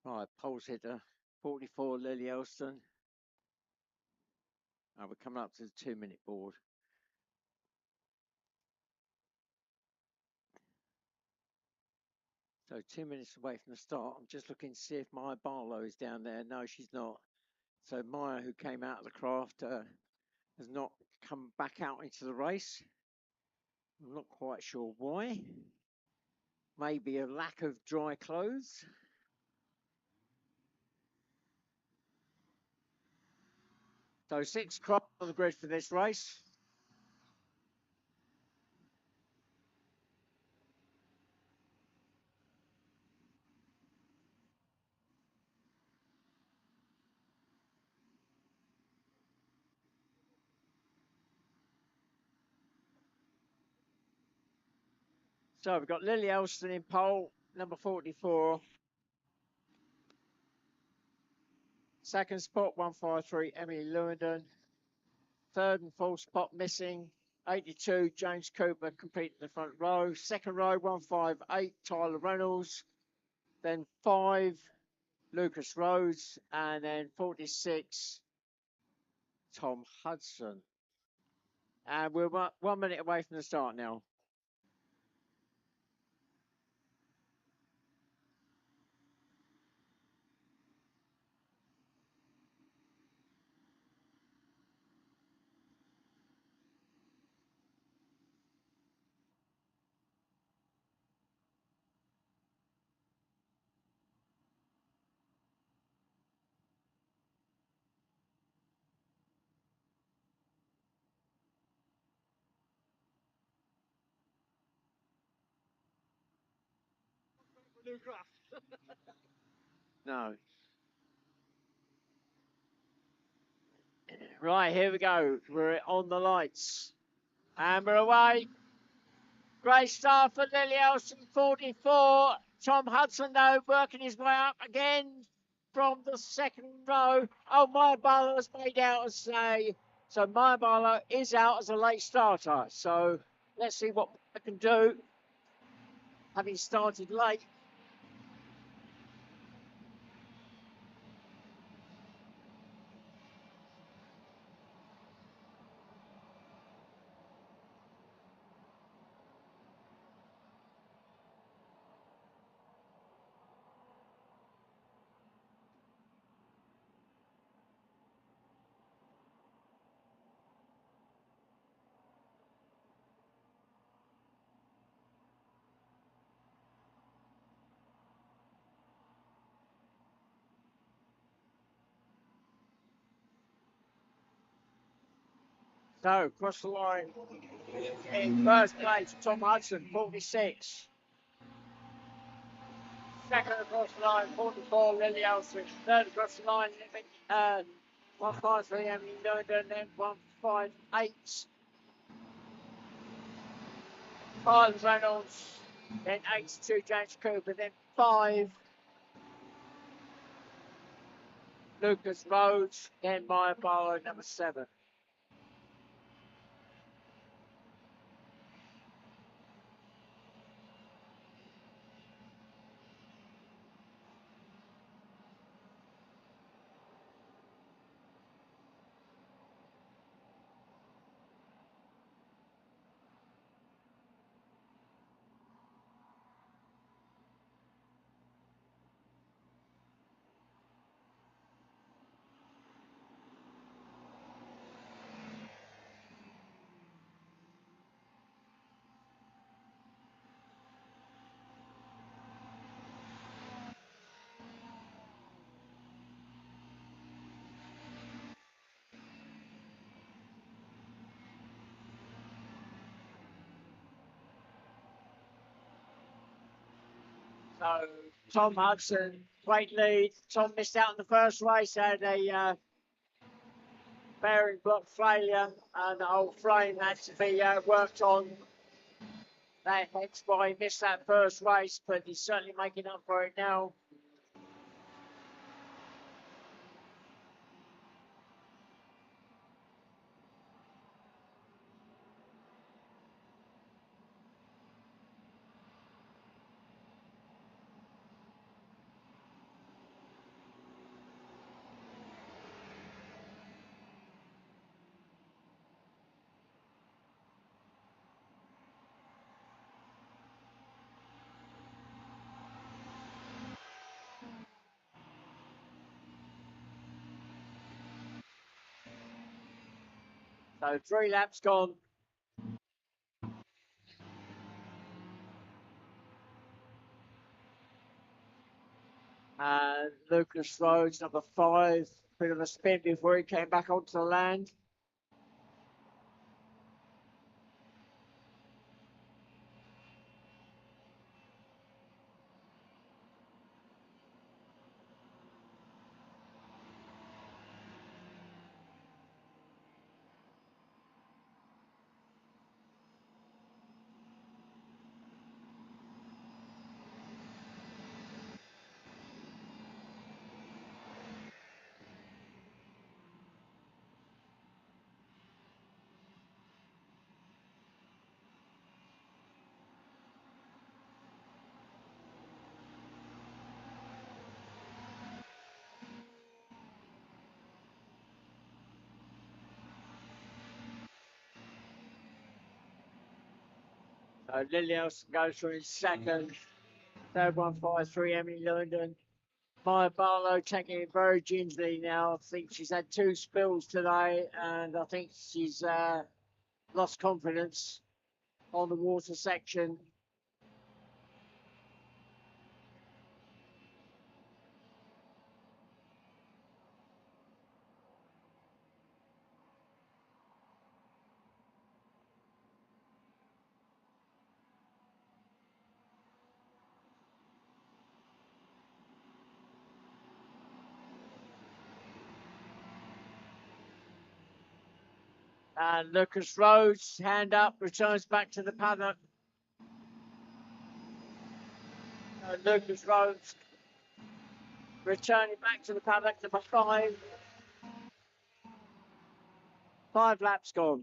Right, poles hitter 44, Lily Elston. We're coming up to the 2-minute board. So 2 minutes away from the start. I'm just looking to see if Maya Barlow is down there. No, she's not. So Maya, who came out of the craft, has not come back out into the race. I'm not quite sure why. Maybe a lack of dry clothes. So 6 craft on the grid for this race. So we've got Lily Elston in pole, number 44. Second spot, 153, Emily Lewandon. Third and fourth spot missing. 82, James Cooper completed the front row. Second row, 158, Tyler Reynolds. Then 5, Lucas Rhodes. And then 46, Tom Hudson. And we're 1 minute away from the start now. No. Right, here we go. We're on the lights. And we're away. Great start for Lily Elson, 44. Tom Hudson, though, working his way up again from the second row. Oh, my Barlow's made out as a... So my Barlow is out as a late starter. So let's see what I can do, having started late. So, cross the line. In first place, Tom Hudson, 46. Second across the line, 44, Lily Elson. Third across the line, 153, Emily London, then 158, Tyler Reynolds, then 82, James Cooper, then 5, Lucas Rhodes, then Maya Barlow, number 7. So, Tom Hudson, great lead. Tom missed out in the first race, had a bearing block failure, and the whole frame had to be worked on. That's why he missed that first race, but he's certainly making up for it now. So 3 laps gone. And Lucas Rhodes, number 5, bit of a spin before he came back onto the land. Lily Elson goes for in second. Third 153 Emily London. Maya Barlow taking it very gingerly now. I think she's had 2 spills today, and I think she's lost confidence on the water section. And Lucas Rhodes, hand up, returns back to the paddock. Lucas Rhodes returning back to the paddock, number 5. 5 laps gone.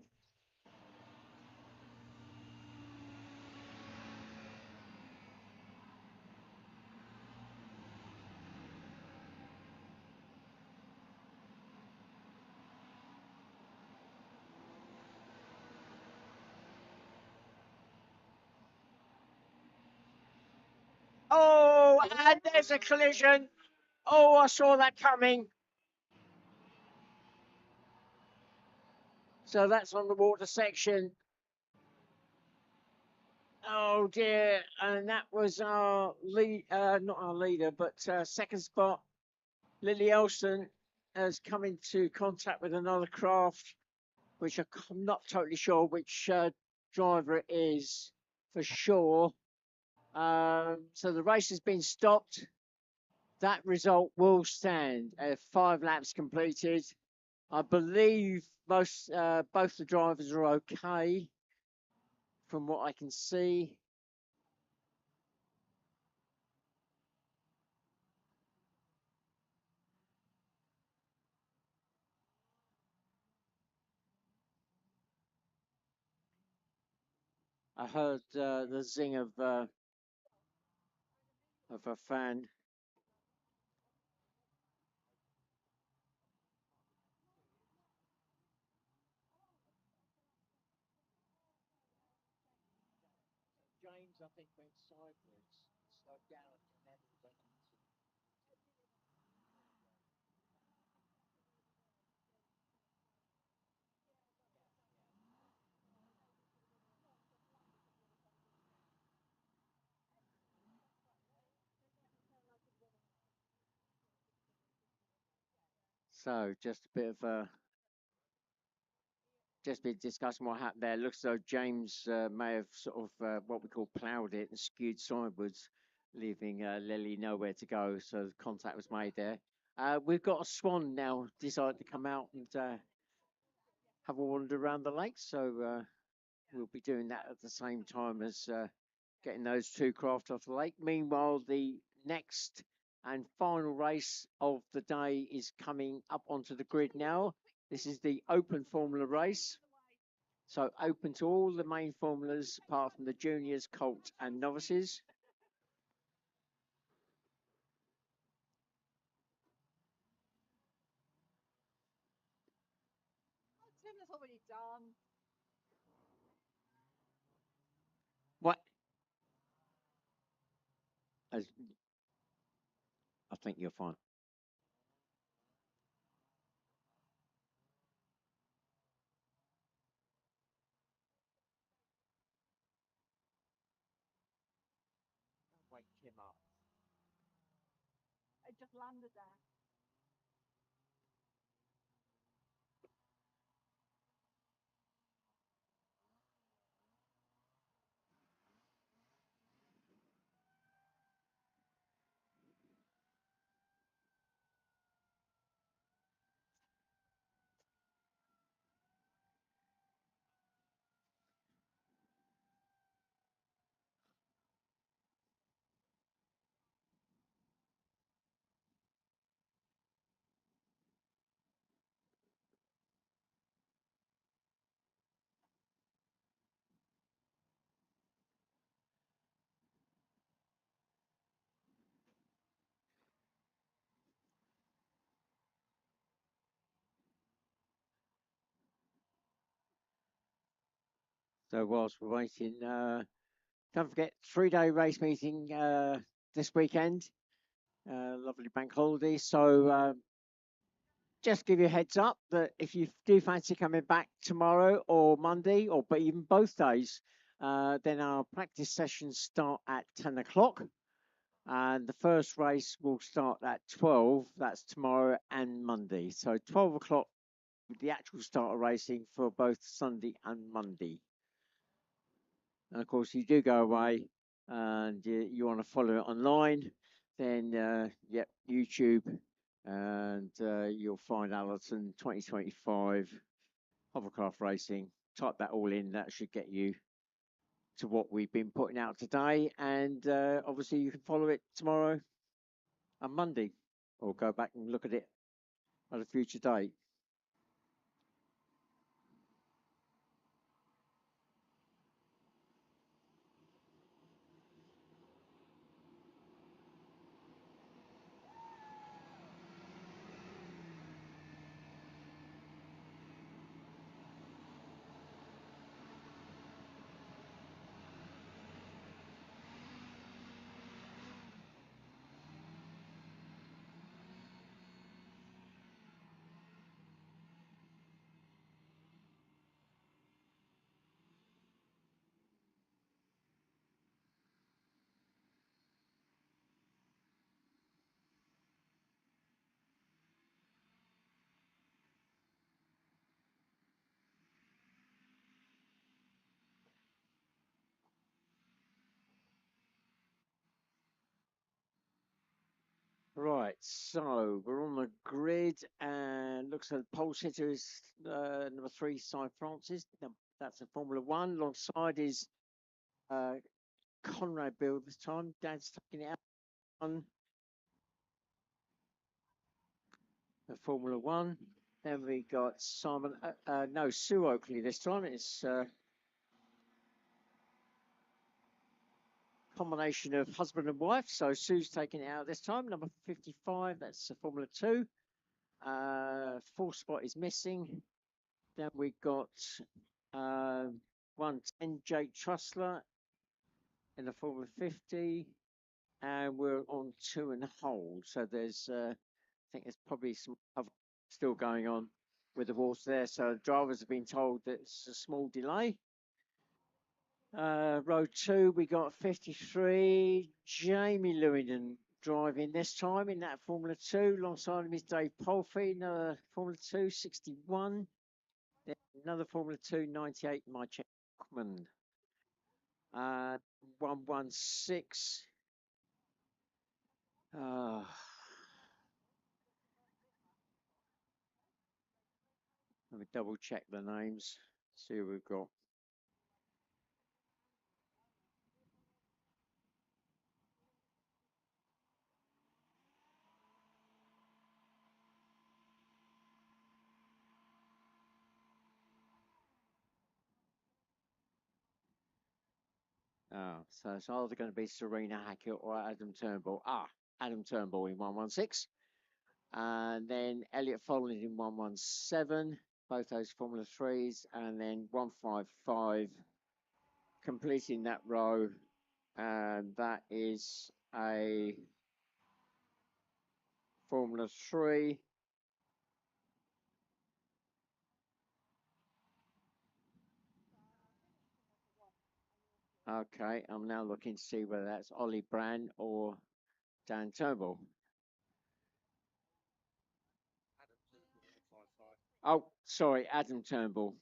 Oh, and there's a collision. Oh, I saw that coming. So that's on the water section. Oh dear, and that was our lead, not our leader, but second spot. Lily Elson has come into contact with another craft, which I'm not totally sure which driver it is for sure. So the race has been stopped. That result will stand. 5 laps completed. I believe both the drivers are okay from what I can see. I heard the zing of a fan. James, I think, went sideways, slowed down, and then went into. So just a bit of just been discussing what happened there. Looks as though James may have sort of what we call ploughed it and skewed sideways, leaving Lily nowhere to go. So the contact was made there. We've got a swan now decided to come out and have a wander around the lake. So we'll be doing that at the same time as getting those 2 craft off the lake. Meanwhile, the next and final race of the day is coming up onto the grid now. This is the open formula race. So open to all the main formulas apart from the juniors, colt and novices. Tim has already done. What? As I think you're fine. Wake him up. It just landed there. So whilst we're waiting, Don't forget, 3-day race meeting this weekend. Lovely bank holiday. So just give you a heads up that if you do fancy coming back tomorrow or Monday, or but even both days, then our practice sessions start at 10 o'clock. And the first race will start at 12. That's tomorrow and Monday. So 12 o'clock with the actual start of racing for both Sunday and Monday. And of course, you do go away and you want to follow it online, then yep, YouTube, and you'll find Allerton 2025 Hovercraft Racing. Type that all in. That should get you to what we've been putting out today. And obviously, you can follow it tomorrow and Monday, or go back and look at it at a future date. Right, so we're on the grid, and looks like the pole sitter is number 3, Cy Francis. That's a Formula One. Alongside is Conrad Build this time. Dad's taking it out on the Formula One. Then we got Simon, no, Sue Oakley this time. It's combination of husband and wife. So Sue's taking it out this time. Number 55, that's a Formula 2. Fourth spot is missing. Then we got 110 Jake Trussler in the Formula 50, and we're on 2 and hold. So there's, I think there's probably some other still going on with the water there. So drivers have been told that it's a small delay. Row 2, we got 53 Jamie Lewington driving this time in that Formula 2. Alongside him is Dave Polfey, another Formula 2, 61. Then another Formula 2, 98, Mike Checkman. 116. Let me double check the names, see who we've got. So it's either going to be Serena Hackett or Adam Turnbull. Adam Turnbull in 116. And then Elliot Folland in 117. Both those Formula 3s. And then 155 completing that row. And that is a Formula 3. Okay, I'm now looking to see whether that's Ollie Brand or Dan Turnbull. Oh, sorry, Adam Turnbull.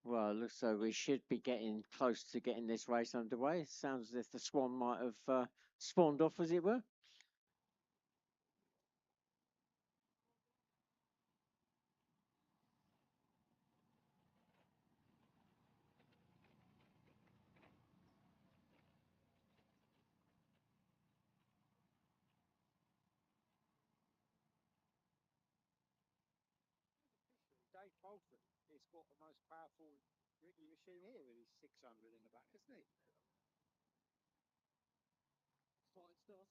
Well, looks so we should be getting close to getting this race underway. Sounds as if the swan might have spawned off, as it were. Dave Bolford has got the most powerful rigging machine here with his 600 in the back, isn't he? Fine stuff.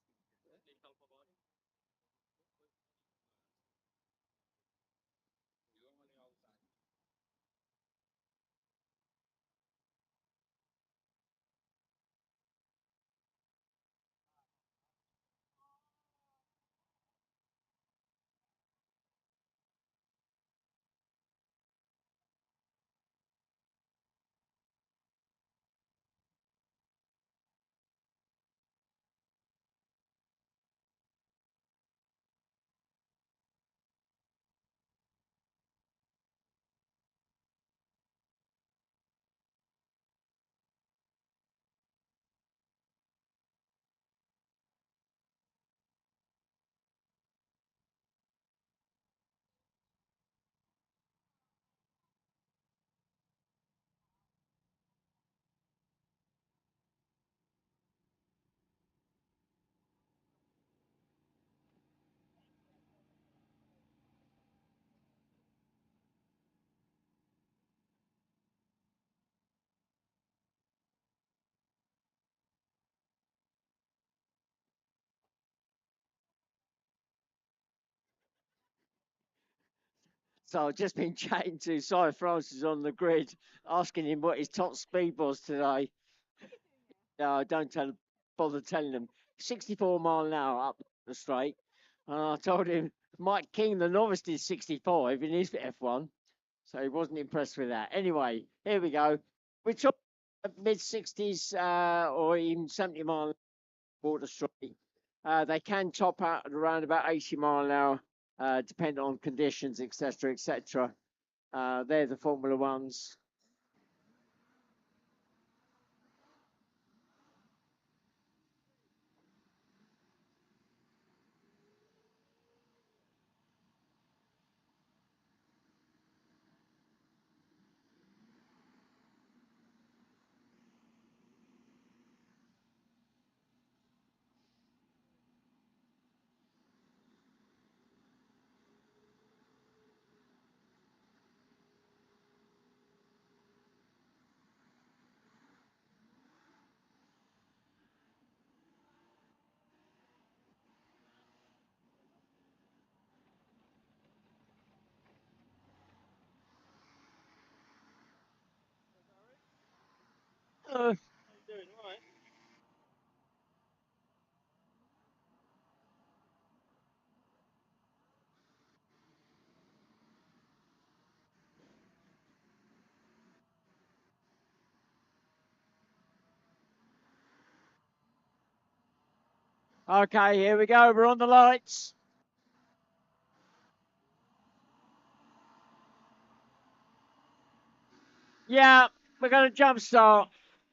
So I've just been chatting to Cy Francis on the grid, asking him what his top speed was today. No, don't bother telling them. 64 mile an hour up the straight. And I told him Mike King, the novice, did 65 in his F1. So he wasn't impressed with that. Anyway, here we go. We're talking mid 60s or even 70 mile water straight. They can top out at around about 80 mile an hour, depending on conditions, etc., etc. They're the Formula Ones. How you doing? All right. Okay, here we go. We're on the lights. Yeah, we're going to jump start.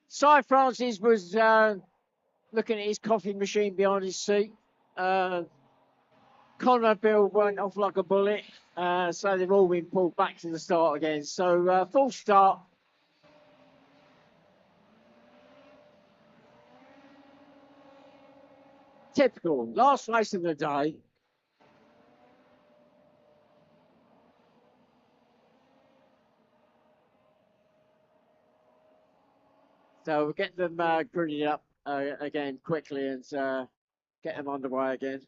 Cy Francis was looking at his coffee machine behind his seat. Conrad Bill went off like a bullet. So they've all been pulled back to the start again. So full start. Typical. Last race of the day. So we'll get them gridded up again quickly and get them underway again.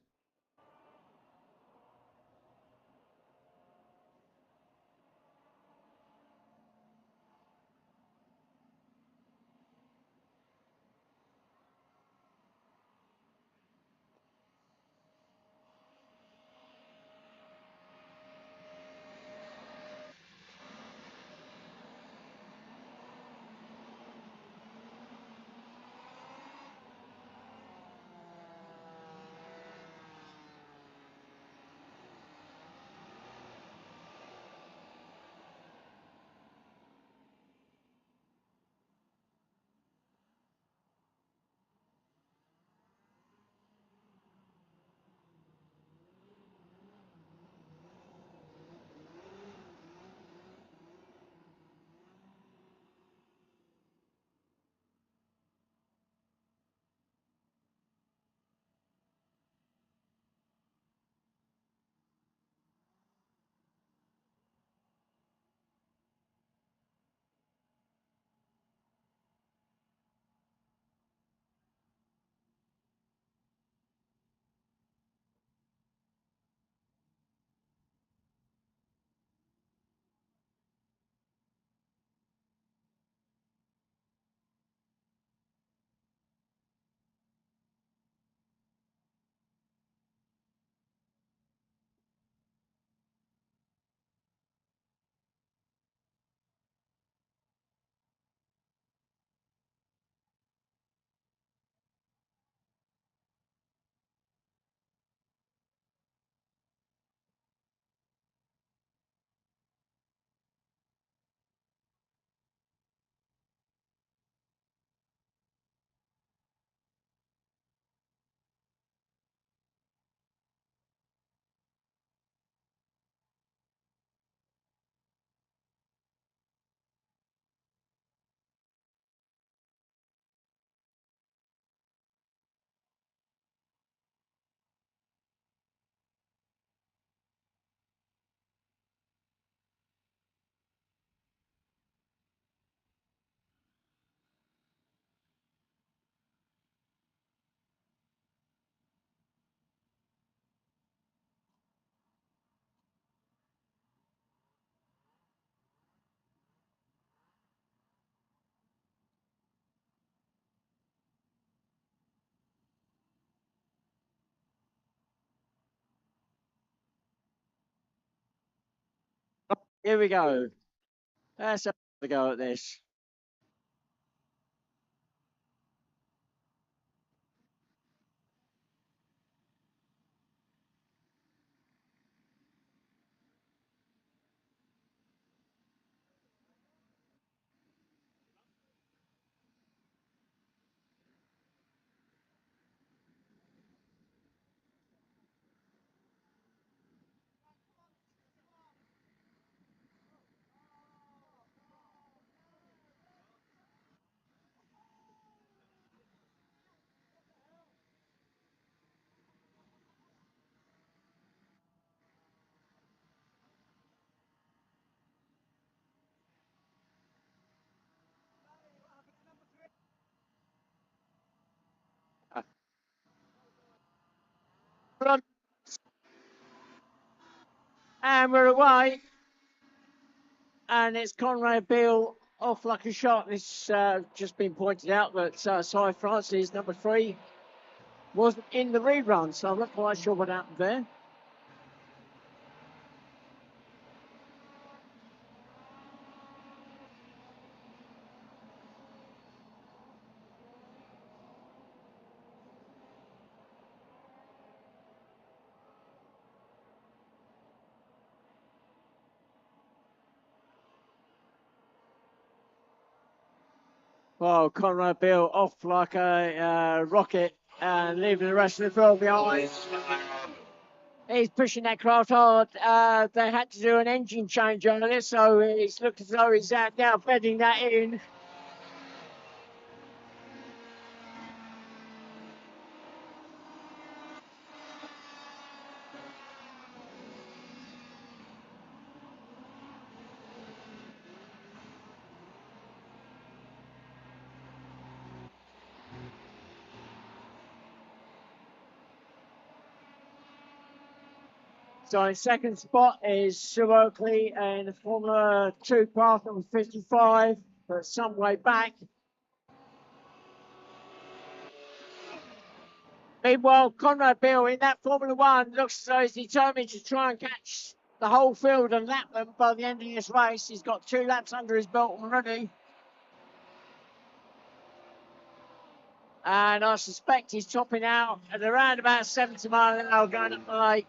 Here we go. Let's have a go at this. And we're away. And it's Conrad Beale off like a shot. It's just been pointed out that Cy Francis, number 3, wasn't in the rerun, so I'm not quite sure what happened there. Well, Conrad Beale off like a rocket and leaving the rest of the field behind. He's pushing that craft hard. They had to do an engine change earlier, so it's looked as though he's now bedding that in. So in second spot is Sue Oakley and the Formula 2 path on 55, but some way back. Meanwhile, Conrad Beale in that Formula 1 looks as though he's determined to try and catch the whole field and lap them by the end of this race. He's got 2 laps under his belt already. And I suspect he's topping out at around about 70 miles an hour going up the lake.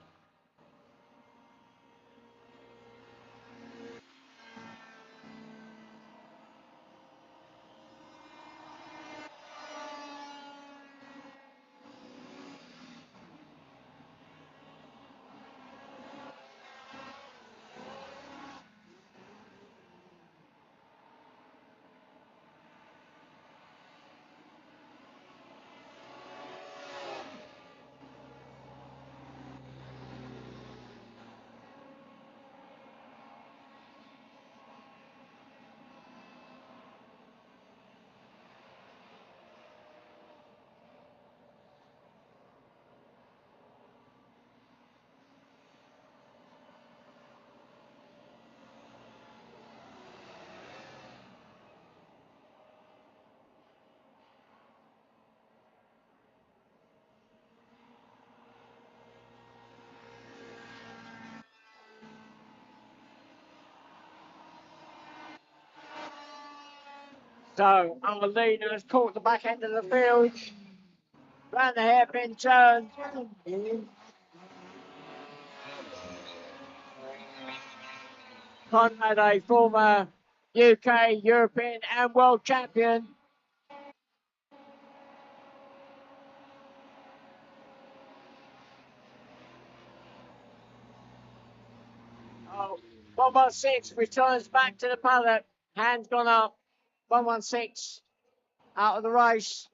So our leader has caught the back end of the field, round the hairpin turn. Conrad, a former UK, European and world champion. Oh, 116 returns back to the paddock. Hands gone up. 116 out of the race.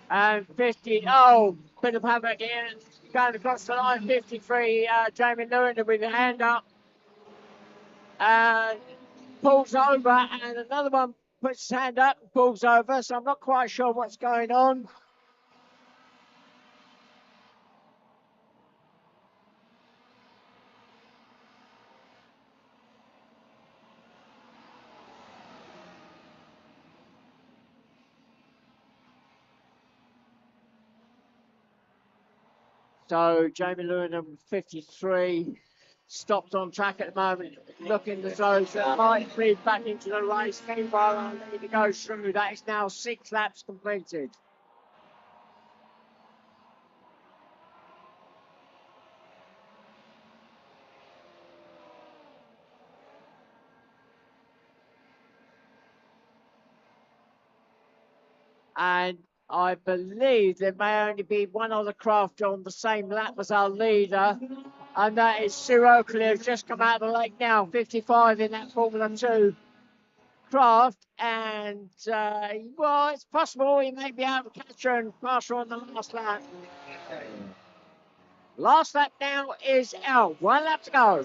And 50, oh, bit of havoc here. Going across the line, 53, Jamie Lewin with a hand up. pulls over, and another one puts his hand up and pulls over. So I'm not quite sure what's going on. So Jamie Lewin, 53, stopped on track at the moment, looking as though he might feed back into the race. Meanwhile, our leader goes through. That is now 6 laps completed. And I believe there may only be one other craft on the same lap as our leader, and that is Sue Oakley, who's just come out of the lake now, 55 in that Formula 2 craft. And, well, it's possible he may be able to catch her and pass her on the last lap. Last lap now is out. 1 lap to go.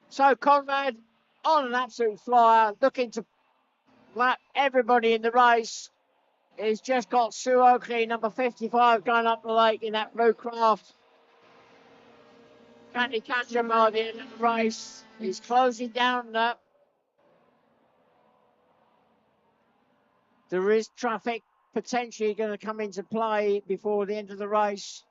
So Conrad, on an absolute flyer, looking to lap everybody in the race. He's just got Sue Oakley, number 55, going up the lake in that blue craft. Can he catch him by the end of the race? He's closing down that. There is traffic potentially going to come into play before the end of the race.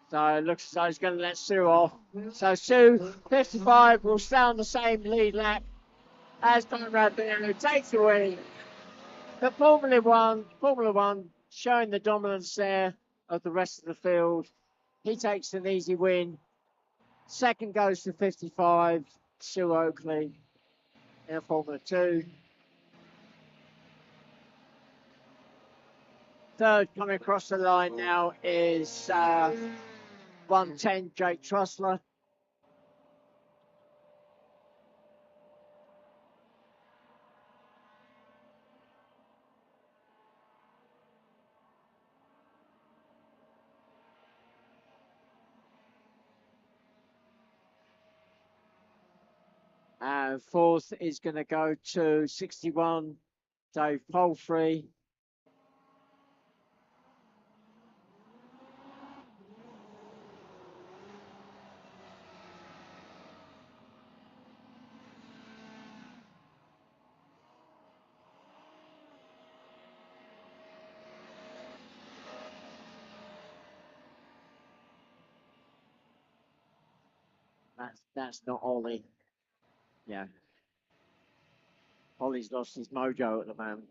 So it looks as though he's going to let Sue off. So Sue, 55, will stay on the same lead lap as Conrad Beer, who takes the win. But Formula One showing the dominance there of the rest of the field. He takes an easy win. Second goes to 55, Sue Oakley in Formula 2. Third coming across the line now is 110, Jake Trussler. And fourth is going to go to 61, Dave Palfrey. That's not Ollie. Yeah. Ollie's lost his mojo at the moment.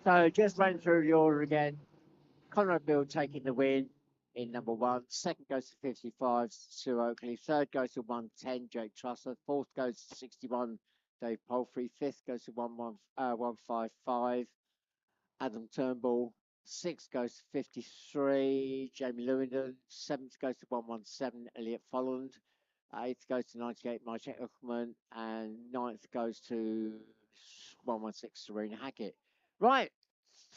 So just run through the order again. Conrad Bill taking the win in number 1. Second goes to 55, Sue Oakley. Third goes to 110, Jake Trussler. Fourth goes to 61, Dave Palfrey. Fifth goes to 155, Adam Turnbull. Sixth goes to 53, Jamie Lewington. Seventh goes to 117, Elliot Folland. Eighth goes to 98, Mike Eckelman. And ninth goes to 116, Serena Hackett. Right,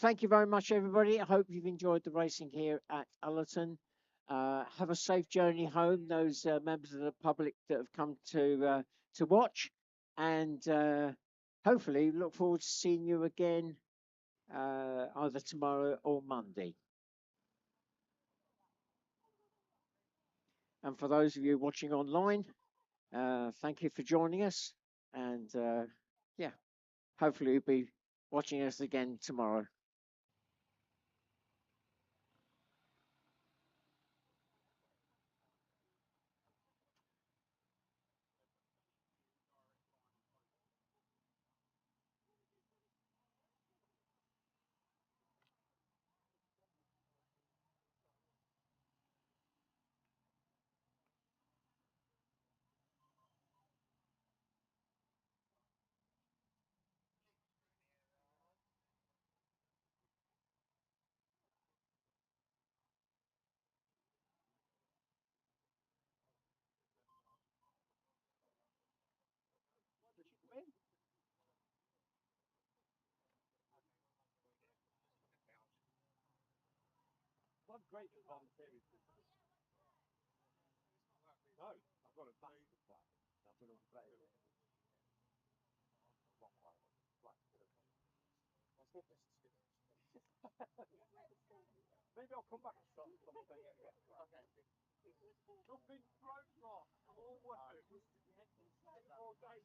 thank you very much, everybody. I hope you've enjoyed the racing here at Allerton. Have a safe journey home, those members of the public that have come to watch, and hopefully look forward to seeing you again either tomorrow or Monday. And for those of you watching online, thank you for joining us, and yeah, hopefully you'll be watching us again tomorrow. One great advantage. No, I've got a back to play. That's what I'm playing. Maybe I'll come back and start something. Okay. Nothing thrown wrong. All work. All day.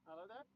Hello there.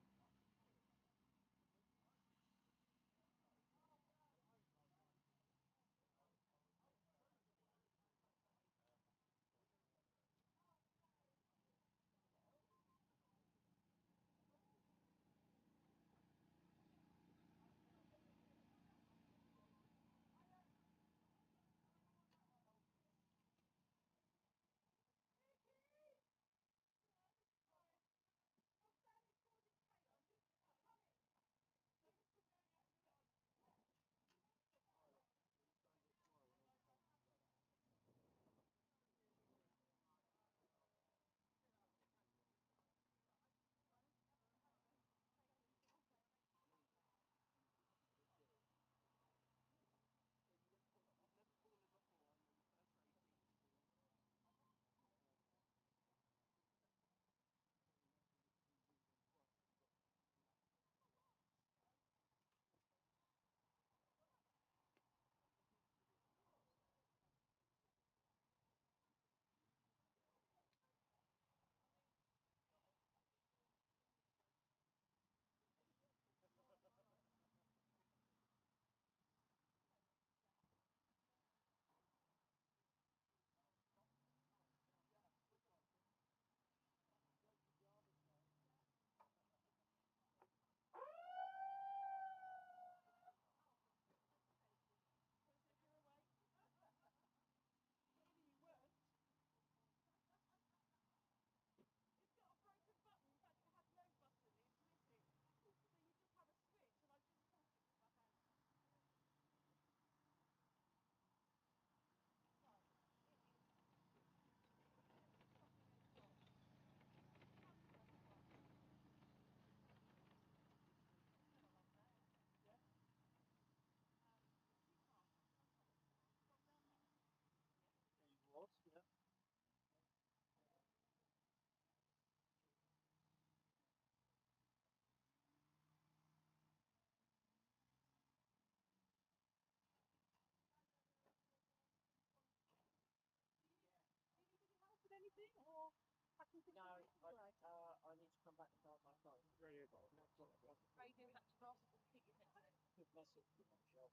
I need to come back and start my phone. Radio. Radio back to Ross and keep your headset. Good message from Michelle.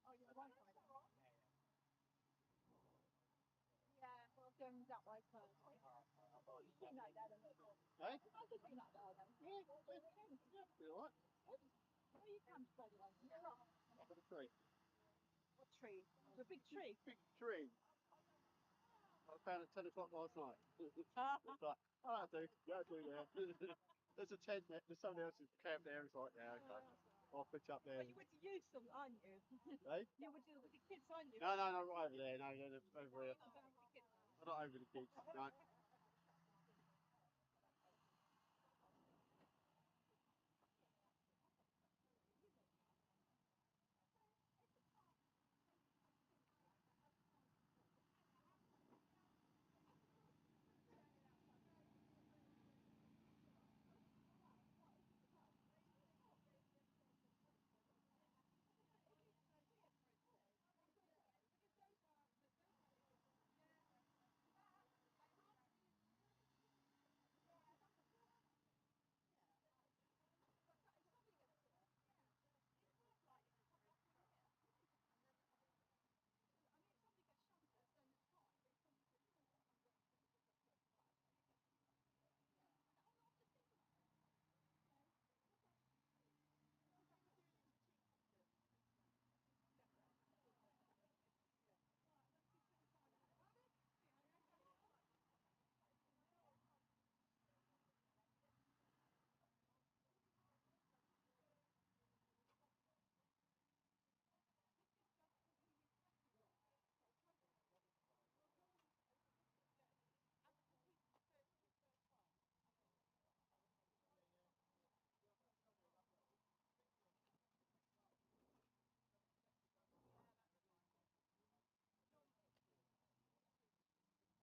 Oh, you're right. Yeah, well, going that way first. No, no, no. Hey? I'll just do that there then. You all right? Where you come from? Up at the tree. What tree? The big tree. Big tree. I found it at 10 o'clock last night. It's like, oh, I'll do. Yeah, I'll do, yeah. There's a tent there. There's somebody else's camp there. It's like, yeah, okay. I'll pitch up there. Well, you went to use them, aren't you? Hey? You went to the kids, aren't you? No, right over there. No, over here. I'm not over the kids. No.